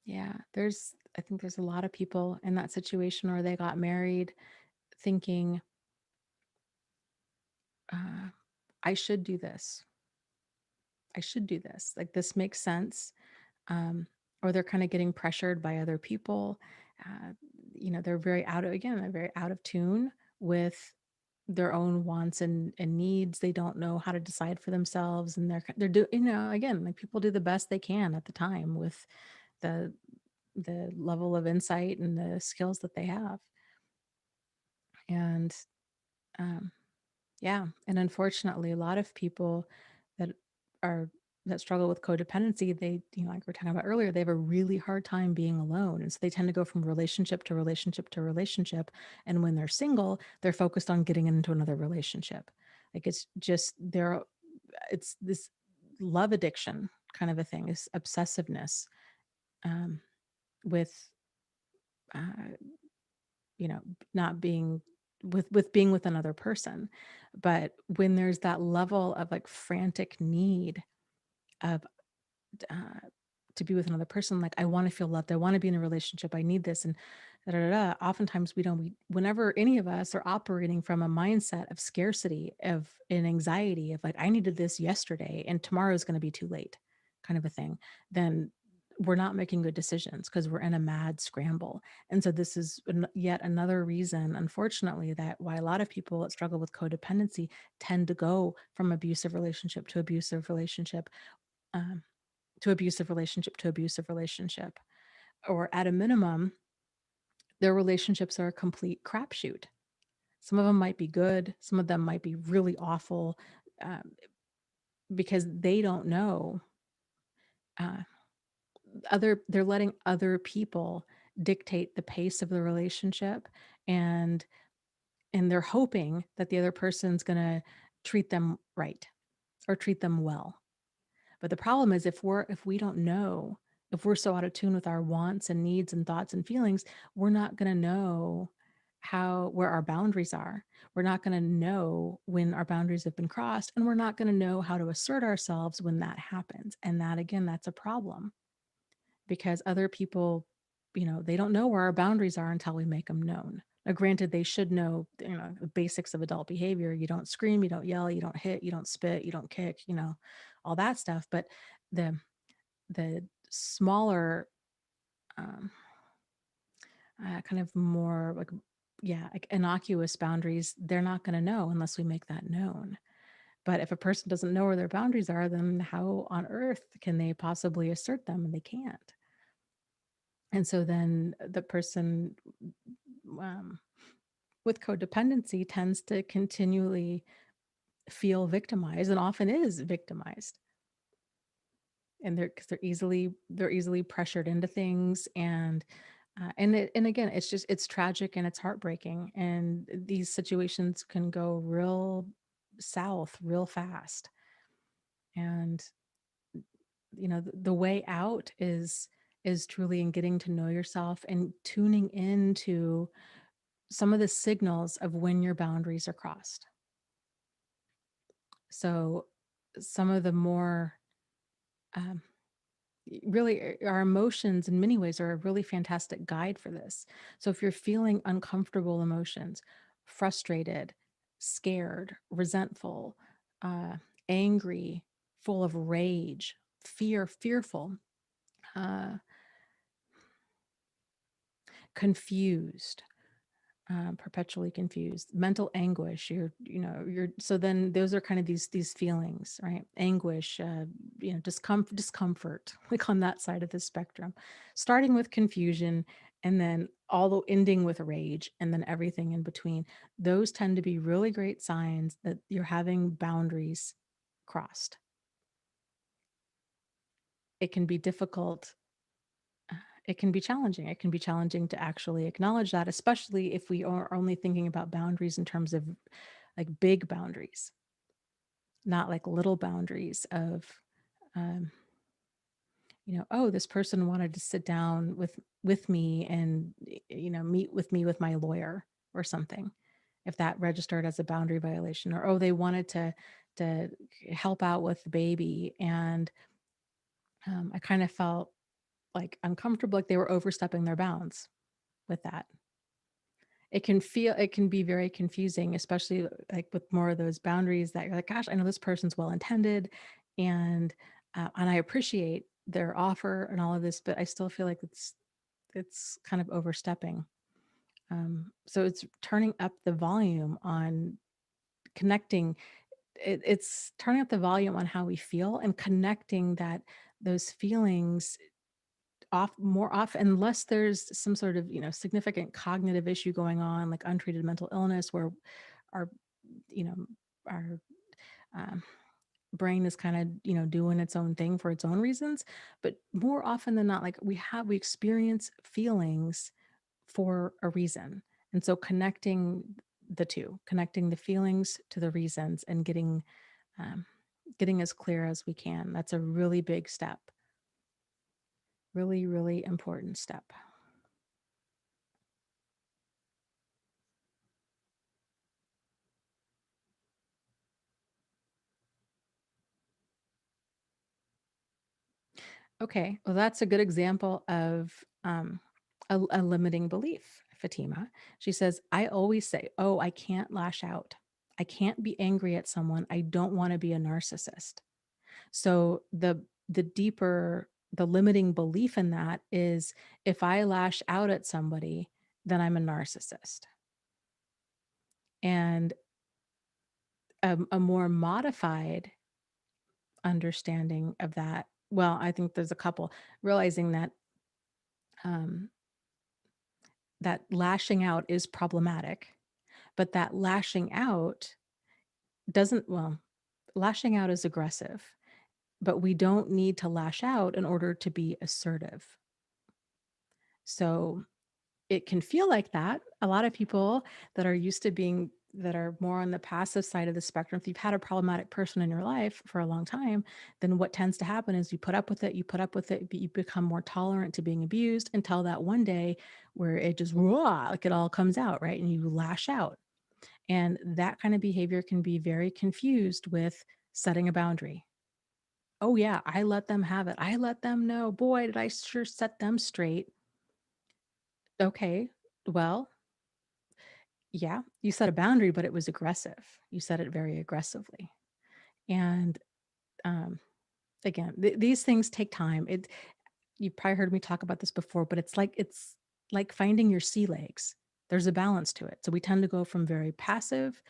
yeah, I think there's a lot of people in that situation where they got married thinking, uh, I should do this. I should do this. Like, this makes sense. Um, or they're kind of getting pressured by other people. Uh, they're they're very out of tune with their own wants and needs. They don't know how to decide for themselves, and they're do again, like, people do the best they can at the time with the the level of insight and the skills that they have. And um, yeah, and unfortunately, a lot of people that are that struggle with codependency, they, like we are talking about earlier, they have a really hard time being alone. And so they tend to go from relationship to relationship to relationship. And when they're single, they're focused on getting into another relationship. Like, it's this love addiction kind of a thing, is obsessiveness, um, with, uh, not being with being with another person. But when there's that level of, like, frantic need of, uh, to be with another person, like, I want to feel loved, I want to be in a relationship, I need this, and da, da, da, da. Oftentimes whenever any of us are operating from a mindset of scarcity, of an anxiety of, like, I needed this yesterday and tomorrow is going to be too late, kind of a thing, then we're not making good decisions because we're in a mad scramble. And so this is yet another reason, unfortunately, that why a lot of people that struggle with codependency tend to go from abusive relationship to abusive relationship, um, to abusive relationship to abusive relationship, or at a minimum, their relationships are a complete crapshoot. Some of them might be good, some of them might be really awful, um, because they don't know. Uh, they're letting other people dictate the pace of the relationship, and they're hoping that the other person's going to treat them right or treat them well. But the problem is, if we don't know, if we're so out of tune with our wants and needs and thoughts and feelings, we're not going to know where our boundaries are. We're not going to know when our boundaries have been crossed, and we're not going to know how to assert ourselves when that happens. And that, again, that's a problem, because other people, they don't know where our boundaries are until we make them known. Now, granted, they should know, the basics of adult behavior. You don't scream, you don't yell, you don't hit, you don't spit, you don't kick, all that stuff. But the smaller, um, kind of more like, yeah, like innocuous boundaries, they're not going to know unless we make that known. But if a person doesn't know where their boundaries are, then how on earth can they possibly assert them? And they can't. And so then the person, um, with codependency tends to continually feel victimized, and often is victimized. And because they're easily pressured into things, and again, it's tragic and it's heartbreaking, and these situations can go real south real fast. And the way out is truly in getting to know yourself and tuning into some of the signals of when your boundaries are crossed. So some of the more, um, really our emotions in many ways are a really fantastic guide for this. So if you're feeling uncomfortable emotions, frustrated, scared, resentful, uh, angry, full of rage, fearful, uh, confused, perpetually confused, mental anguish, you're so then those are kind of these feelings, right? Anguish, discomfort, like on that side of the spectrum, starting with confusion and then all the ending with rage and then everything in between. Those tend to be really great signs that you're having boundaries crossed. It can be difficult. It can be challenging. It can be challenging to actually acknowledge that, especially if we are only thinking about boundaries in terms of like big boundaries, not like little boundaries of, um, oh, this person wanted to sit down with me and meet with me with my lawyer or something. If that registered as a boundary violation, or oh, they wanted to help out with the baby, and I kind of felt like uncomfortable, like they were overstepping their bounds with that. It can be very confusing, especially like with more of those boundaries that you're like, gosh, I know this person's well intended, and I appreciate their offer and all of this, but I still feel like it's kind of overstepping. So it's turning up the volume on connecting. It's turning up the volume on how we feel and connecting that those feelings off more often, unless there's some sort of significant cognitive issue going on, like untreated mental illness, where our you know our um, brain is kind of doing its own thing for its own reasons. But more often than not, like we experience feelings for a reason, and so connecting the feelings to the reasons and um, getting as clear as we can, that's a really big step, really really important step. Okay, well, that's a good example of a limiting belief, Fatima. She says, I always say, oh, I can't lash out. I can't be angry at someone. I don't want to be a narcissist. So the limiting belief in that is, if I lash out at somebody, then I'm a narcissist. And a more modified understanding of that, well, I think there's a couple, realizing um, that lashing out is problematic, but that lashing out doesn't, well, lashing out is aggressive, but we don't need to lash out in order to be assertive. So it can feel like that. A lot of people that are used to being, that are more on the passive side of the spectrum, if you've had a problematic person in your life for a long time, then what tends to happen is you put up with it, but you become more tolerant to being abused until that one day where it just raw, like it all comes out, right? And you lash out. And that kind of behavior can be very confused with setting a boundary. Oh, yeah, I let them have it. I let them know. Boy, did I sure set them straight. Okay, well, yeah, you set a boundary, but it was aggressive. You set it very aggressively. And um, again, these things take time. You probably heard me talk about this before, but it's like finding your sea legs. There's a balance to it. So we tend to go from very passive,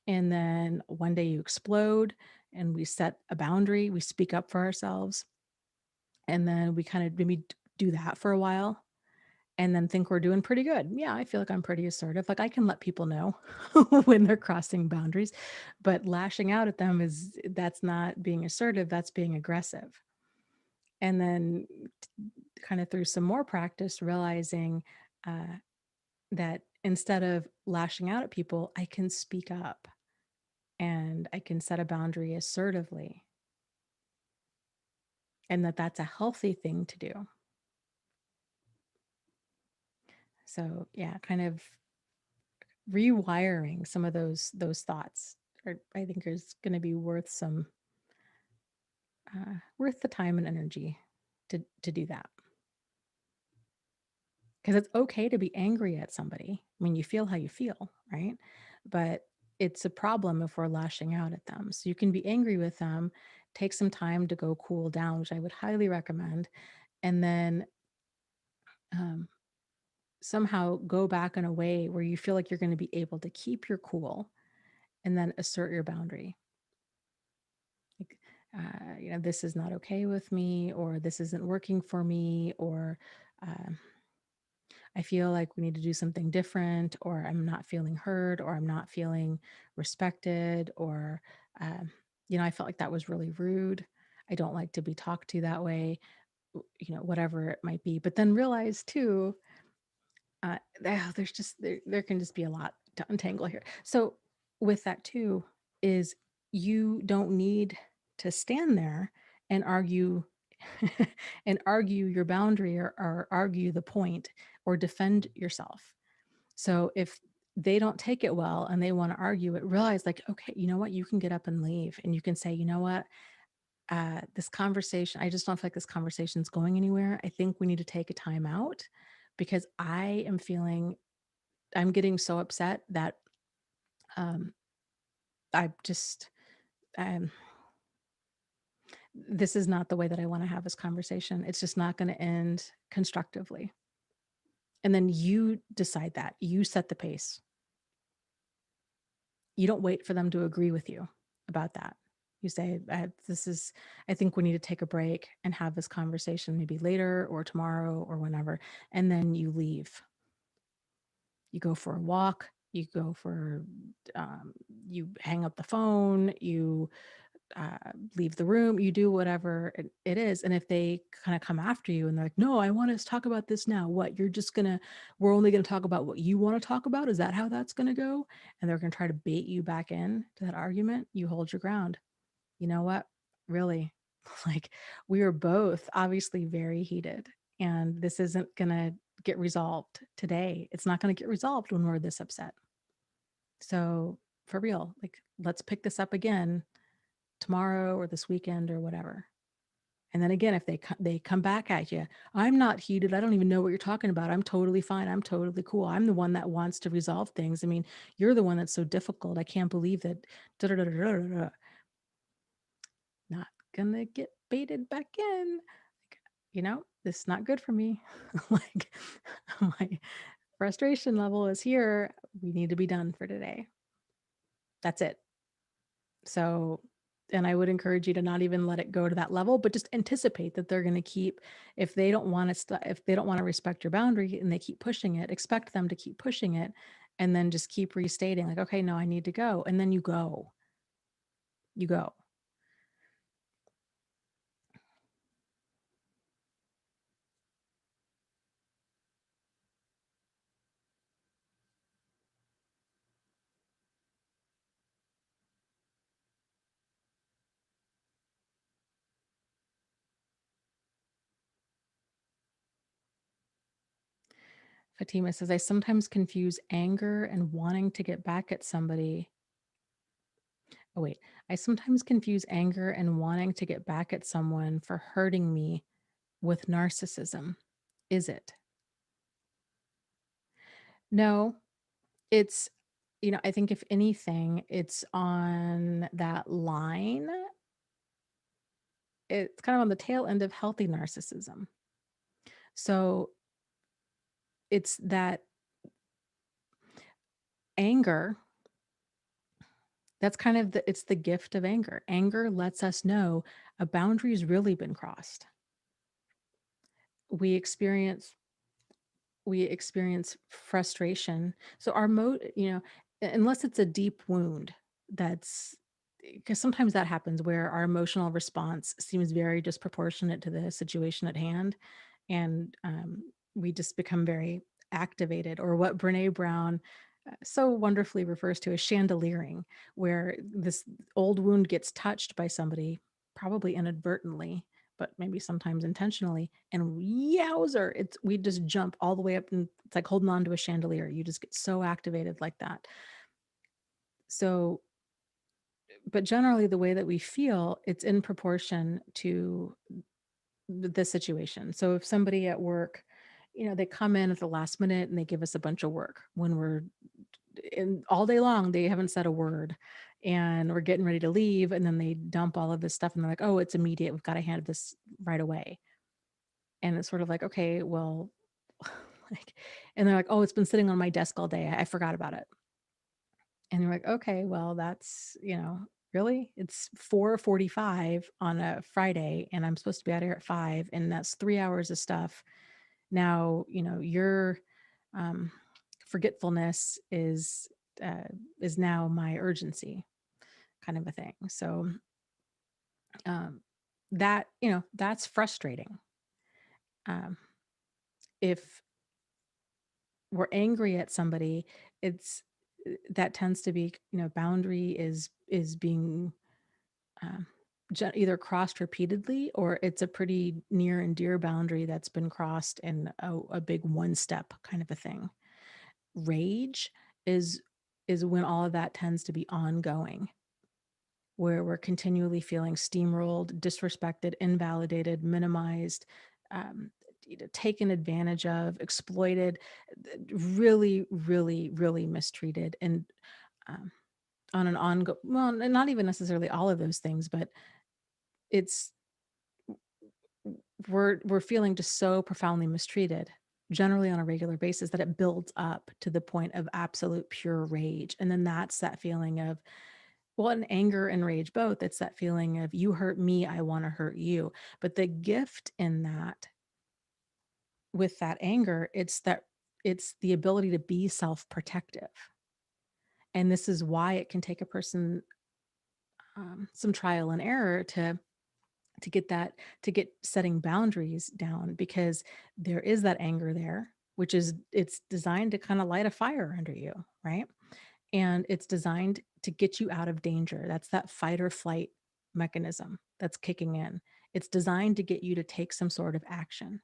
and then one day you explode, and we set a boundary. We speak up for ourselves, and then we kind of maybe do that for a while, and then think we're doing pretty good. Yeah, I feel like I'm pretty assertive. Like I can let people know when they're crossing boundaries, but lashing out at them that's not being assertive, that's being aggressive. And then kind of through some more practice, realizing uh, that instead of lashing out at people, I can speak up and I can set a boundary assertively, and that's a healthy thing to do. So yeah, kind of rewiring some of those thoughts I think is going to be worth the time and energy to do that. Because it's okay to be angry at somebody. I mean, you feel how you feel, right? But it's a problem if we're lashing out at them. So you can be angry with them, take some time to go cool down, which I would highly recommend, and then um, somehow go back in a way where you feel like you're going to be able to keep your cool and then assert your boundary. Like, this is not okay with me, or this isn't working for me, or um, I feel like we need to do something different, or I'm not feeling heard, or I'm not feeling respected, or, um, I felt like that was really rude. I don't like to be talked to that way, whatever it might be. But then realize too, there's just, there can just be a lot to untangle here. So with that too, is you don't need to stand there and argue and argue your boundary, or argue the point, or defend yourself. So if they don't take it well and they want to argue it, realize like, okay, you know what? You can get up and leave, and you can say, you know what? This conversation, I just don't feel like this conversation is going anywhere. I think we need to take a time out because I'm getting so upset that um, I just, um, this is not the way that I want to have this conversation. It's just not going to end constructively. And then you decide that. You set the pace. You don't wait for them to agree with you about that. You say, I think we need to take a break and have this conversation maybe later or tomorrow or whenever. And then you leave. You go for a walk. You go for, you hang up the phone. You leave the room, you do whatever it is. And if they kind of come after you and they're like, no, I want us to talk about this now. What, we're only going to talk about what you want to talk about? Is that how that's going to go? And they're going to try to bait you back in to that argument. You hold your ground. You know what? Really, like, we are both obviously very heated, and this isn't going to get resolved today. It's not going to get resolved when we're this upset. So for real, like, let's pick this up again tomorrow or this weekend or whatever. And then again, if they come back at you, I'm not heated. I don't even know what you're talking about. I'm totally fine. I'm totally cool. I'm the one that wants to resolve things. I mean, you're the one that's so difficult. I can't believe that. Not gonna get baited back in. This is not good for me. Like, my frustration level is here. We need to be done for today. That's it. So, and I would encourage you to not even let it go to that level, but just anticipate that they're going to keep, if they don't want to, if they don't want to respect your boundary and they keep pushing it, expect them to keep pushing it, and then just keep restating like, okay, no, I need to go. And then you go. Fatima says, I sometimes confuse anger and wanting to get back at somebody. Oh, wait. I sometimes confuse anger and wanting to get back at someone for hurting me with narcissism. Is it? No, it's, I think if anything, it's on that line. It's kind of on the tail end of healthy narcissism. So it's that anger, that's kind of it's the gift of anger. Anger lets us know a boundary's really been crossed. We experience frustration. So our unless it's a deep wound, that's because sometimes that happens where our emotional response seems very disproportionate to the situation at hand, and we just become very activated, or what Brene Brown so wonderfully refers to as chandeliering, where this old wound gets touched by somebody, probably inadvertently, but maybe sometimes intentionally, and yowzer, we just jump all the way up, and it's like holding on to a chandelier. You just get so activated like that. So, but generally the way that we feel, it's in proportion to the situation. So if somebody at work, they come in at the last minute and they give us a bunch of work when we're in all day long, they haven't said a word and we're getting ready to leave. And then they dump all of this stuff and they're like, oh, it's immediate. We've got to hand this right away. And it's sort of like, okay, well, like, and they're like, oh, it's been sitting on my desk all day. I forgot about it. And you're like, okay, well, that's, really? It's 4:45 on a Friday and I'm supposed to be out here at 5 and that's 3 hours of stuff. Now, your um, forgetfulness uh, is now my urgency kind of a thing. So, um, that's frustrating. Um, if we're angry at somebody, it's that tends to be, boundary is being um, either crossed repeatedly or it's a pretty near and dear boundary that's been crossed in a big one step kind of a thing. Rage is when all of that tends to be ongoing, where we're continually feeling steamrolled, disrespected, invalidated, minimized, um, taken advantage of, exploited, really, really, really mistreated, and um, on an ongoing, well, not even necessarily all of those things, but it's we're feeling just so profoundly mistreated generally on a regular basis that it builds up to the point of absolute pure rage. And then that's that feeling of, well, and anger and rage both. It's that feeling of you hurt me, I want to hurt you. But the gift in that, with that anger, it's the ability to be self-protective. And this is why it can take a person some trial and error to get that, to get setting boundaries down, because there is that anger there, which is, it's designed to kind of light a fire under you, right? And it's designed to get you out of danger. That's that fight or flight mechanism that's kicking in. It's designed to get you to take some sort of action.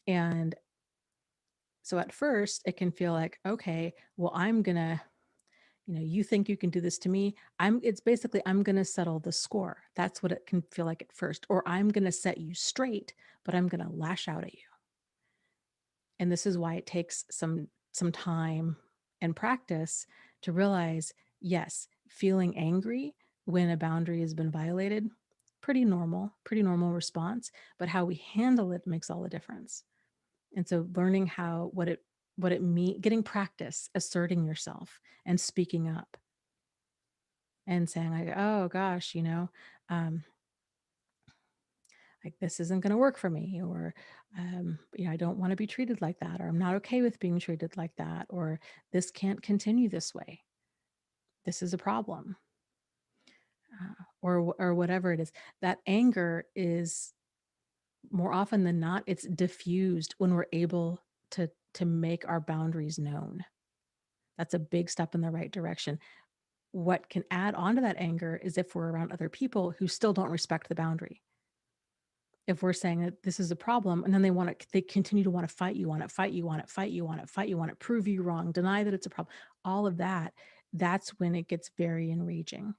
And so at first it can feel like, okay, well, I'm gonna, you think you can do this to me. It's basically, I'm going to settle the score. That's what it can feel like at first. Or I'm going to set you straight, but I'm going to lash out at you. And this is why it takes some time and practice to realize, yes, feeling angry when a boundary has been violated, pretty normal response, but how we handle it makes all the difference. And so learning what it means, getting practice, asserting yourself and speaking up and saying like, oh gosh, um, like this isn't going to work for me, or I don't want to be treated like that, or I'm not okay with being treated like that, or this can't continue this way. This is a problem, or whatever it is. That anger is, more often than not, it's diffused when we're able to make our boundaries known. That's a big step in the right direction. What can add on to that anger is if we're around other people who still don't respect the boundary. If we're saying that this is a problem and then they continue to want to fight you on it, fight you on it, fight you on it, fight you on it, prove you wrong, deny that it's a problem, all of that, that's when it gets very enraging.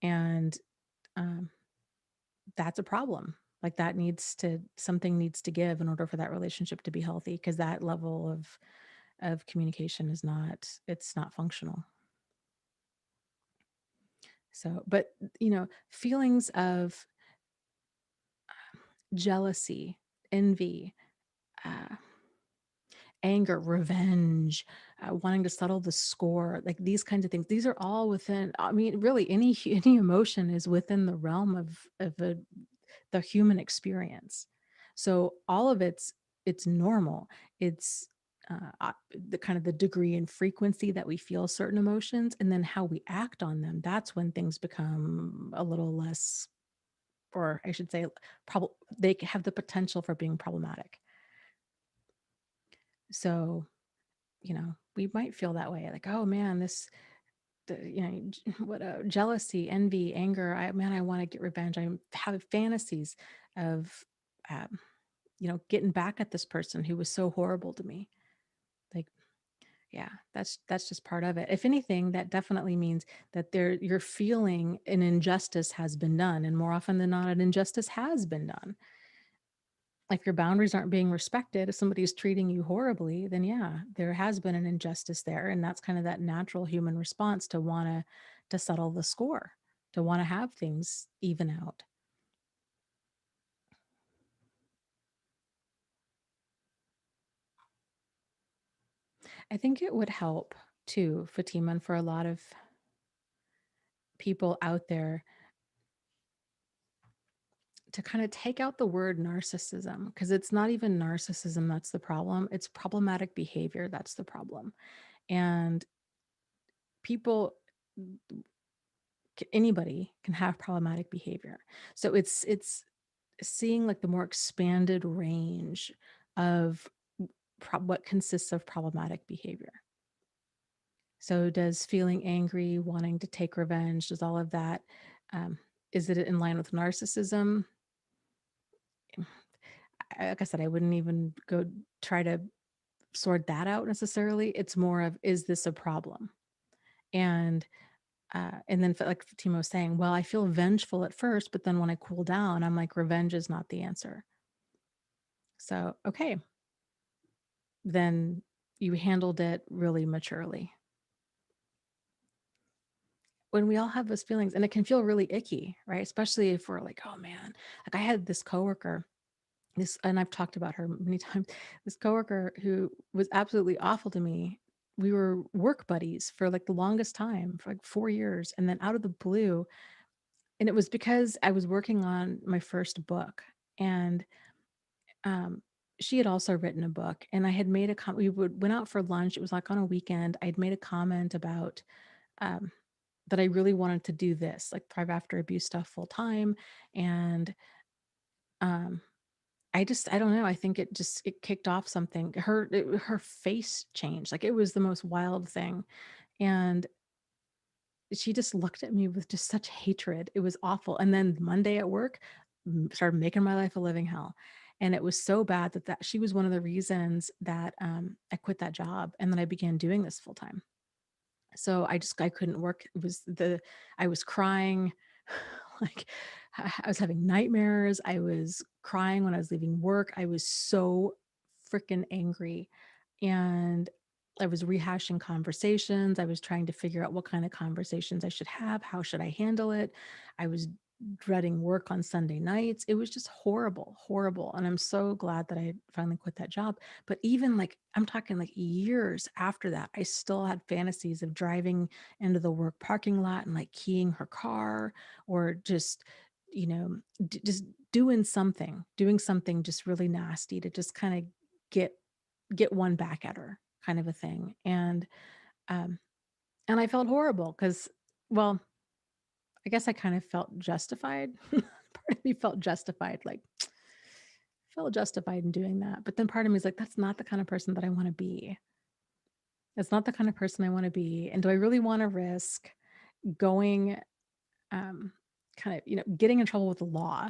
And um, that's a problem. Like something needs to give in order for that relationship to be healthy, because that level of communication it's not functional. So, but feelings of jealousy, envy, uh, anger, revenge, wanting to settle the score, like these kinds of things. These are all within, I mean, really any emotion is within the realm of the human experience. So all of it's normal. It's the kind of the degree and frequency that we feel certain emotions, and then how we act on them. That's when things become a little less, or I should say, they have the potential for being problematic. So we might feel that way, like, oh man, what jealousy, envy, anger. I want to get revenge. I have fantasies of, getting back at this person who was so horrible to me. Like, Yeah, that's just part of it. If anything, that definitely means that you're feeling an injustice has been done, and more often than not, an injustice has been done. If your boundaries aren't being respected, if somebody's treating you horribly, then yeah, there has been an injustice there, and that's kind of that natural human response to wanna to settle the score, to wanna have things even out. I think it would help too, Fatima, and for a lot of people out there to kind of take out the word narcissism because it's not even narcissism that's the problem. It's problematic behavior that's the problem. And people, anybody can have problematic behavior. So it's seeing like the more expanded range of what consists of problematic behavior. So does feeling angry, wanting to take revenge, does all of that, um, is it in line with narcissism? Like I said, I wouldn't even go try to sort that out necessarily. It's more of, is this a problem? And and then like Timo was saying, well, I feel vengeful at first, but then when I cool down, I'm like, revenge is not the answer. So, okay, then you handled it really maturely. When we all have those feelings, and it can feel really icky, right? Especially if we're like, oh man, like I had this coworker, this, and I've talked about her many times, this coworker who was absolutely awful to me. We were work buddies for like the longest time, for like 4 years. And then out of the blue, and it was because I was working on my first book. And um, she had also written a book, and I had made a comment. Went out for lunch. It was like on a weekend. I'd made a comment about um, that I really wanted to do this, like thrive after abuse stuff full time. And um, I don't know. I think it kicked off something. Her face changed. Like it was the most wild thing. And she just looked at me with just such hatred. It was awful. And then Monday at work, started making my life a living hell. And it was so bad that she was one of the reasons that I quit that job and then I began doing this full time. So I couldn't work. I was crying, like I was having nightmares. I was crying when I was leaving work. I was so freaking angry. And I was rehashing conversations. I was trying to figure out what kind of conversations I should have. How should I handle it? I was dreading work on Sunday nights. It was just horrible, horrible. And I'm so glad that I finally quit that job. But even like, I'm talking like years after that, I still had fantasies of driving into the work parking lot and like keying her car or just, you know, just doing something just really nasty to just kind of get one back at her kind of a thing. Um and I felt horrible because, well, I guess I kind of felt justified. Part of me felt justified, like felt justified in doing that. But then part of me is like, that's not the kind of person that I want to be. That's not the kind of person I want to be. And do I really want to risk going, um, kind of, getting in trouble with the law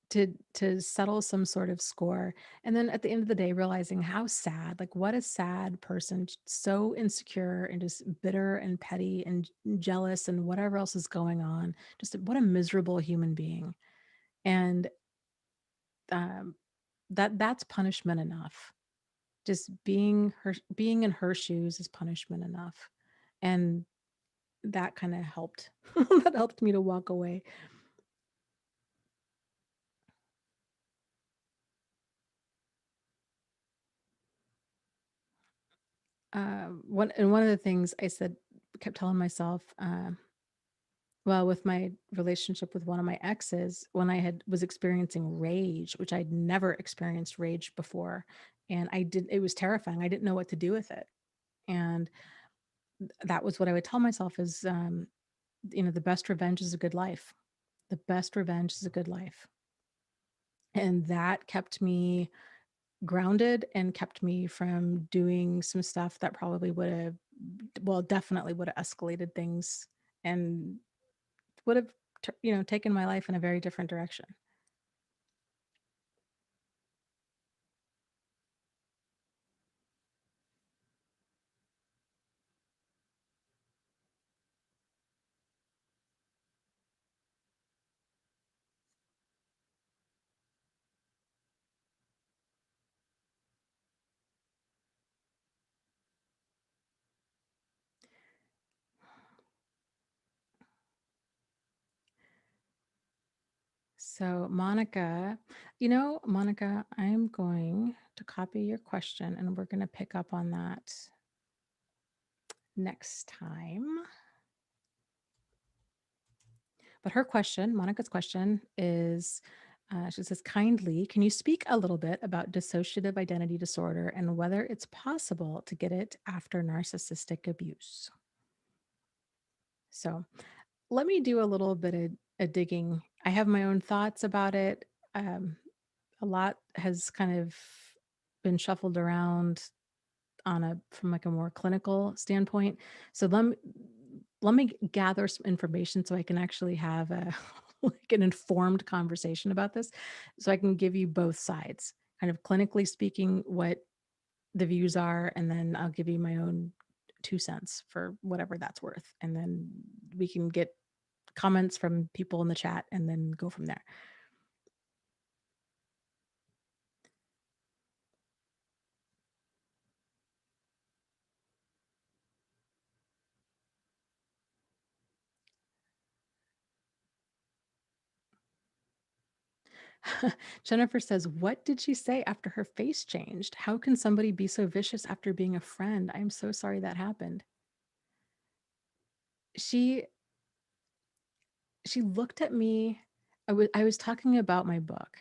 to settle some sort of score, and then at the end of the day realizing how sad, like what a sad person, so insecure and just bitter and petty and jealous and whatever else is going on, just what a miserable human being. And um that's punishment enough. Just being in her shoes is punishment enough. And that kind of helped. That helped me to walk away. One of the things I said, kept telling myself, well, with my relationship with one of my exes, when I was experiencing rage, which I'd never experienced rage before, and it was terrifying. I didn't know what to do with it. And that was what I would tell myself is, the best revenge is a good life. The best revenge is a good life. And that kept me grounded and kept me from doing some stuff that probably would have, well, definitely would have escalated things and would have, taken my life in a very different direction. So, Monica, Monica, I'm going to copy your question and we're going to pick up on that next time. But her question, Monica's question is she says, kindly, can you speak a little bit about dissociative identity disorder and whether it's possible to get it after narcissistic abuse? So, let me do a little bit of a digging. I have my own thoughts about it. Um, a lot has kind of been shuffled around from like a more clinical standpoint. So let me gather some information so I can actually have a like an informed conversation about this. So I can give you both sides, kind of clinically speaking, what the views are, and then I'll give you my own 2 cents for whatever that's worth. And then we can get comments from people in the chat and then go from there. Jennifer says, what did she say after her face changed? How can somebody be so vicious after being a friend? I'm so sorry that happened. She she looked at me. I was talking about my book.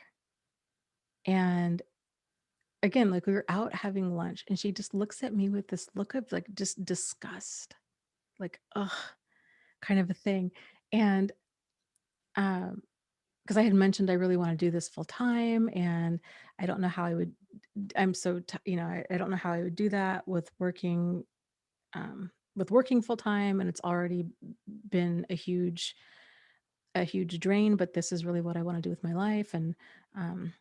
And again, like we were out having lunch and she just looks at me with this look of like just disgust, like, ugh, kind of a thing. And because I had mentioned I really want to do this full time and I don't know how I would I'm so I don't know how I would do that with working full time, and it's already been a huge drain, but this is really what I want to do with my life. Um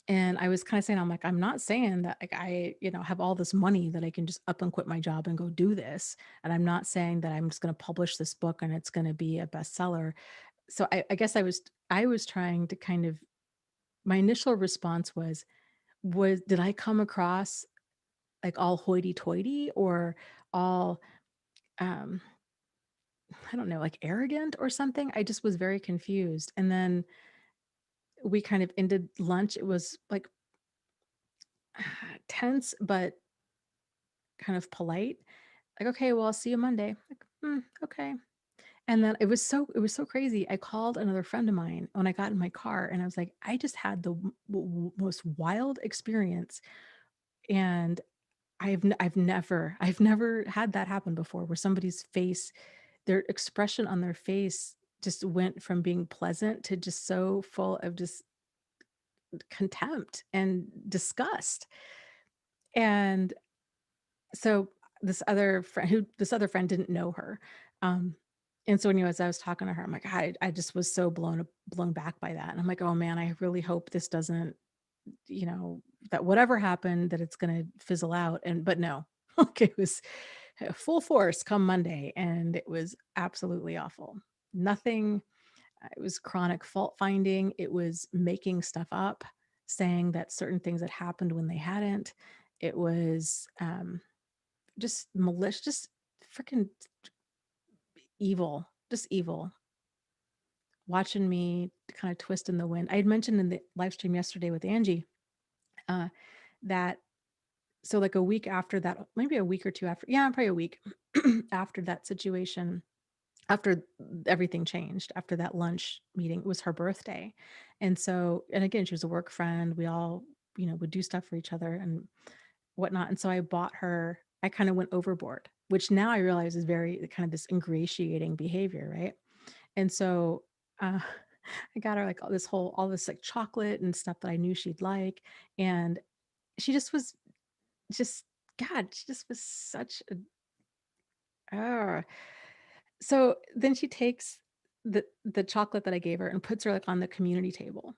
and I was kind of saying, I'm like, I'm not saying that like I have all this money that I can just up and quit my job and go do this. And I'm not saying that I'm just going to publish this book and it's going to be a bestseller. So I guess I was trying to kind of, my initial response was did I come across like all hoity-toity or all um I don't know, like arrogant or something? I just was very confused. And then we kind of ended lunch. It was like tense, but kind of polite. Like, okay, well, I'll see you Monday. Like, okay. And then it was so crazy. I called another friend of mine when I got in my car and I was like, I just had the most wild experience. And I've never had that happen before where somebody's face, their expression on their face just went from being pleasant to just so full of just contempt and disgust. And so this other friend didn't know her. Um, and so as I was talking to her, I'm like, I just was so blown back by that. And I'm like, oh man, I really hope this doesn't, that whatever happened, that it's gonna fizzle out. But no, okay, it was full force come Monday, and it was absolutely awful. Nothing. It was chronic fault finding. It was making stuff up, saying that certain things had happened when they hadn't. It was just malicious, just freaking evil, just evil. Watching me kind of twist in the wind. I had mentioned in the live stream yesterday with Angie uh, that so like a week after that, maybe a week or two after, yeah, probably a week after that situation, after everything changed, after that lunch meeting, it was her birthday. And so, and again, she was a work friend. We all, would do stuff for each other and whatnot. And so I kind of went overboard, which now I realize is very kind of this ingratiating behavior, right? And so uh, I got her like all this like chocolate and stuff that I knew she'd like. And she just was just, God, she just was such a, so then she takes the chocolate that I gave her and puts her like on the community table.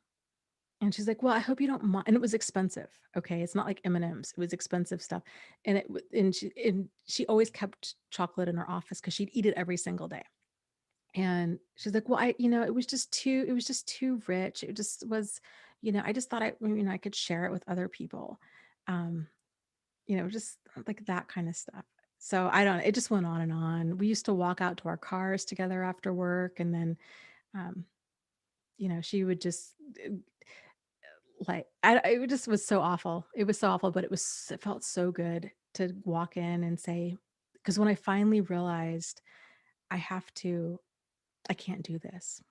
And she's like, "Well, I hope you don't mind." And it was expensive. Okay, it's not like M&Ms. It was expensive stuff. And she always kept chocolate in her office because she'd eat it every single day. And she's like, "Well, it was just too rich. It just was, I just thought I could share it with other people." Um, just like that kind of stuff. So I don't, it just went on and on. We used to walk out to our cars together after work. And then, um, she would just like, it just was so awful. It was so awful, but it felt so good to walk in and say, because when I finally realized I have to, I can't do this.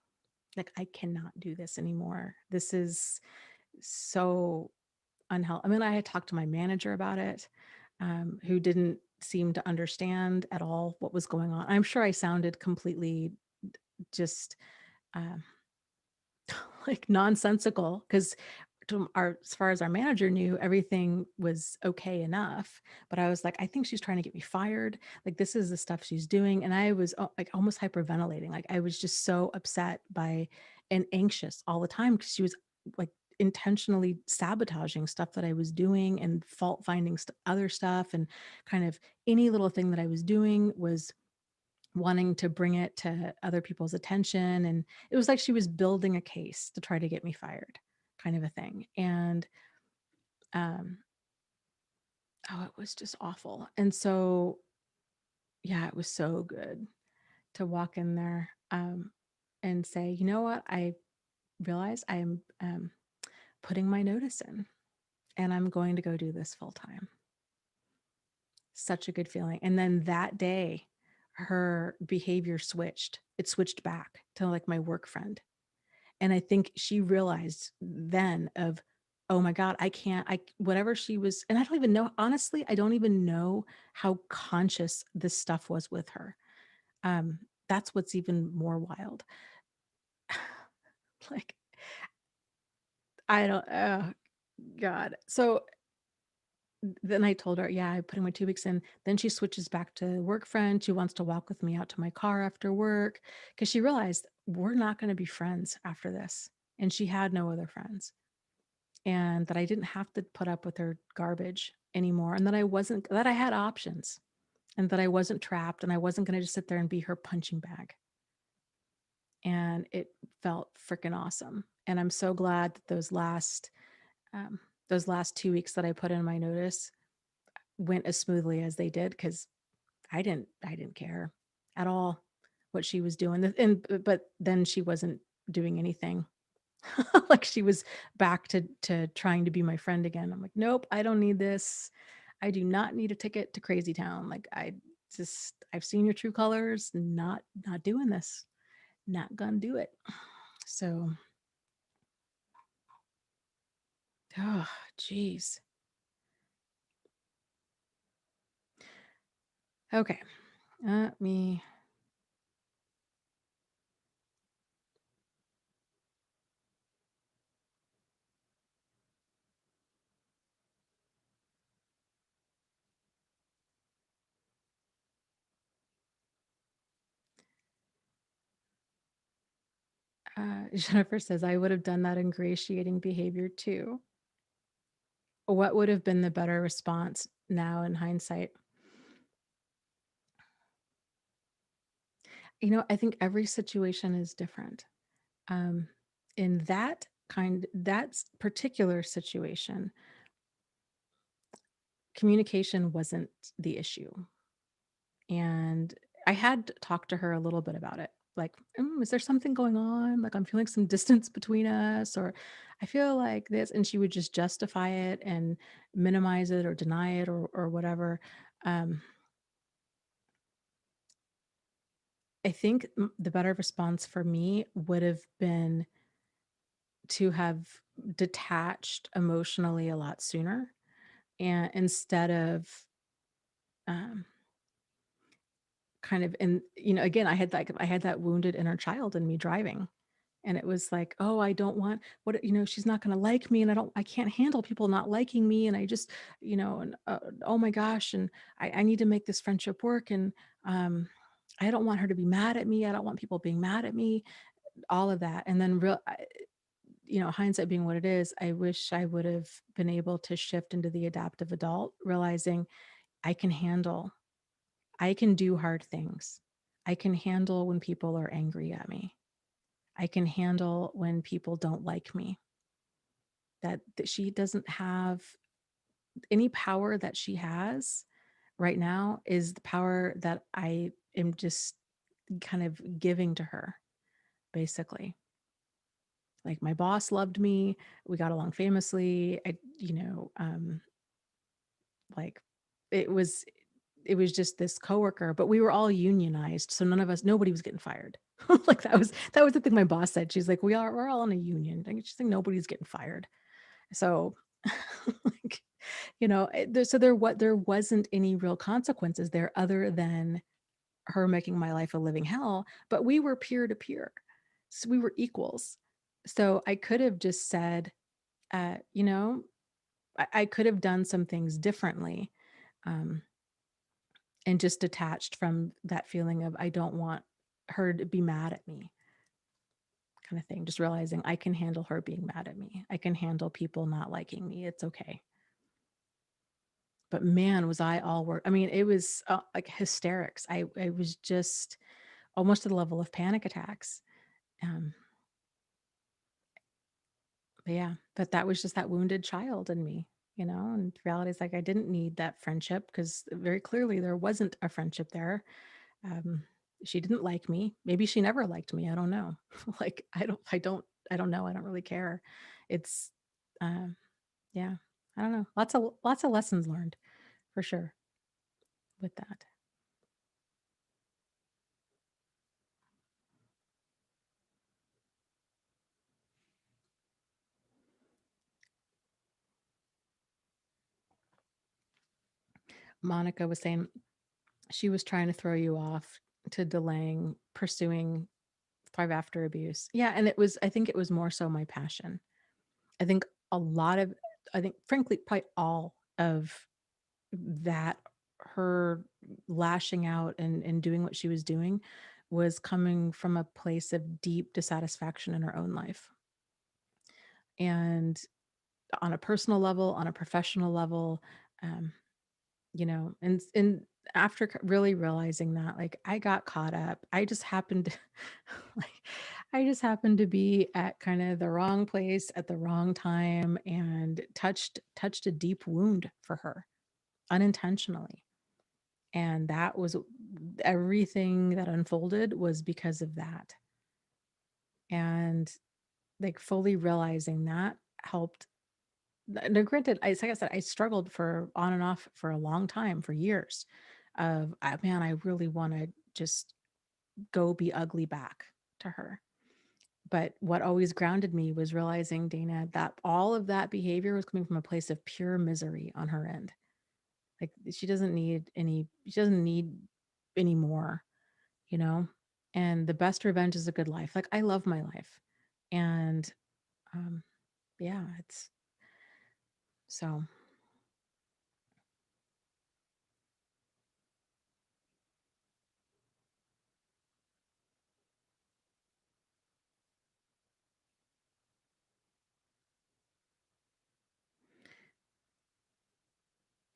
Like, I cannot do this anymore. This is so unhealthy. I mean, I had talked to my manager about it, who didn't seem to understand at all what was going on. I'm sure I sounded completely just um, like nonsensical because as far as our manager knew, everything was okay enough. But I was like, I think she's trying to get me fired. Like, this is the stuff she's doing. And I was like almost hyperventilating. Like, I was just so upset by and anxious all the time because she was like intentionally sabotaging stuff that I was doing and fault finding other stuff. And kind of any little thing that I was doing was wanting to bring it to other people's attention. And it was like she was building a case to try to get me fired, kind of a thing. And um, oh, it was just awful. And so, yeah, it was so good to walk in there and say, you know what? I realize I'm putting my notice in and I'm going to go do this full time. Such a good feeling. And then that day, her behavior switched. It switched back to like my work friend. And I think she realized then of, oh my God, whatever she was, and I don't even know, honestly, I don't even know how conscious this stuff was with her. Um, that's what's even more wild. Like, I don't, oh God. So then I told her, yeah, I put in my 2 weeks in. Then she switches back to work friend. She wants to walk with me out to my car after work because she realized we're not going to be friends after this. And she had no other friends. And that I didn't have to put up with her garbage anymore. And that I had options and that I wasn't trapped and I wasn't going to just sit there and be her punching bag. And it felt freaking awesome. And I'm so glad that those last 2 weeks that I put in my notice went as smoothly as they did because I didn't care at all what she was doing. But then she wasn't doing anything. Like, she was back to trying to be my friend again. I'm like, nope, I don't need this. I do not need a ticket to Crazy Town. Like, I've seen your true colors. Not doing this. Not gonna do it. So, oh, geez. Okay. Me. Jennifer says, I would have done that ingratiating behavior too. What would have been the better response now in hindsight? I think every situation is different. Um, in that particular situation, communication wasn't the issue. And I had talked to her a little bit about it. Like, is there something going on? Like, I'm feeling some distance between us, or I feel like this. And she would just justify it and minimize it or deny it or whatever. Um, I think the better response for me would have been to have detached emotionally a lot sooner, and instead of um, kind of again, I had that wounded inner child in me driving, and it was like, oh, I don't want what she's not going to like me, and I can't handle people not liking me, and I just and oh my gosh, and I need to make this friendship work, and um I don't want her to be mad at me, I don't want people being mad at me, all of that. And then hindsight being what it is, I wish I would have been able to shift into the adaptive adult, realizing I can do hard things. I can handle when people are angry at me. I can handle when people don't like me. That she doesn't have any power that she has right now is the power that I am just kind of giving to her, basically. Like my boss loved me. We got along famously. Like it was it was just this coworker, but we were all unionized, so nobody was getting fired. Like that was the thing my boss said. She's like, we're all in a union. And she's like, nobody's getting fired. So like, there wasn't any real consequences there other than her making my life a living hell, but we were peer to peer. So we were equals. So I could have just said, uh, you know, I could have done some things differently. Um, and just detached from that feeling of I don't want her to be mad at me kind of thing. Just realizing I can handle her being mad at me. I can handle people not liking me. It's okay. But man, was I all work. I mean, it was like hysterics. I was just almost to the level of panic attacks. Um, but yeah, but that was just that wounded child in me, and the reality is like I didn't need that friendship because very clearly there wasn't a friendship there. Um, she didn't like me. Maybe she never liked me. I don't know. Like I don't know. I don't really care. It's um yeah, I don't know. Lots of lessons learned for sure with that. Monica was saying she was trying to throw you off to delaying pursuing Thrive After Abuse. Yeah, and I think it was more so my passion. I think a lot of I think frankly probably all of that her lashing out and doing what she was doing was coming from a place of deep dissatisfaction in her own life. And on a personal level, on a professional level, um, and after really realizing that, like I got caught up. I just happened to like I just happened to be at kind of the wrong place at the wrong time and touched a deep wound for her unintentionally. And that was everything that unfolded was because of that. And like fully realizing that helped. Now, granted, like I said, I struggled for on and off for a long time, for years of, man, I really want to just go be ugly back to her. But what always grounded me was realizing, Dana, that all of that behavior was coming from a place of pure misery on her end. Like she doesn't need any more, you know? And the best revenge is a good life. Like I love my life. And um yeah, it's so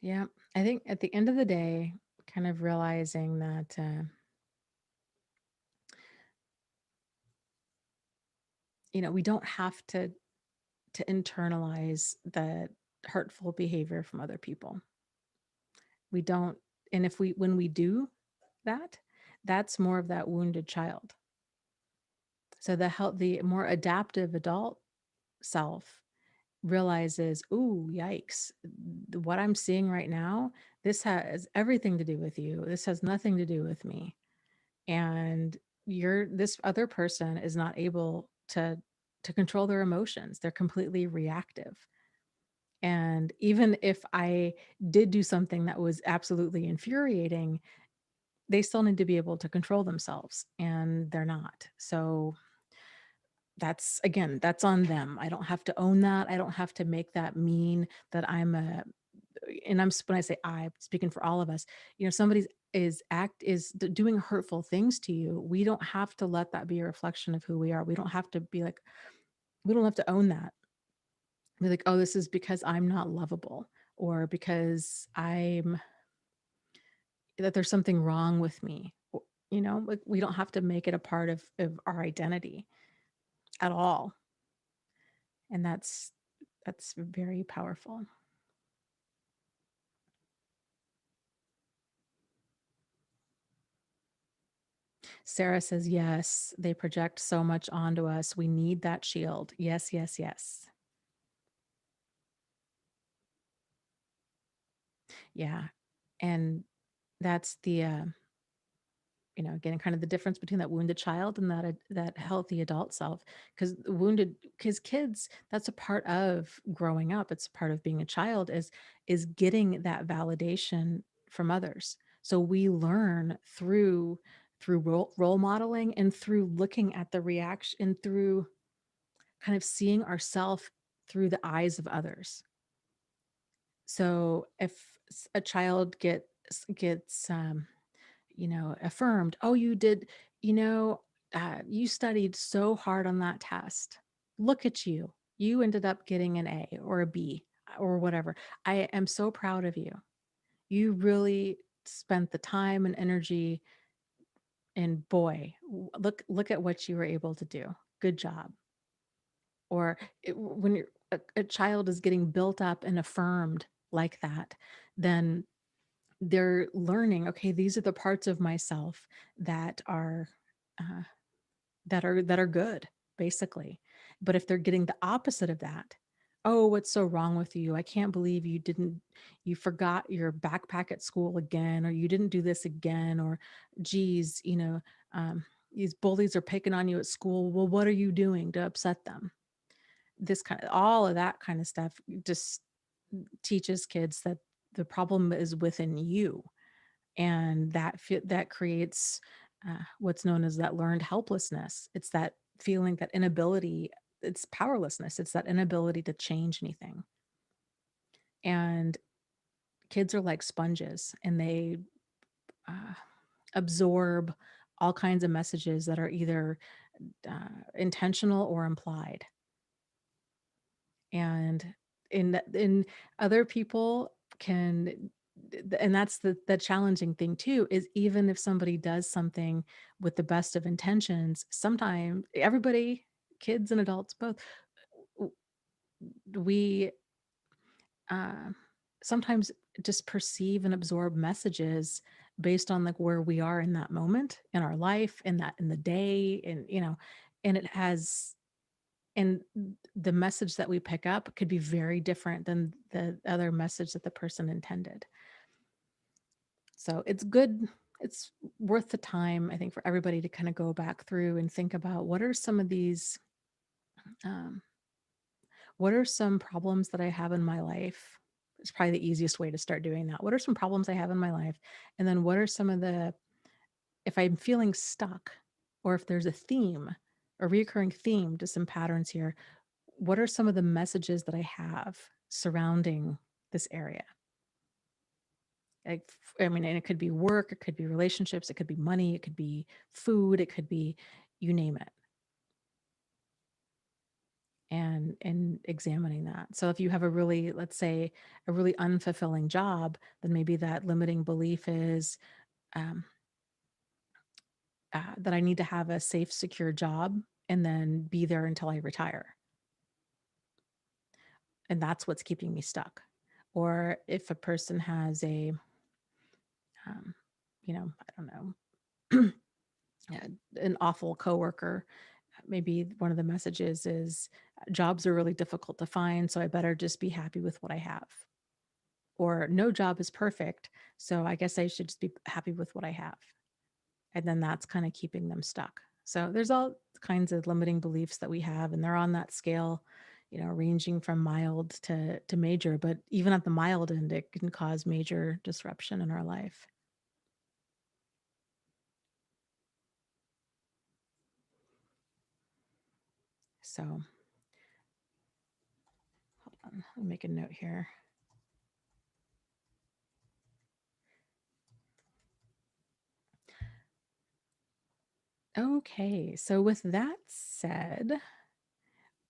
yeah. I think at the end of the day, kind of realizing that we don't have to internalize the hurtful behavior from other people. We don't, and if we when we do that, that's more of that wounded child. So the more adaptive adult self realizes, ooh, yikes, what I'm seeing right now, this has everything to do with you. This has nothing to do with me. And this other person is not able to control their emotions. They're completely reactive. And even if I did do something that was absolutely infuriating, they still need to be able to control themselves, and they're not. So that's again, that's on them. I don't have to own that. I don't have to make that mean that I'm a and when I say I, speaking for all of us, somebody is doing hurtful things to you. We don't have to let that be a reflection of who we are. We don't have to be like, we don't have to own that. Be like, oh, this is because I'm not lovable, or because that there's something wrong with me. Like we don't have to make it a part of our identity at all. And that's very powerful. Sarah says, yes, they project so much onto us. We need that shield. Yes, yes, yes. Yeah. And that's the, again, kind of the difference between that wounded child and that healthy adult self. Because kids, that's a part of growing up. It's part of being a child is getting that validation from others. So we learn through role modeling and through looking at the reaction and through kind of seeing ourself through the eyes of others. So if a child gets affirmed, oh, you did, you know, you studied so hard on that test. Look at you. You ended up getting an A or a B or whatever. I am so proud of you. You really spent the time and energy, and boy, look at what you were able to do. Good job. Or when a child is getting built up and affirmed like that, then they're learning, okay, these are the parts of myself that are uh, that are good, basically. But if they're getting the opposite of that, oh, what's so wrong with you? I can't believe you forgot your backpack at school again, or you didn't do this again, or geez, these bullies are picking on you at school. Well, what are you doing to upset them? This kind of all of that kind of stuff just teaches kids that the problem is within you, and that creates what's known as that learned helplessness. It's that feeling, that inability, it's powerlessness, it's that inability to change anything. And kids are like sponges, and they uh, absorb all kinds of messages that are either intentional or implied. And in other people can, and that's the challenging thing too, is even if somebody does something with the best of intentions, sometimes everybody, kids and adults both, we uh, sometimes just perceive and absorb messages based on like where we are in that moment in our life, in the day, and and it has, and the message that we pick up could be very different than the other message that the person intended. So it's worth the time, I think, for everybody to kind of go back through and think about what are some of these, um, what are some problems that I have in my life? It's probably the easiest way to start doing that. What are some problems I have in my life? And then what are some of if I'm feeling stuck, or if there's a theme, a recurring theme to some patterns here, what are some of the messages that I have surrounding this area? Like, I mean, and it could be work, it could be relationships, it could be money, it could be food, it could be, you name it. And examining that. So if you have a really, let's say, a really unfulfilling job, then maybe that limiting belief is um, that I need to have a safe, secure job and then be there until I retire. And that's what's keeping me stuck. Or if a person has um, I don't know, an awful coworker, maybe one of the messages is jobs are really difficult to find, so I better just be happy with what I have. Or no job is perfect, so I guess I should just be happy with what I have. And then that's kind of keeping them stuck. So there's all kinds of limiting beliefs that we have, and they're on that scale, ranging from mild to major. But even at the mild end, it can cause major disruption in our life. So hold on, I'll make a note here. Okay, so with that said,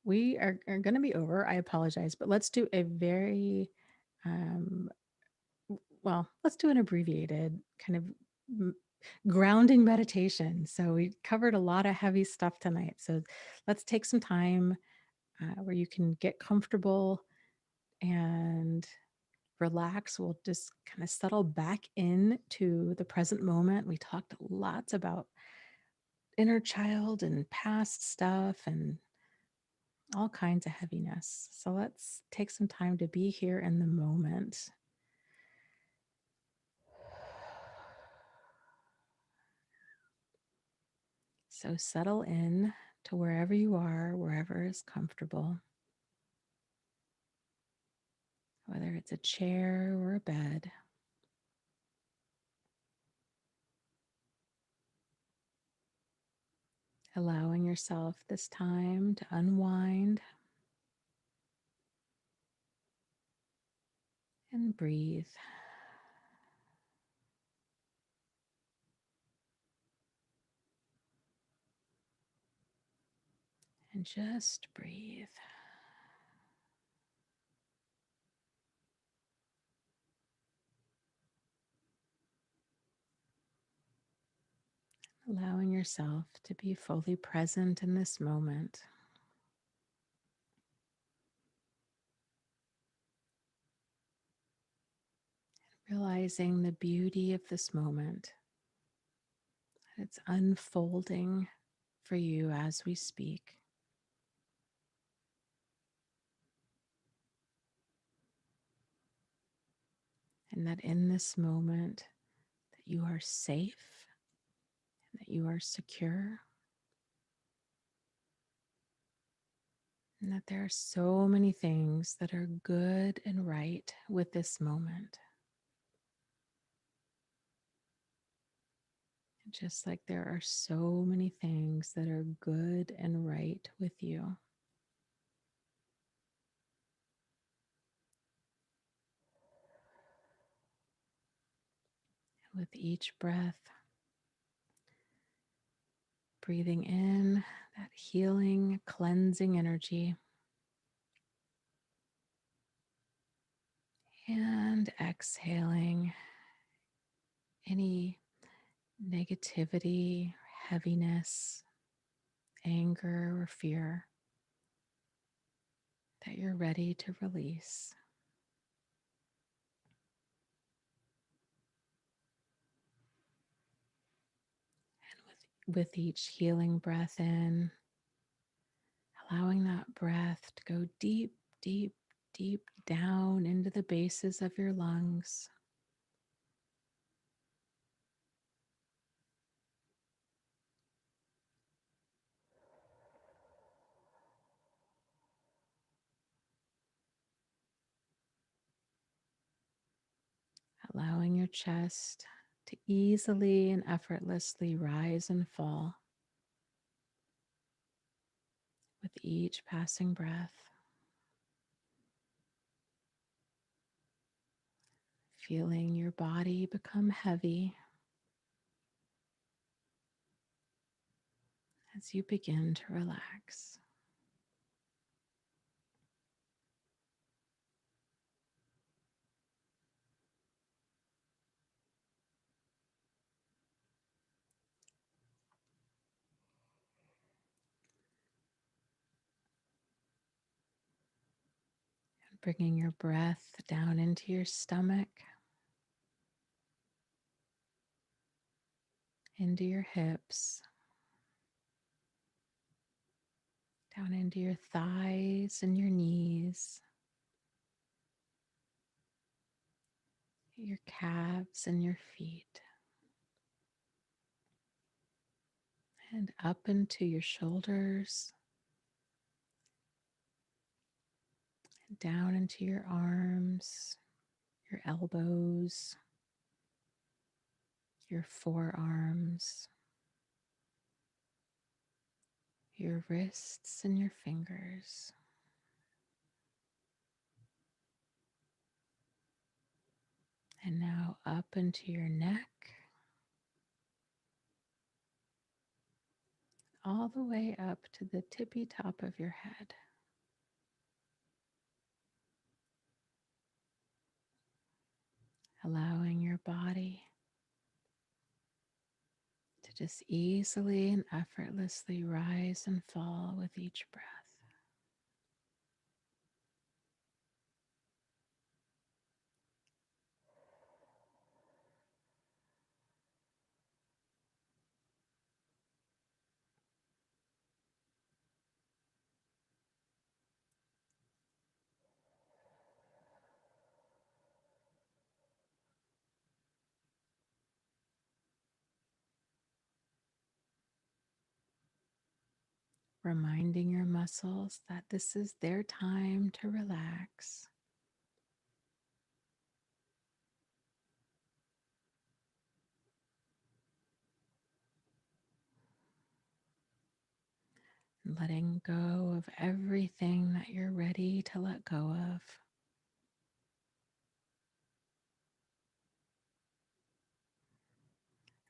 we are going to be over. I apologize, but let's do a very, um, well, let's do an abbreviated kind of grounding meditation. So we covered a lot of heavy stuff tonight. So let's take some time where you can get comfortable and relax. We'll just kind of settle back into the present moment. We talked lots about inner child and past stuff and all kinds of heaviness. So let's take some time to be here in the moment. So settle in to wherever you are, wherever is comfortable, whether it's a chair or a bed. Allowing yourself this time to unwind and breathe. And just breathe. Allowing yourself to be fully present in this moment. Realizing the beauty of this moment, that it's unfolding for you as we speak. And that in this moment, that you are safe, and that you are secure, and that there are so many things that are good and right with this moment. Just like there are so many things that are good and right with you. With each breath, breathing in that healing, cleansing energy, and exhaling any negativity, heaviness, anger, or fear that you're ready to release. And with each healing breath in, allowing that breath to go deep, deep, deep down into the bases of your lungs. Allowing your chest to easily and effortlessly rise and fall with each passing breath. Feeling your body become heavy as you begin to relax. Bringing your breath down into your stomach, into your hips, down into your thighs and your knees, your calves and your feet, and up into your shoulders, and down into your arms, your elbows, your forearms, your wrists and your fingers. And now up into your neck, all the way up to the tippy top of your head. Allowing your body to just easily and effortlessly rise and fall with each breath. reminding your muscles that this is their time to relax. Letting go of everything that you're ready to let go of.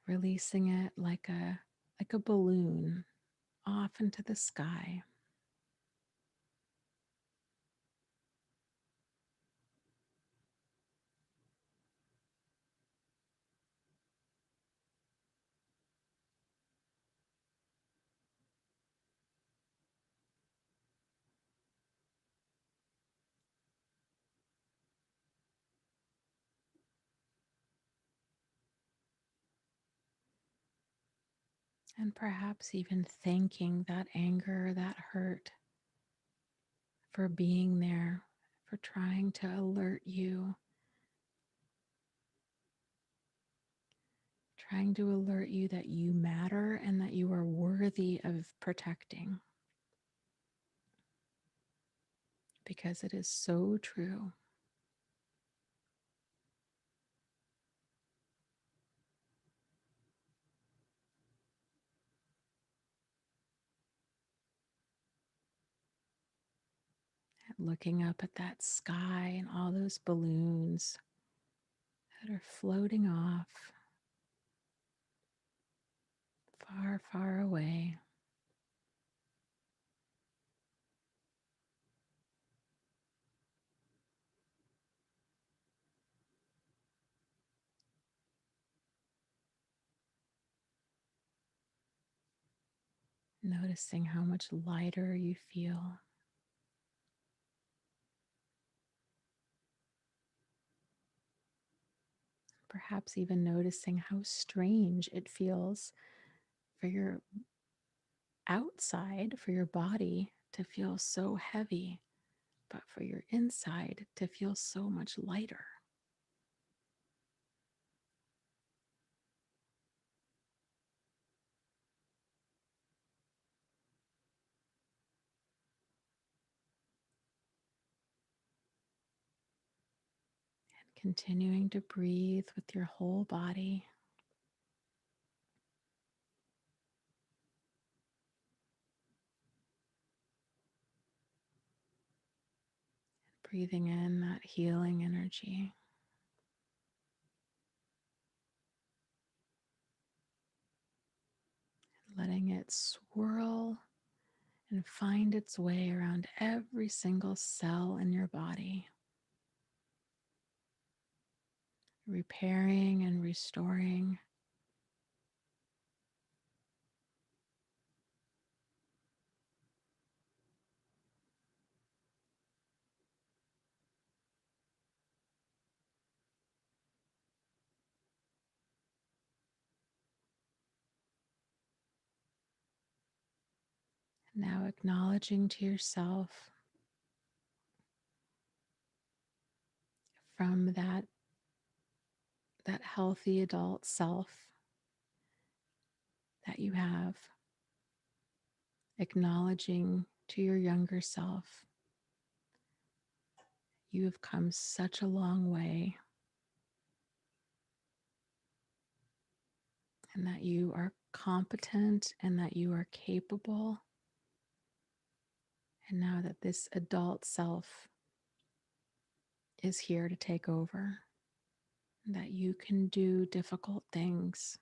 Releasing it like a balloon off into the sky. And perhaps even thanking that anger, that hurt, for being there, for trying to alert you, trying to alert you that you matter and that you are worthy of protecting. Because it is so true. Looking up at that sky and all those balloons that are floating off far, far away. Noticing how much lighter you feel. Perhaps even noticing how strange it feels for your outside, for your body to feel so heavy, but for your inside to feel so much lighter. Continuing to breathe with your whole body. Breathing in that healing energy. Letting it swirl and find its way around every single cell in your body. Repairing and restoring. Now acknowledging to yourself from that healthy adult self that you have, acknowledging to your younger self, you have come such a long way, and that you are competent and that you are capable. And now that this adult self is here to take over, that you can do difficult things,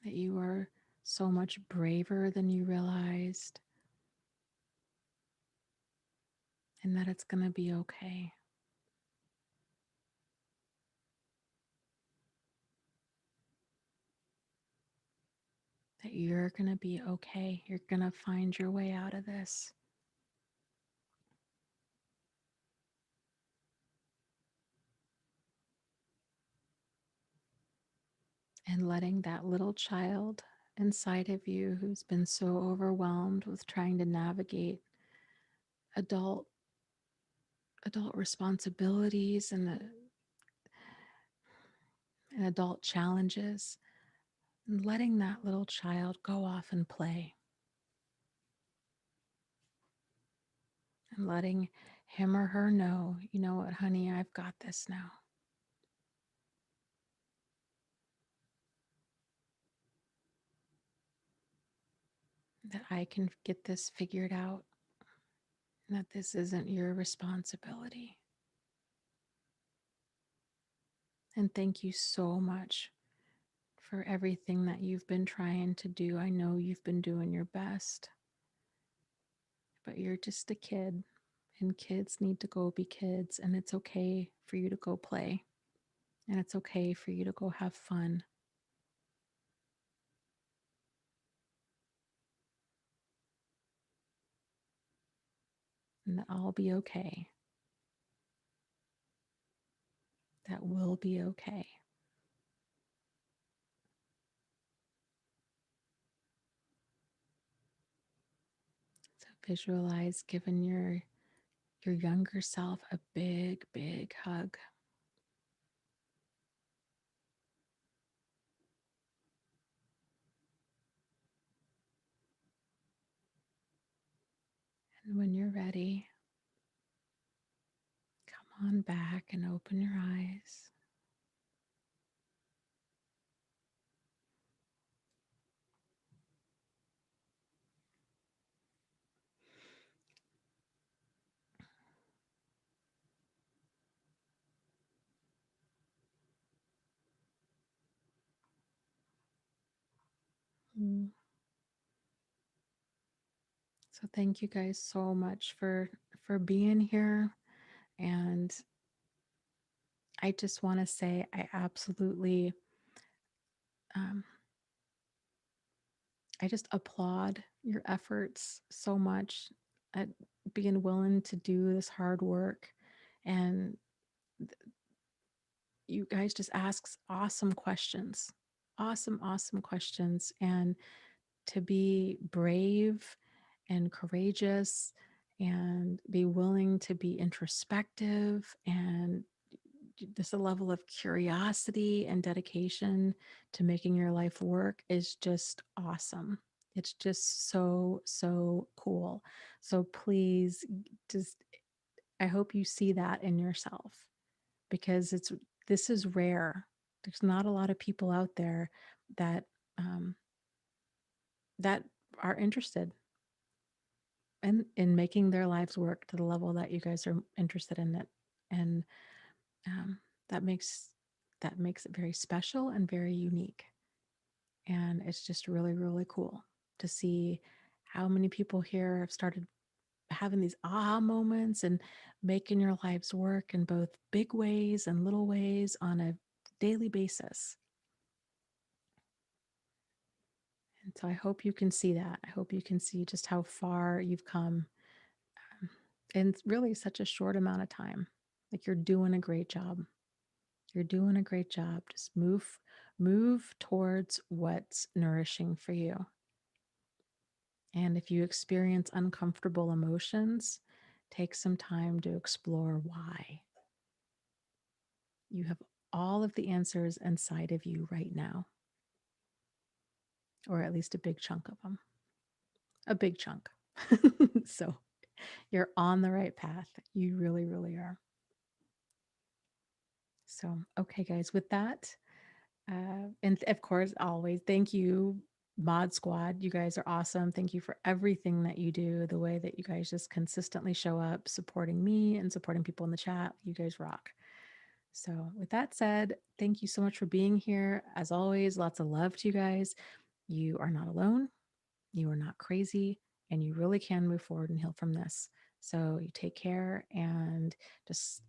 that you are so much braver than you realized, and that it's going to be okay. That you're going to be okay. You're going to find your way out of this. And letting that little child inside of you who's been so overwhelmed with trying to navigate adult responsibilities and adult challenges, and letting that little child go off and play, and letting him or her know, you know what, honey, I've got this now. That I can get this figured out, and that this isn't your responsibility. And thank you so much for everything that you've been trying to do. I know you've been doing your best, but you're just a kid, and kids need to go be kids, and it's okay for you to go play, and it's okay for you to go have fun. And that all be okay. That will be okay. So visualize giving your younger self a big, big hug. And when you're ready, come on back and open your eyes. Mm. So thank you guys so much for being here. And I just want to say I absolutely I just applaud your efforts so much at being willing to do this hard work. And you guys just ask awesome questions. Awesome questions. And to be brave and courageous and be willing to be introspective, and just a level of curiosity and dedication to making your life work is just awesome. It's just so, so cool. So please, just, I hope you see that in yourself, because this is rare. There's not a lot of people out there that um, that are interested in making their lives work to the level that you guys are interested in it. And um, that makes it very special and very unique. And it's just really, really cool to see how many people here have started having these aha moments and making your lives work in both big ways and little ways on a daily basis. And so I hope you can see that. I hope you can see just how far you've come in really such a short amount of time. Like, you're doing a great job. You're doing a great job. Just move towards what's nourishing for you. And if you experience uncomfortable emotions, take some time to explore why. You have all of the answers inside of you right now, or at least a big chunk of them. A big chunk. So you're on the right path. You really, really are. So, okay, guys, with that, and of course, always thank you, Mod Squad. You guys are awesome. Thank you for everything that you do, the way that you guys just consistently show up, supporting me and supporting people in the chat. You guys rock. So, with that said, thank you so much for being here. As always, lots of love to you guys. You are not alone. You are not crazy, and you really can move forward and heal from this. So, you take care and just